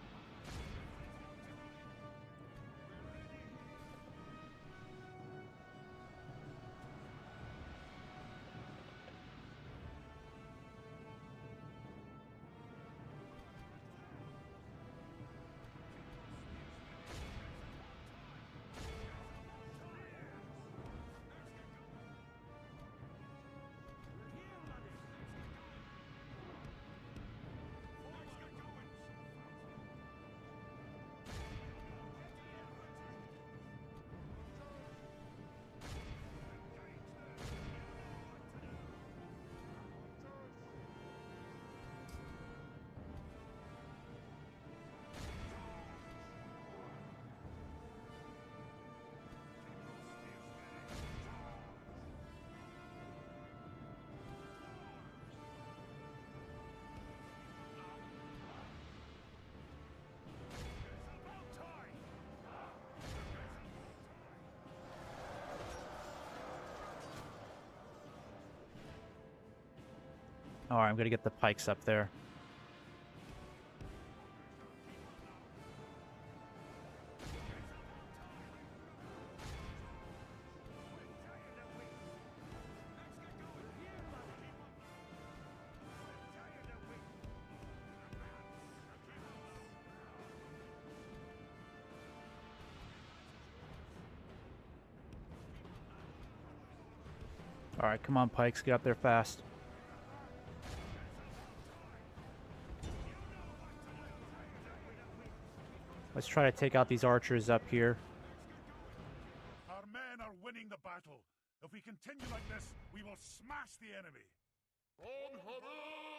Alright, I'm gonna get the pikes up there. Alright, come on, pikes, get up there fast. Let's try to take out these archers up here. Our men are winning the battle. If we continue like this, we will smash the enemy. On Haram!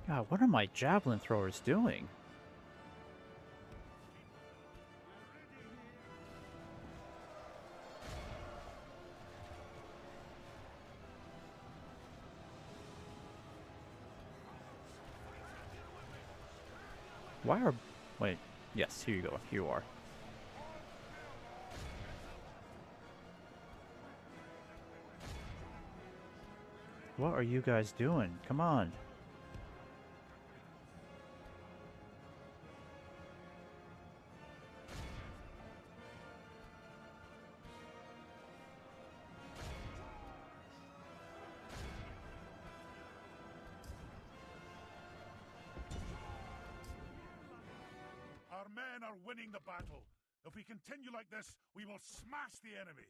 God, what are my javelin throwers doing? Why are... Wait. Yes, here you go. Here you are. What are you guys doing? Come on. Our men are winning the battle. If we continue like this, we will smash the enemy.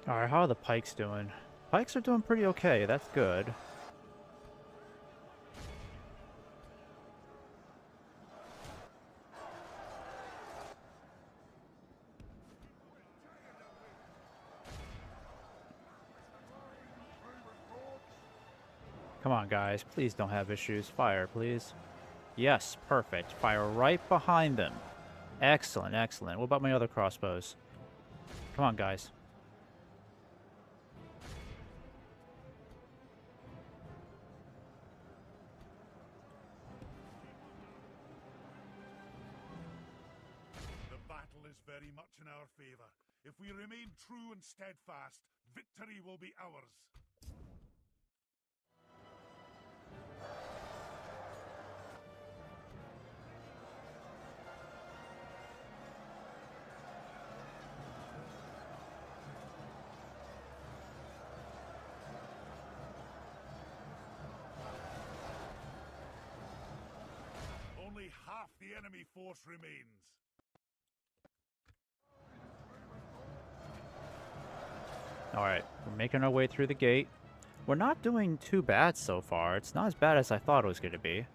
Alright, how are the pikes doing? Pikes are doing pretty okay, that's good. Come on, guys, please don't have issues. Fire, please. Yes, perfect. Fire right behind them. Excellent, excellent. What about my other crossbows? Come on, guys. The battle is very much in our favor. If we remain true and steadfast, victory will be ours. Only half the enemy force remains. Alright, we're making our way through the gate. We're not doing too bad so far. It's not as bad as I thought it was going to be.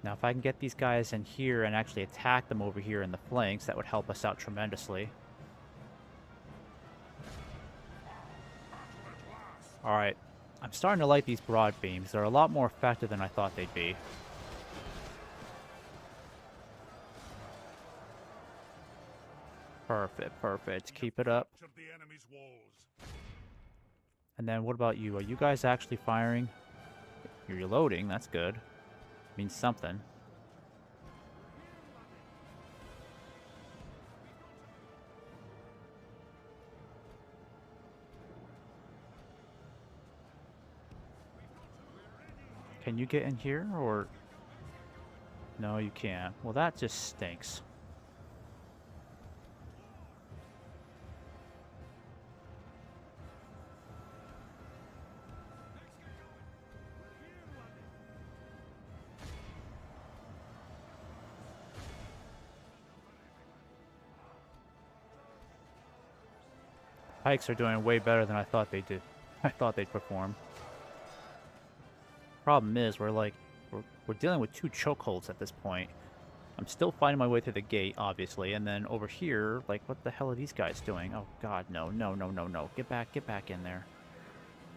Now, if I can get these guys in here and actually attack them over here in the flanks, that would help us out tremendously. Alright. I'm starting to like these broad beams. They're a lot more effective than I thought they'd be. Perfect, perfect. Keep it up. Captured the enemy's walls. And then what about you? Are you guys actually firing? You're reloading, that's good. Means something. Can you get in here, or... No, you can't. Well, that just stinks. Pikes are doing way better than I thought they did. I thought they'd perform. Problem is, we're dealing with 2 chokeholds at this point. I'm still fighting my way through the gate, obviously, and then over here, like, what the hell are these guys doing? Oh god, no, no, no, no, no. Get back in there.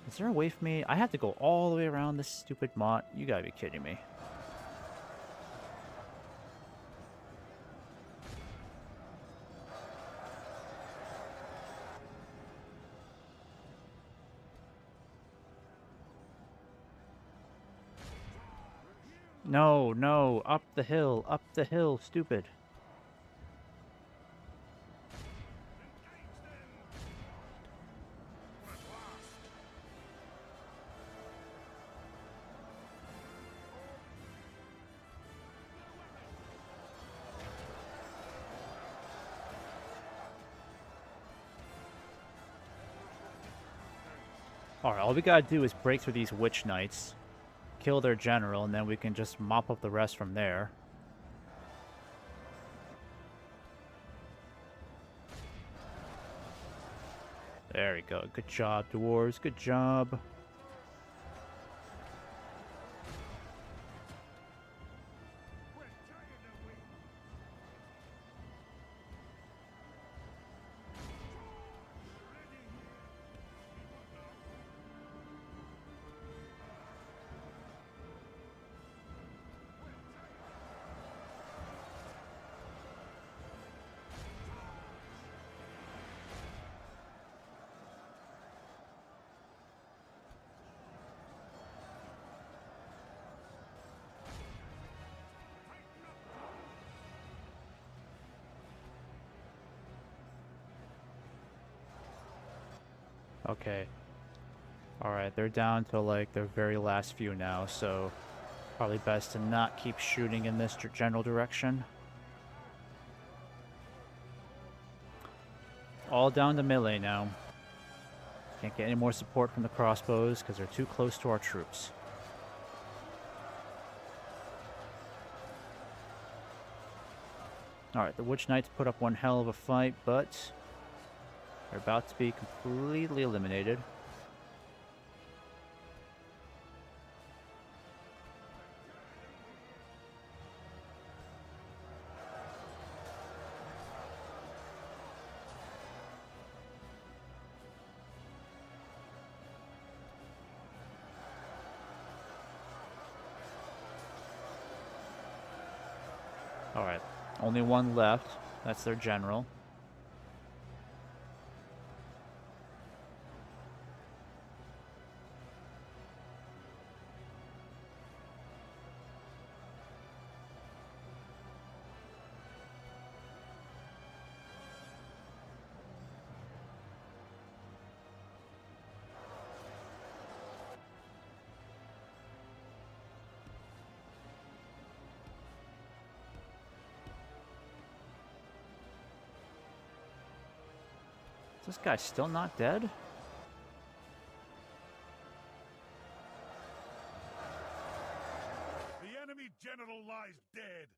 Is there a way for me? I have to go all the way around this stupid mott? You gotta be kidding me. No, no, up the hill, stupid. Alright, all we gotta do is break through these witch knights, kill their general, and then we can just mop up the rest from there. There we go. Good job, dwarves. Good job. Okay. Alright, they're down to like their very last few now, so probably best to not keep shooting in this general direction. All down to melee now. Can't get any more support from the crossbows because they're too close to our troops. Alright, the Witch Knights put up one hell of a fight, but they're about to be completely eliminated. Alright, only one left. That's their general. Is this guy still not dead? The enemy general lies dead.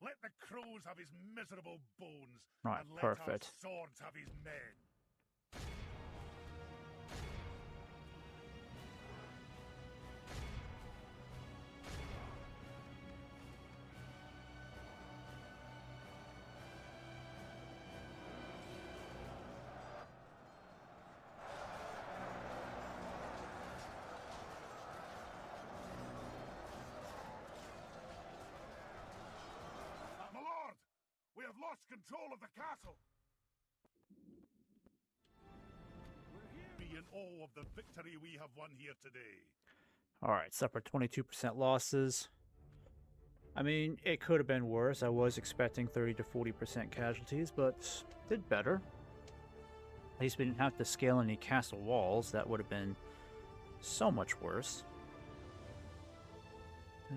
Let the crows have his miserable bones. Right, and let perfect. our swords have his men. lost control of the castle. Be in awe of the victory we have won here today. Alright, suffered 22% losses. I mean, it could have been worse. I was expecting 30 to 40% casualties, but did better. At least we didn't have to scale any castle walls. That would have been so much worse. A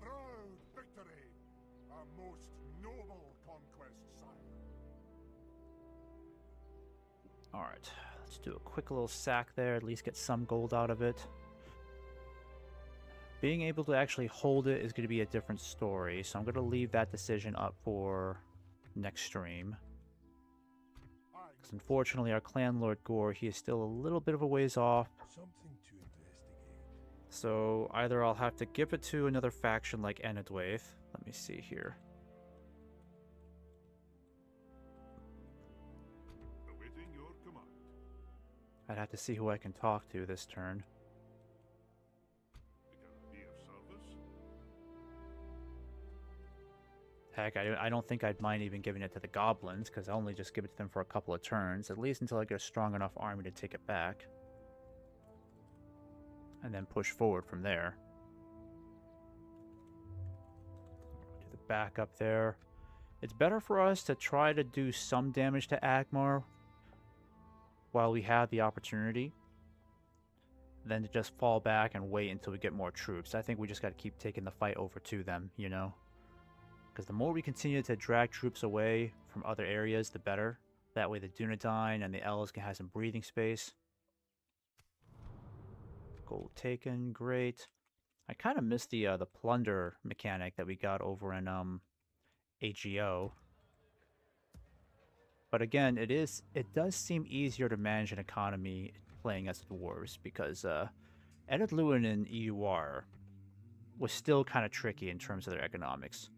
proud victory, a most noble conquest, sire. Alright, let's do a quick little sack there, at least get some gold out of it. Being able to actually hold it is going to be a different story, so I'm going to leave that decision up for next stream. Because unfortunately our clan lord Gore, he is still a little bit of a ways off. Something to investigate. So either I'll have to give it to another faction like Enedwaith. Let me see here. Awaiting your command. I'd have to see who I can talk to this turn. Can I be of service? Heck, I don't think I'd mind even giving it to the goblins, because I only just give it to them for a couple of turns, at least until I get a strong enough army to take it back. And then push forward from there. Do the back up there. It's better for us to try to do some damage to Agmar while we have the opportunity than to just fall back and wait until we get more troops. I think we just got to keep taking the fight over to them, you know? Because the more we continue to drag troops away from other areas, the better. That way the Dunedain and the Elves can have some breathing space. Gold taken, great. I kind of missed the plunder mechanic that we got over in AGO. But again, it does seem easier to manage an economy playing as dwarves, because Edith Lewin in EUR was still kind of tricky in terms of their economics.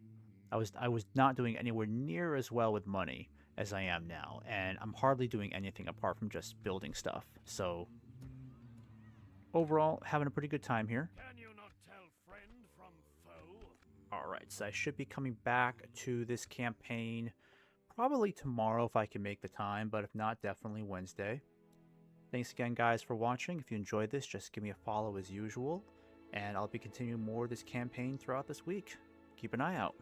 I was not doing anywhere near as well with money as I am now, and I'm hardly doing anything apart from just building stuff. So overall, having a pretty good time here. Can you not tell friend from foe? Alright, so I should be coming back to this campaign probably tomorrow if I can make the time, but if not, definitely Wednesday. Thanks again, guys, for watching. If you enjoyed this, just give me a follow as usual, and I'll be continuing more of this campaign throughout this week. Keep an eye out.